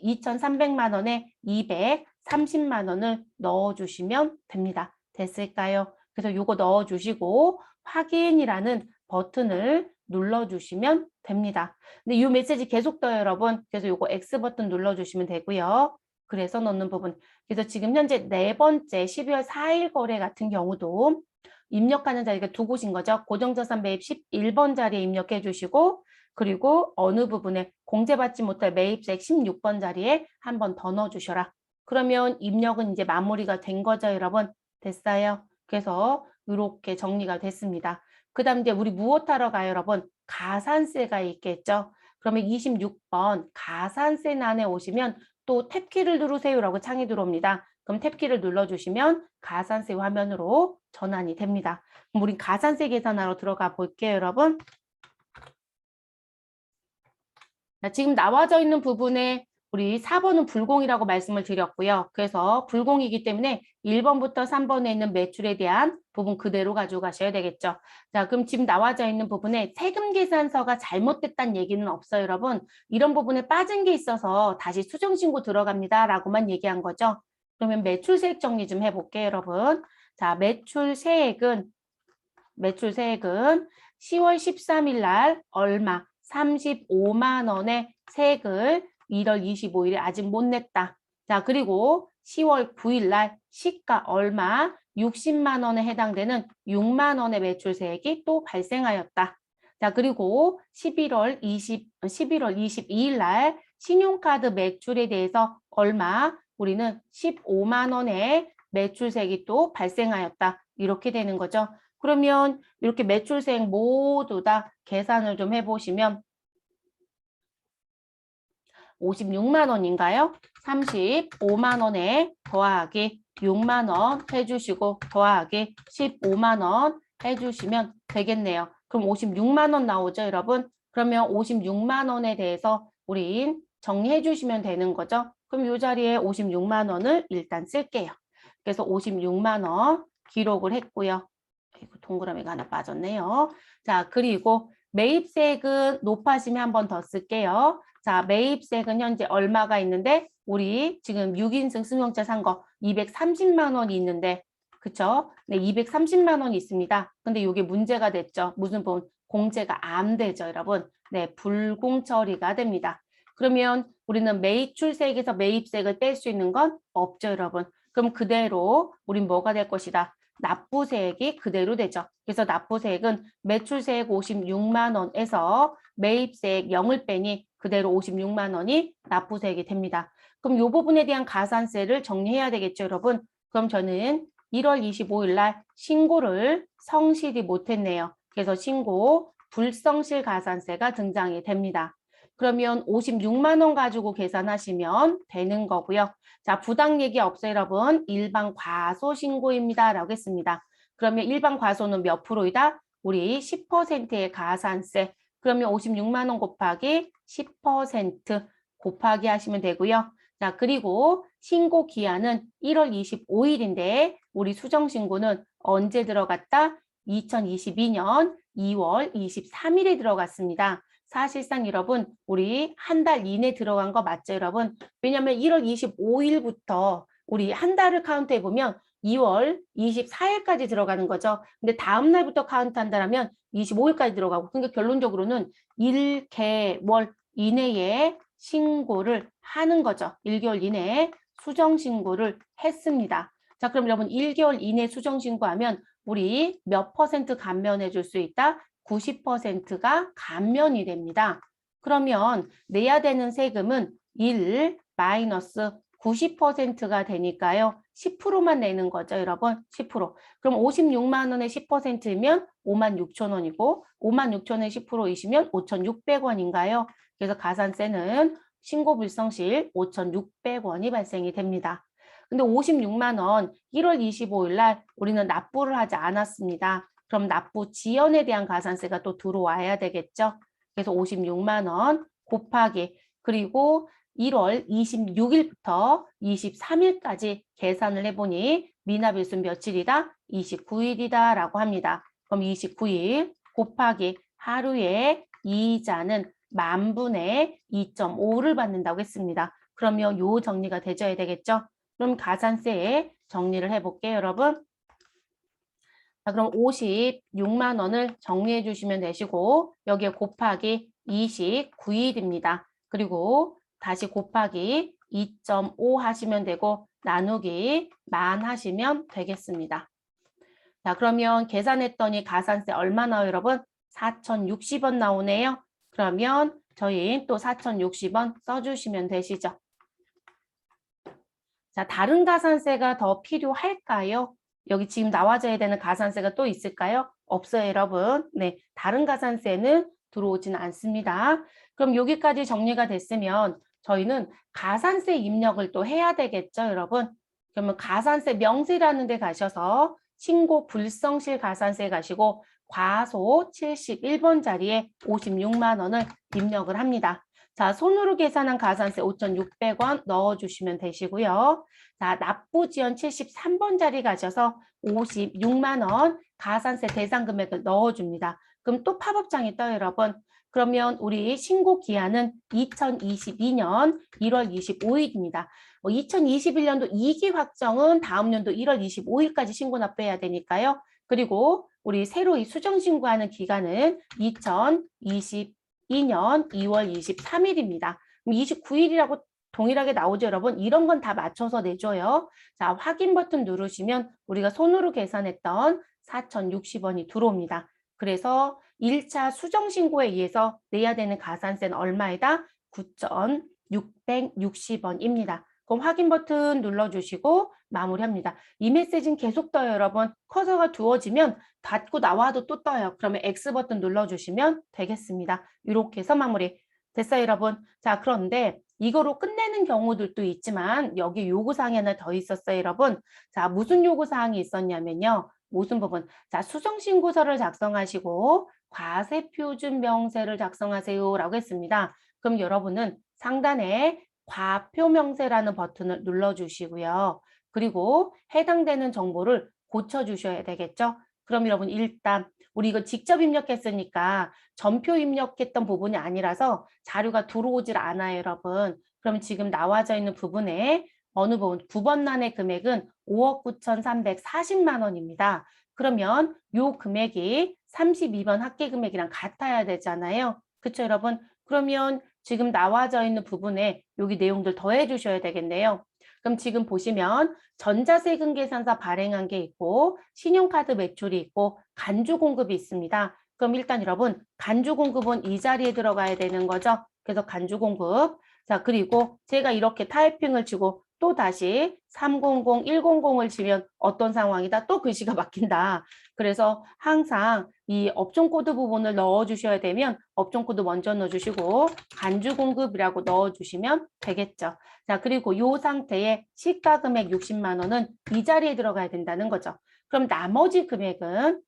2,300만 원에 230만 원을 넣어주시면 됩니다. 됐을까요? 그래서 요거 넣어주시고 확인이라는 버튼을 눌러주시면 됩니다. 근데 이 메시지 계속 떠요, 여러분. 그래서 요거 X 버튼 눌러주시면 되고요. 그래서 넣는 부분. 그래서 지금 현재 네 번째 12월 4일 거래 같은 경우도 입력하는 자리가 두 곳인 거죠. 고정자산 매입 11번 자리에 입력해 주시고 그리고 어느 부분에 공제받지 못할 매입세액 16번 자리에 한 번 더 넣어 주셔라. 그러면 입력은 이제 마무리가 된 거죠, 여러분. 됐어요. 그래서 이렇게 정리가 됐습니다. 그 다음 이제 우리 무엇하러 가요, 여러분? 가산세가 있겠죠. 그러면 26번 가산세란에 오시면 또 탭키를 누르세요라고 창이 들어옵니다. 그럼 탭키를 눌러주시면 가산세 화면으로 전환이 됩니다. 그럼 우리 가산세 계산하러 들어가 볼게요, 여러분. 자, 지금 나와져 있는 부분에 우리 4번은 불공이라고 말씀을 드렸고요. 그래서 불공이기 때문에 1번부터 3번에 있는 매출에 대한 부분 그대로 가져가셔야 되겠죠. 자, 그럼 지금 나와져 있는 부분에 세금 계산서가 잘못됐다는 얘기는 없어요, 여러분. 이런 부분에 빠진 게 있어서 다시 수정신고 들어갑니다. 라고만 얘기한 거죠. 그러면 매출세액 정리 좀 해볼게요, 여러분. 자, 매출세액은 10월 13일 날 얼마? 35만 원의 세액을 1월 25일에 아직 못 냈다. 자, 그리고 10월 9일 날 시가 얼마? 60만 원에 해당되는 6만 원의 매출세액이 또 발생하였다. 자, 그리고 11월 22일 날 신용카드 매출에 대해서 얼마? 우리는 15만 원의 매출세액이 또 발생하였다. 이렇게 되는 거죠. 그러면 이렇게 매출세액 모두 다 계산을 좀 해보시면 56만 원인가요? 35만 원에 더하기 6만 원 해주시고 더하기 15만 원 해주시면 되겠네요. 그럼 56만 원 나오죠, 여러분? 그러면 56만 원에 대해서 우리 정리해 주시면 되는 거죠. 그럼 이 자리에 56만 원을 일단 쓸게요. 그래서 56만 원 기록을 했고요. 동그라미가 하나 빠졌네요. 자, 그리고 매입세액은 높아지면 한 번 더 쓸게요. 자, 매입세액은 현재 얼마가 있는데 우리 지금 6인승 승용차 산 거 230만 원이 있는데 그쵸? 네, 230만 원이 있습니다. 근데 이게 문제가 됐죠. 무슨 부분? 공제가 안 되죠, 여러분. 네, 불공 처리가 됩니다. 그러면 우리는 매출세액에서 매입세액을 뺄 수 있는 건 없죠, 여러분. 그럼 그대로 우린 뭐가 될 것이다? 납부세액이 그대로 되죠. 그래서 납부세액은 매출세액 56만 원에서 매입세액 0을 빼니 그대로 56만 원이 납부세액이 됩니다. 그럼 이 부분에 대한 가산세를 정리해야 되겠죠, 여러분? 그럼 저는 1월 25일 날 신고를 성실히 못했네요. 그래서 신고 불성실 가산세가 등장이 됩니다. 그러면 56만 원 가지고 계산하시면 되는 거고요. 자, 부당 얘기 없어요, 여러분. 일반 과소 신고입니다. 라고 했습니다. 그러면 일반 과소는 몇 프로이다? 우리 10%의 가산세. 그러면 56만 원 곱하기 10% 곱하기 하시면 되고요. 자, 그리고 신고 기한은 1월 25일인데 우리 수정 신고는 언제 들어갔다? 2022년 2월 23일에 들어갔습니다. 사실상 여러분 우리 한 달 이내 들어간 거 맞죠, 여러분? 왜냐하면 1월 25일부터 우리 한 달을 카운트해 보면 2월 24일까지 들어가는 거죠. 근데 다음 날부터 카운트한다면 25일까지 들어가고 그러니까 결론적으로는 1개월 이내에 신고를 하는 거죠. 1개월 이내에 수정 신고를 했습니다. 자, 그럼 여러분 1개월 이내 수정 신고하면 우리 몇 퍼센트 감면해 줄 수 있다? 90%가 감면이 됩니다. 그러면 내야 되는 세금은 1 마이너스 90%가 되니까요. 10%만 내는 거죠, 여러분. 10%. 그럼 56만 원에 10%면 5만 6천 원이고 5만 6천 원에 10%이시면 5,600원인가요? 그래서 가산세는 신고 불성실 5,600원이 발생이 됩니다. 근데 56만 원 1월 25일 날 우리는 납부를 하지 않았습니다. 그럼 납부 지연에 대한 가산세가 또 들어와야 되겠죠. 그래서 56만 원 곱하기 그리고 1월 26일부터 23일까지 계산을 해보니 미납일수 며칠이다? 29일이다 라고 합니다. 그럼 29일 곱하기 하루에 이자는 만분의 2.5를 받는다고 했습니다. 그러면 요 정리가 되져야 되겠죠? 그럼 가산세에 정리를 해볼게요, 여러분. 자, 그럼 56만 원을 정리해 주시면 되시고 여기에 곱하기 29일입니다. 그리고 다시 곱하기 2.5 하시면 되고 나누기 만 하시면 되겠습니다. 자, 그러면 계산했더니 가산세 얼마 나와요, 여러분? 4,060원 나오네요. 그러면 저희 또 4,060원 써주시면 되시죠. 자, 다른 가산세가 더 필요할까요? 여기 지금 나와줘야 되는 가산세가 또 있을까요? 없어요, 여러분. 네, 다른 가산세는 들어오지는 않습니다. 그럼 여기까지 정리가 됐으면 저희는 가산세 입력을 또 해야 되겠죠, 여러분? 그러면 가산세 명세라는 데 가셔서 신고 불성실 가산세 가시고 과소 71번 자리에 56만 원을 입력을 합니다. 자, 손으로 계산한 가산세 5,600원 넣어주시면 되시고요. 자, 납부지연 73번 자리 가셔서 56만 원 가산세 대상 금액을 넣어줍니다. 그럼 또 팝업장이 떠요, 여러분. 그러면 우리 신고 기한은 2022년 1월 25일입니다. 2021년도 2기 확정은 다음 연도 1월 25일까지 신고 납부해야 되니까요. 그리고 우리 새로이 수정 신고하는 기간은 2022년 2월 23일입니다. 29일이라고 동일하게 나오죠, 여러분? 이런 건 다 맞춰서 내줘요. 자, 확인 버튼 누르시면 우리가 손으로 계산했던 4,060원이 들어옵니다. 그래서 1차 수정신고에 의해서 내야 되는 가산세는 얼마이다? 9,660원입니다. 그럼 확인 버튼 눌러주시고 마무리합니다. 이 메시지는 계속 떠요, 여러분. 커서가 두어지면 닫고 나와도 또 떠요. 그러면 X 버튼 눌러주시면 되겠습니다. 이렇게 해서 마무리. 됐어요, 여러분. 자, 그런데 이거로 끝내는 경우들도 있지만 여기 요구사항이 하나 더 있었어요, 여러분. 자, 무슨 요구사항이 있었냐면요. 무슨 부분? 자, 수정신고서를 작성하시고 과세표준 명세를 작성하세요 라고 했습니다. 그럼 여러분은 상단에 과표명세라는 버튼을 눌러주시고요. 그리고 해당되는 정보를 고쳐주셔야 되겠죠? 그럼 여러분 일단 우리 이거 직접 입력했으니까 전표 입력했던 부분이 아니라서 자료가 들어오질 않아요, 여러분. 그럼 지금 나와져 있는 부분에 어느 부분, 9번란의 금액은 5억 9,340만 원입니다. 그러면 요 금액이 32번 합계 금액이랑 같아야 되잖아요. 그쵸, 여러분? 그러면 지금 나와져 있는 부분에 여기 내용들 더해 주셔야 되겠네요. 그럼 지금 보시면 전자세금 계산서 발행한 게 있고 신용카드 매출이 있고 간주 공급이 있습니다. 그럼 일단 여러분 간주 공급은 이 자리에 들어가야 되는 거죠. 그래서 간주 공급. 자, 그리고 제가 이렇게 타이핑을 치고 또 다시 300, 100을 치면 어떤 상황이다? 또 글씨가 바뀐다. 그래서 항상 이 업종 코드 부분을 넣어주셔야 되면 업종 코드 먼저 넣어주시고 간주 공급이라고 넣어주시면 되겠죠. 자, 그리고 이 상태에 시가 금액 60만 원은 이 자리에 들어가야 된다는 거죠. 그럼 나머지 금액은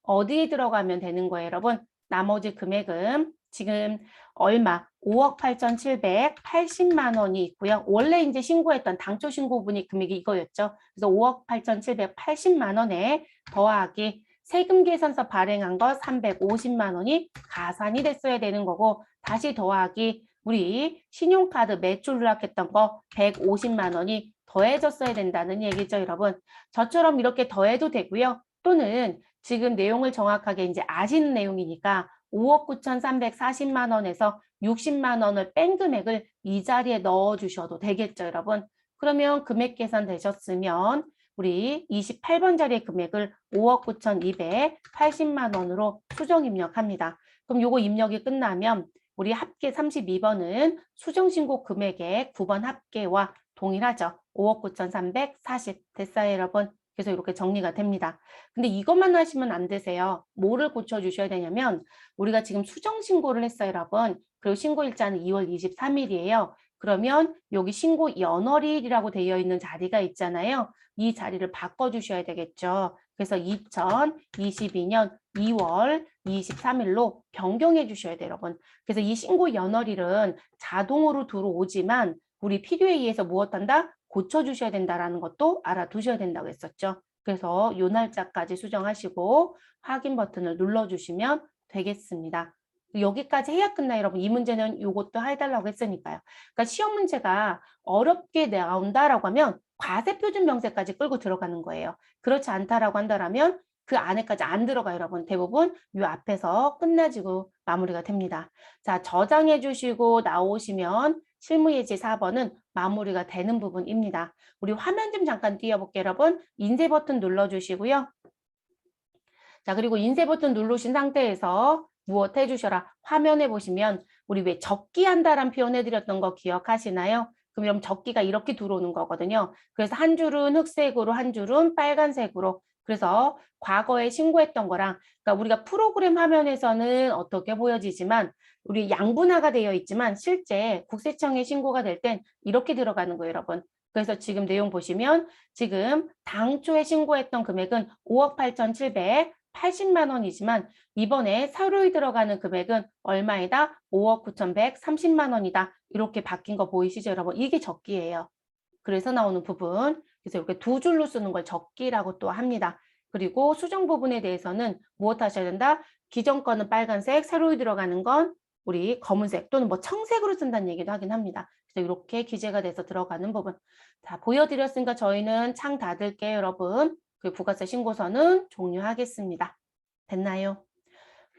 어디에 들어가면 되는 거예요, 여러분? 나머지 금액은 지금 얼마? 5억 8,780만 원이 있고요. 원래 이제 신고했던 당초 신고분이 금액이 이거였죠. 그래서 5억 8,780만 원에 더하기 세금 계산서 발행한 거 350만 원이 가산이 됐어야 되는 거고 다시 더하기 우리 신용카드 매출 누락했던 거 150만 원이 더해졌어야 된다는 얘기죠, 여러분. 저처럼 이렇게 더해도 되고요. 또는 지금 내용을 정확하게 이제 아시는 내용이니까 5억 9,340만 원에서 60만 원을 뺀 금액을 이 자리에 넣어 주셔도 되겠죠, 여러분. 그러면 금액 계산 되셨으면 우리 28번 자리의 금액을 5억 9,280만 원으로 수정 입력합니다. 그럼 요거 입력이 끝나면 우리 합계 32번은 수정신고 금액의 9번 합계와 동일하죠. 5억 9,340 됐어요, 여러분. 그래서 이렇게 정리가 됩니다. 근데 이것만 하시면 안 되세요. 뭐를 고쳐주셔야 되냐면 우리가 지금 수정신고를 했어요, 여러분. 그리고 신고일자는 2월 23일이에요. 그러면 여기 신고 연월일이라고 되어 있는 자리가 있잖아요. 이 자리를 바꿔주셔야 되겠죠. 그래서 2022년 2월 23일로 변경해 주셔야 돼요, 여러분. 그래서 이 신고 연월일은 자동으로 들어오지만 우리 필요에 의해서 무엇한다? 고쳐주셔야 된다는 것도 알아두셔야 된다고 했었죠. 그래서 요 날짜까지 수정하시고 확인 버튼을 눌러주시면 되겠습니다. 여기까지 해야 끝나요, 여러분. 이 문제는 요것도 해달라고 했으니까요. 그러니까 시험 문제가 어렵게 나온다라고 하면 과세표준 명세까지 끌고 들어가는 거예요. 그렇지 않다라고 한다면 그 안에까지 안 들어가요, 여러분. 대부분 요 앞에서 끝나지고 마무리가 됩니다. 자, 저장해 주시고 나오시면 실무예제 4번은 마무리가 되는 부분입니다. 우리 화면 좀 잠깐 띄워볼게요, 여러분. 인쇄 버튼 눌러주시고요. 자, 그리고 인쇄 버튼 누르신 상태에서 무엇 해주셔라. 화면에 보시면 우리 왜 적기한다란 표현 해드렸던 거 기억하시나요? 그럼 여러분 적기가 이렇게 들어오는 거거든요. 그래서 한 줄은 흑색으로, 한 줄은 빨간색으로. 그래서 과거에 신고했던 거랑, 그러니까 우리가 프로그램 화면에서는 어떻게 보여지지만 우리 양분화가 되어 있지만 실제 국세청에 신고가 될 땐 이렇게 들어가는 거예요, 여러분. 그래서 지금 내용 보시면 지금 당초에 신고했던 금액은 5억 8,780만 원이지만 이번에 서류에 들어가는 금액은 얼마이다? 5억 9,130만 원이다. 이렇게 바뀐 거 보이시죠, 여러분? 이게 적기예요. 그래서 나오는 부분. 그래서 이렇게 두 줄로 쓰는 걸 적기라고 또 합니다. 그리고 수정 부분에 대해서는 무엇 하셔야 된다? 기존 거는 빨간색, 새로이 들어가는 건 우리 검은색 또는 뭐 청색으로 쓴다는 얘기도 하긴 합니다. 그래서 이렇게 기재가 돼서 들어가는 부분. 자, 보여드렸으니까 저희는 창 닫을게요, 여러분. 그 부가세 신고서는 종료하겠습니다. 됐나요?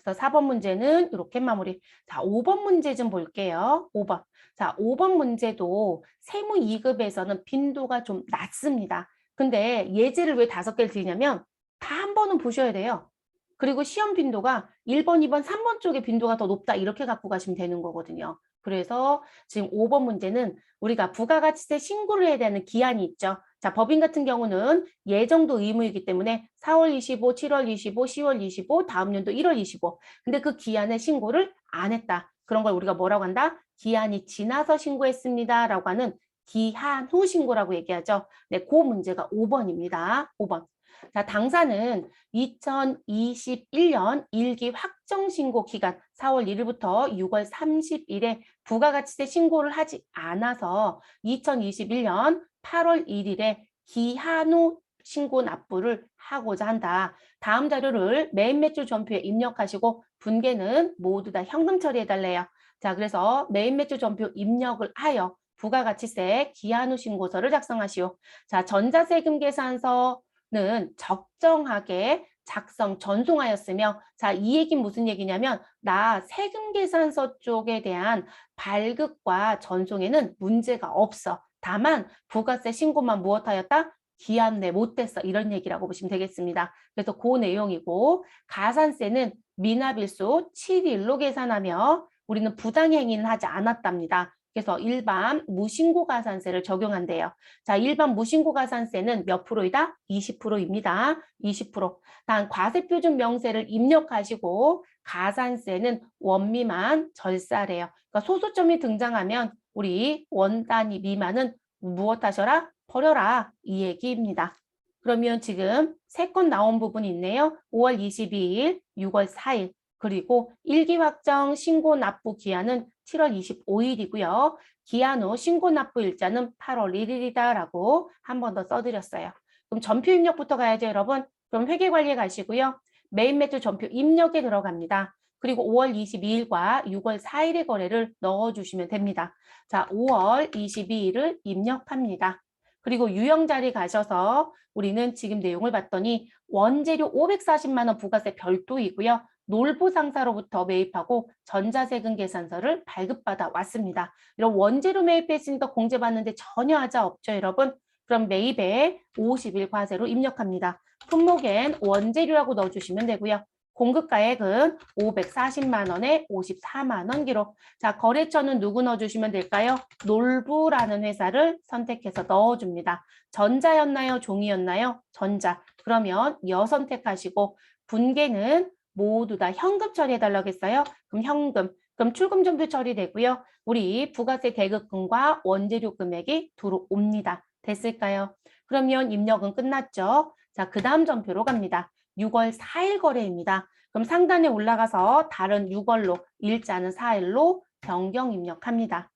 그래서 4번 문제는 이렇게 마무리. 자, 5번 문제 좀 볼게요. 5번. 자, 5번 문제도 세무 2급에서는 빈도가 좀 낮습니다. 근데 예제를 왜 5개를 드리냐면 다 한 번은 보셔야 돼요. 그리고 시험 빈도가 1번, 2번, 3번 쪽의 빈도가 더 높다 이렇게 갖고 가시면 되는 거거든요. 그래서 지금 5번 문제는 우리가 부가가치세 신고를 해야 되는 기한이 있죠. 자, 법인 같은 경우는 예정도 의무이기 때문에 4월 25, 7월 25, 10월 25, 다음 연도 1월 25. 근데 그 기한에 신고를 안 했다. 그런 걸 우리가 뭐라고 한다? 기한이 지나서 신고했습니다. 라고 하는 기한 후 신고라고 얘기하죠. 네, 그 문제가 5번입니다. 5번. 자, 당사는 2021년 1기 확정 신고 기간 4월 1일부터 6월 30일에 부가가치세 신고를 하지 않아서 2021년 8월 1일에 기한 후 신고 납부를 하고자 한다. 다음 자료를 메인 매출 전표에 입력하시고 분계는 모두 다 현금 처리해달래요. 자, 그래서 메인 매출 전표 입력을 하여 부가가치세 기한 후 신고서를 작성하시오. 자, 전자세금 계산서는 적정하게 작성, 전송하였으며 자, 이 얘기는 무슨 얘기냐면 나 세금 계산서 쪽에 대한 발급과 전송에는 문제가 없어. 다만 부가세 신고만 무엇하였다? 기한 내 못했어. 이런 얘기라고 보시면 되겠습니다. 그래서 그 내용이고 가산세는 미납일수 7일로 계산하며 우리는 부당행위는 하지 않았답니다. 그래서 일반 무신고 가산세를 적용한대요. 자, 일반 무신고 가산세는 몇 프로이다? 20%입니다. 20%. 단 과세표준 명세를 입력하시고 가산세는 원미만 절사래요. 그러니까 소수점이 등장하면 우리 원 단위 미만은 무엇 하셔라? 버려라. 이 얘기입니다. 그러면 지금 3건 나온 부분이 있네요. 5월 22일, 6월 4일, 그리고 일기 확정 신고 납부 기한은 7월 25일이고요. 기한 후 신고 납부 일자는 8월 1일이다라고 한 번 더 써드렸어요. 그럼 전표 입력부터 가야죠, 여러분. 그럼 회계관리에 가시고요. 메인 매출 전표 입력에 들어갑니다. 그리고 5월 22일과 6월 4일의 거래를 넣어주시면 됩니다. 자, 5월 22일을 입력합니다. 그리고 유형 자리 가셔서 우리는 지금 내용을 봤더니 원재료 540만 원 부가세 별도이고요. 놀부상사로부터 매입하고 전자세금 계산서를 발급받아 왔습니다. 이런 원재료 매입했으니까 공제받는데 전혀 하자 없죠, 여러분? 그럼 매입에 50일 과세로 입력합니다. 품목엔 원재료라고 넣어주시면 되고요. 공급가액은 540만 원에 54만 원 기록. 자, 거래처는 누구 넣어주시면 될까요? 놀부라는 회사를 선택해서 넣어줍니다. 전자였나요? 종이였나요? 전자. 그러면 여 선택하시고 분계는 모두 다 현금 처리해달라고 했어요. 그럼 현금. 그럼 출금 전표 처리되고요. 우리 부가세 대급금과 원재료 금액이 들어옵니다. 됐을까요? 그러면 입력은 끝났죠. 자, 그 다음 전표로 갑니다. 6월 4일 거래입니다. 그럼 상단에 올라가서 다른 6월로 일자는 4일로 변경 입력합니다.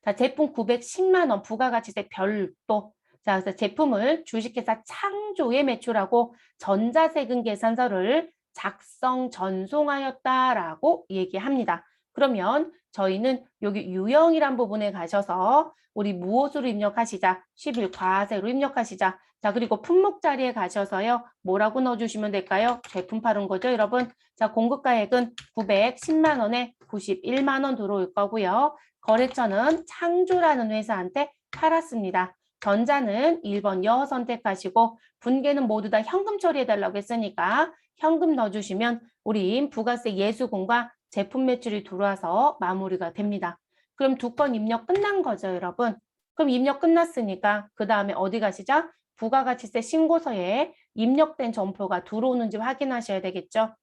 자, 제품 910만 원 부가가치세 별도. 자, 그래서 제품을 주식회사 창조에 매출하고 전자세금 계산서를 작성 전송하였다라고 얘기합니다. 그러면 저희는 여기 유형이란 부분에 가셔서 우리 무엇으로 입력하시자? 10일 과세로 입력하시자. 자, 그리고 품목 자리에 가셔서요. 뭐라고 넣어주시면 될까요? 제품 파는 거죠, 여러분. 자, 공급가액은 910만 원에 91만 원 들어올 거고요. 거래처는 창조라는 회사한테 팔았습니다. 전자는 1번 여 선택하시고 분계는 모두 다 현금 처리해달라고 했으니까 현금 넣어주시면 우리 부가세 예수금과 제품 매출이 들어와서 마무리가 됩니다. 그럼 두 건 입력 끝난 거죠, 여러분. 그럼 입력 끝났으니까 그 다음에 어디 가시죠? 부가가치세 신고서에 입력된 점포가 들어오는지 확인하셔야 되겠죠.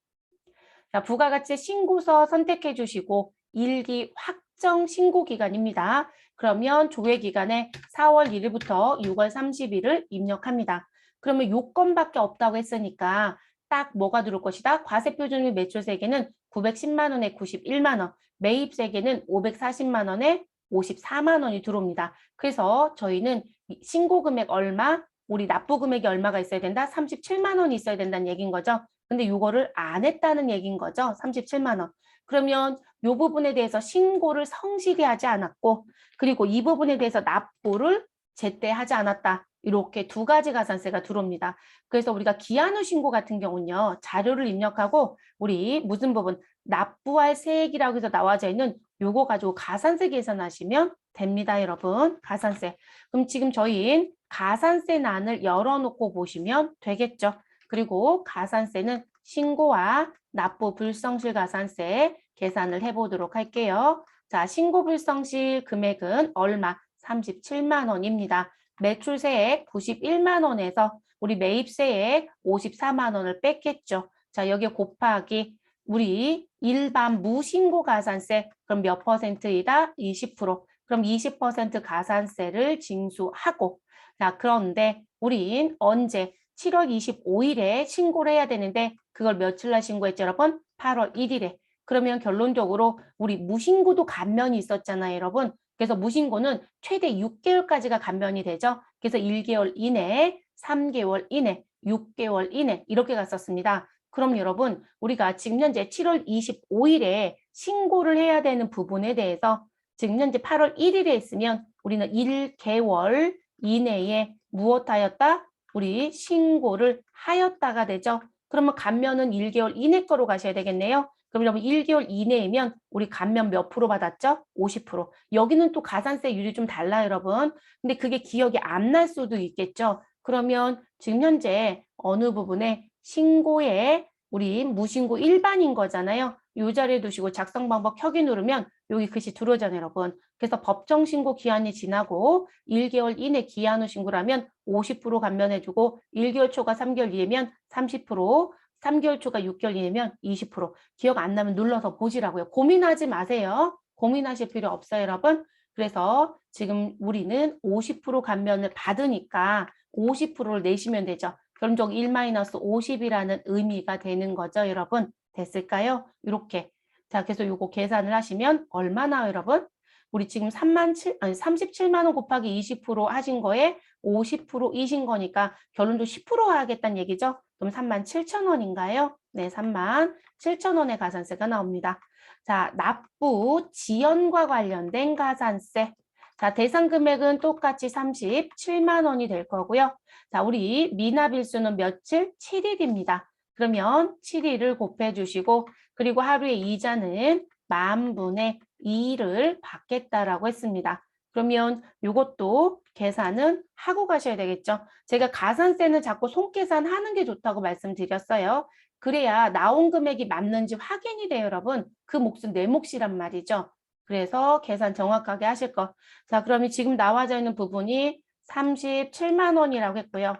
자, 부가가치세 신고서 선택해 주시고 일기 확정 신고 기간입니다. 그러면 조회 기간에 4월 1일부터 6월 30일을 입력합니다. 그러면 요건밖에 없다고 했으니까 딱 뭐가 들어올 것이다? 과세표준 및 매출세계는 910만 원에 91만 원, 매입세계는 540만 원에 54만 원이 들어옵니다. 그래서 저희는 신고금액 얼마, 우리 납부금액이 얼마가 있어야 된다? 37만 원이 있어야 된다는 얘기인 거죠. 근데 요거를 안 했다는 얘기인 거죠. 37만 원. 그러면 요 부분에 대해서 신고를 성실히 하지 않았고 그리고 이 부분에 대해서 납부를 제때 하지 않았다. 이렇게 두 가지 가산세가 들어옵니다. 그래서 우리가 기한 후 신고 같은 경우는요. 자료를 입력하고 우리 무슨 부분 납부할 세액이라고 해서 나와져 있는 요거 가지고 가산세 계산하시면 됩니다. 여러분. 가산세. 그럼 지금 저희 가산세 난을 열어놓고 보시면 되겠죠. 그리고 가산세는 신고와 납부 불성실 가산세 계산을 해보도록 할게요. 자, 신고 불성실 금액은 얼마? 37만 원입니다. 매출세액 91만 원에서 우리 매입세액 54만 원을 뺐겠죠. 자, 여기에 곱하기 우리 일반 무신고 가산세 그럼 몇 퍼센트이다? 20%. 그럼 20% 가산세를 징수하고 자, 그런데 우린 언제 7월 25일에 신고를 해야 되는데 그걸 며칠 날 신고했죠, 여러분? 8월 1일에. 그러면 결론적으로 우리 무신고도 감면이 있었잖아요, 여러분. 그래서 무신고는 최대 6개월까지가 감면이 되죠. 그래서 1개월 이내, 3개월 이내, 6개월 이내 이렇게 갔었습니다. 그럼 여러분 우리가 지금 현재 7월 25일에 신고를 해야 되는 부분에 대해서 지금 현재 8월 1일에 있으면 우리는 1개월 이내에 무엇하였다? 우리 신고를 하였다가 되죠. 그러면 감면은 1개월 이내 거로 가셔야 되겠네요. 그럼 여러분 1개월 이내이면 우리 감면 몇 프로 받았죠? 50%. 여기는 또 가산세율이 좀 달라요, 여러분. 근데 그게 기억이 안 날 수도 있겠죠. 그러면 지금 현재 어느 부분에 신고에 우리 무신고 일반인 거잖아요. 이 자리에 두시고 작성 방법 켜기 누르면 여기 글씨 들어오잖아요, 여러분. 그래서 법정 신고 기한이 지나고 1개월 이내 기한 후 신고라면 50% 감면해주고 1개월 초과 3개월 이내면 30%, 3개월 초과 6개월 이내면 20%. 기억 안 나면 눌러서 보시라고요. 고민하지 마세요. 고민하실 필요 없어요, 여러분. 그래서 지금 우리는 50% 감면을 받으니까 50%를 내시면 되죠. 결론적 1-50이라는 의미가 되는 거죠, 여러분. 됐을까요? 이렇게. 자, 그래서 요거 계산을 하시면 얼마나 여러분? 우리 지금 37만 원 곱하기 20% 하신 거에 50%이신 거니까 결론도 10% 하겠다는 얘기죠. 그럼 37,000원인가요? 네, 37,000원의 가산세가 나옵니다. 자, 납부 지연과 관련된 가산세. 자, 대상 금액은 똑같이 37만 원이 될 거고요. 자, 우리 미납일수는 며칠? 7일입니다. 그러면 7일을 곱해 주시고 그리고 하루의 이자는 10,000분의 2를 받겠다라고 했습니다. 그러면 이것도 계산은 하고 가셔야 되겠죠. 제가 가산세는 자꾸 손계산 하는 게 좋다고 말씀드렸어요. 그래야 나온 금액이 맞는지 확인이 돼요, 여러분. 그 몫은 내 몫이란 말이죠. 그래서 계산 정확하게 하실 거. 자, 그러면 지금 나와져 있는 부분이 37만 원이라고 했고요.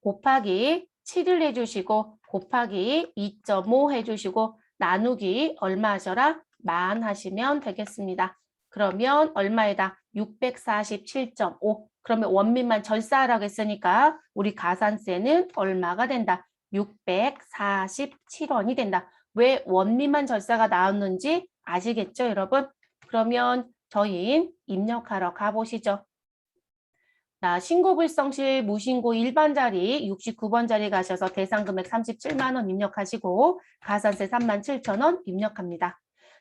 곱하기 7을 해주시고 곱하기 2.5 해주시고 나누기 얼마 하셔라? 10,000 하시면 되겠습니다. 그러면 얼마에다? 647.5. 그러면 원민만 절사하라고 했으니까 우리 가산세는 얼마가 된다? 647원이 된다. 왜 원민만 절사가 나왔는지 아시겠죠, 여러분? 그러면 저희 입력하러 가보시죠. 자, 신고불성실 무신고 일반 자리 69번 자리 가셔서 대상 금액 37만 원 입력하시고 가산세 37,000원 입력합니다.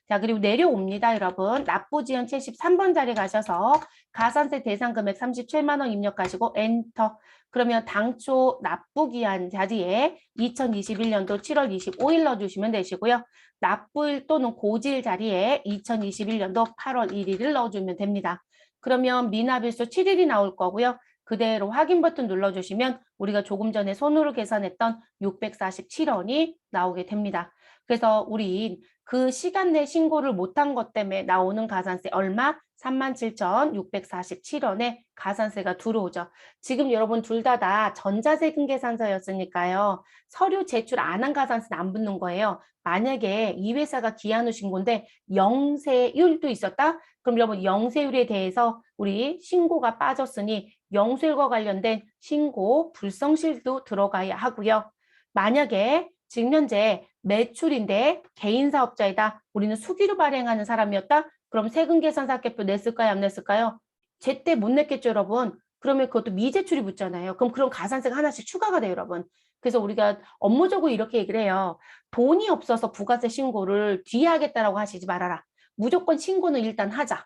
자, 그리고 내려옵니다, 여러분. 납부지연 73번 자리 가셔서 가산세 대상 금액 37만 원 입력하시고 엔터. 그러면 당초 납부기한 자리에 2021년도 7월 25일 넣어주시면 되시고요. 납부일 또는 고지일 자리에 2021년도 8월 1일을 넣어주면 됩니다. 그러면 미납일수 7일이 나올 거고요. 그대로 확인 버튼 눌러주시면 우리가 조금 전에 손으로 계산했던 647원이 나오게 됩니다. 그래서 우리 그 시간 내 신고를 못한 것 때문에 나오는 가산세 얼마? 37,647원의 가산세가 들어오죠. 지금 여러분 둘 다 전자세금 계산서였으니까요. 서류 제출 안 한 가산세는 안 붙는 거예요. 만약에 이 회사가 기한 후 신고인데 영세율도 있었다? 그럼 여러분 영세율에 대해서 우리 신고가 빠졌으니 영세율과 관련된 신고 불성실도 들어가야 하고요. 만약에 지금 현재 매출인데 개인 사업자이다. 우리는 수기로 발행하는 사람이었다. 그럼 세금 계산서학계표 냈을까요? 안 냈을까요? 제때 못 냈겠죠, 여러분. 그러면 그것도 미제출이 붙잖아요. 그럼 그런 가산세가 하나씩 추가가 돼요, 여러분. 그래서 우리가 업무적으로 이렇게 얘기를 해요. 돈이 없어서 부가세 신고를 뒤에 하겠다라고 하시지 말아라. 무조건 신고는 일단 하자.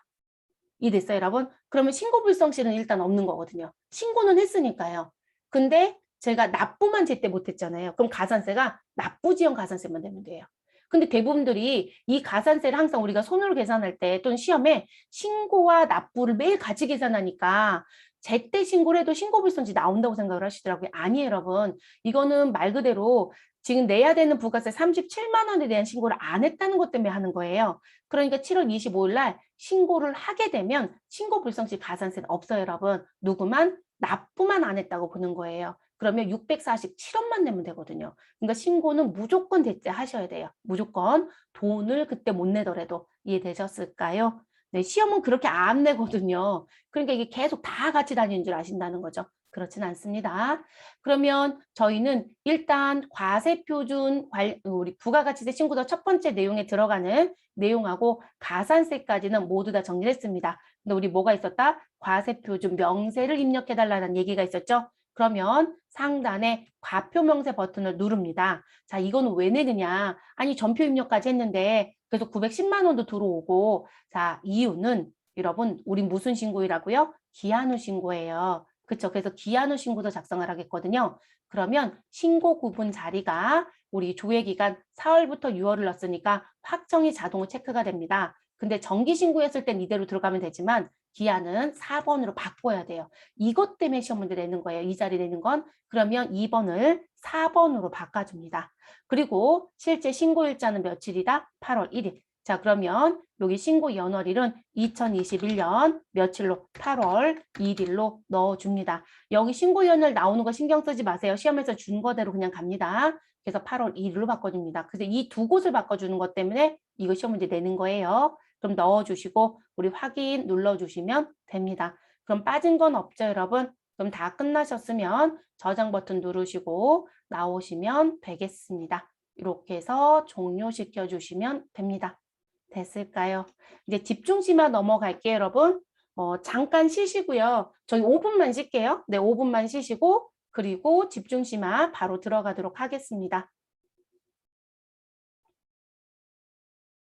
이해됐어요, 여러분? 그러면 신고 불성실은 일단 없는 거거든요. 신고는 했으니까요. 근데 제가 납부만 제때 못했잖아요. 그럼 가산세가 납부지연 가산세만 내면 돼요. 근데 대부분들이 이 가산세를 항상 우리가 손으로 계산할 때 또는 시험에 신고와 납부를 매일 같이 계산하니까 제때 신고를 해도 신고 불성실이 나온다고 생각을 하시더라고요. 아니에요, 여러분. 이거는 말 그대로 지금 내야 되는 부가세 37만 원에 대한 신고를 안 했다는 것 때문에 하는 거예요. 그러니까 7월 25일 날 신고를 하게 되면 신고 불성실 가산세는 없어요, 여러분. 누구만? 납부만 안 했다고 보는 거예요. 그러면 647원만 내면 되거든요. 그러니까 신고는 무조건 제때 하셔야 돼요. 무조건 돈을 그때 못 내더라도. 이해되셨을까요? 네, 시험은 그렇게 안 내거든요. 그러니까 이게 계속 다 같이 다니는 줄 아신다는 거죠. 그렇진 않습니다. 그러면 저희는 일단 과세표준 우리 부가가치세 신고서 첫 번째 내용에 들어가는 내용하고 가산세까지는 모두 다 정리했습니다. 근데 우리 뭐가 있었다? 과세표준 명세를 입력해달라는 얘기가 있었죠. 그러면 상단에 과표 명세 버튼을 누릅니다. 자, 이거는 왜 내느냐? 아니, 전표 입력까지 했는데 그래서 910만 원도 들어오고 자, 이유는 여러분, 우리 무슨 신고이라고요? 기한 후 신고예요. 그렇죠. 그래서 기한 후 신고도 작성을 하겠거든요. 그러면 신고 구분 자리가 우리 조회기간 4월부터 6월을 넣었으니까 확정이 자동으로 체크가 됩니다. 근데 정기 신고했을 땐 이대로 들어가면 되지만 기한은 4번으로 바꿔야 돼요. 이것 때문에 시험 문제 내는 거예요. 이 자리 내는 건. 그러면 2번을 4번으로 바꿔줍니다. 그리고 실제 신고일자는 며칠이다? 8월 1일. 자, 그러면 여기 신고 연월일은 2021년 며칠로? 8월 1일로 넣어줍니다. 여기 신고 연월 나오는 거 신경 쓰지 마세요. 시험에서 준 거대로 그냥 갑니다. 그래서 8월 1일로 바꿔줍니다. 그래서 이 두 곳을 바꿔주는 것 때문에 이거 시험 문제 내는 거예요. 그럼 넣어주시고 우리 확인 눌러주시면 됩니다. 그럼 빠진 건 없죠, 여러분? 그럼 다 끝나셨으면 저장 버튼 누르시고 나오시면 되겠습니다. 이렇게 해서 종료시켜 주시면 됩니다. 됐을까요? 이제 집중심화 넘어갈게요, 여러분. 잠깐 쉬시고요. 저희 5분만 쉴게요. 네, 5분만 쉬시고 그리고 집중심화 바로 들어가도록 하겠습니다.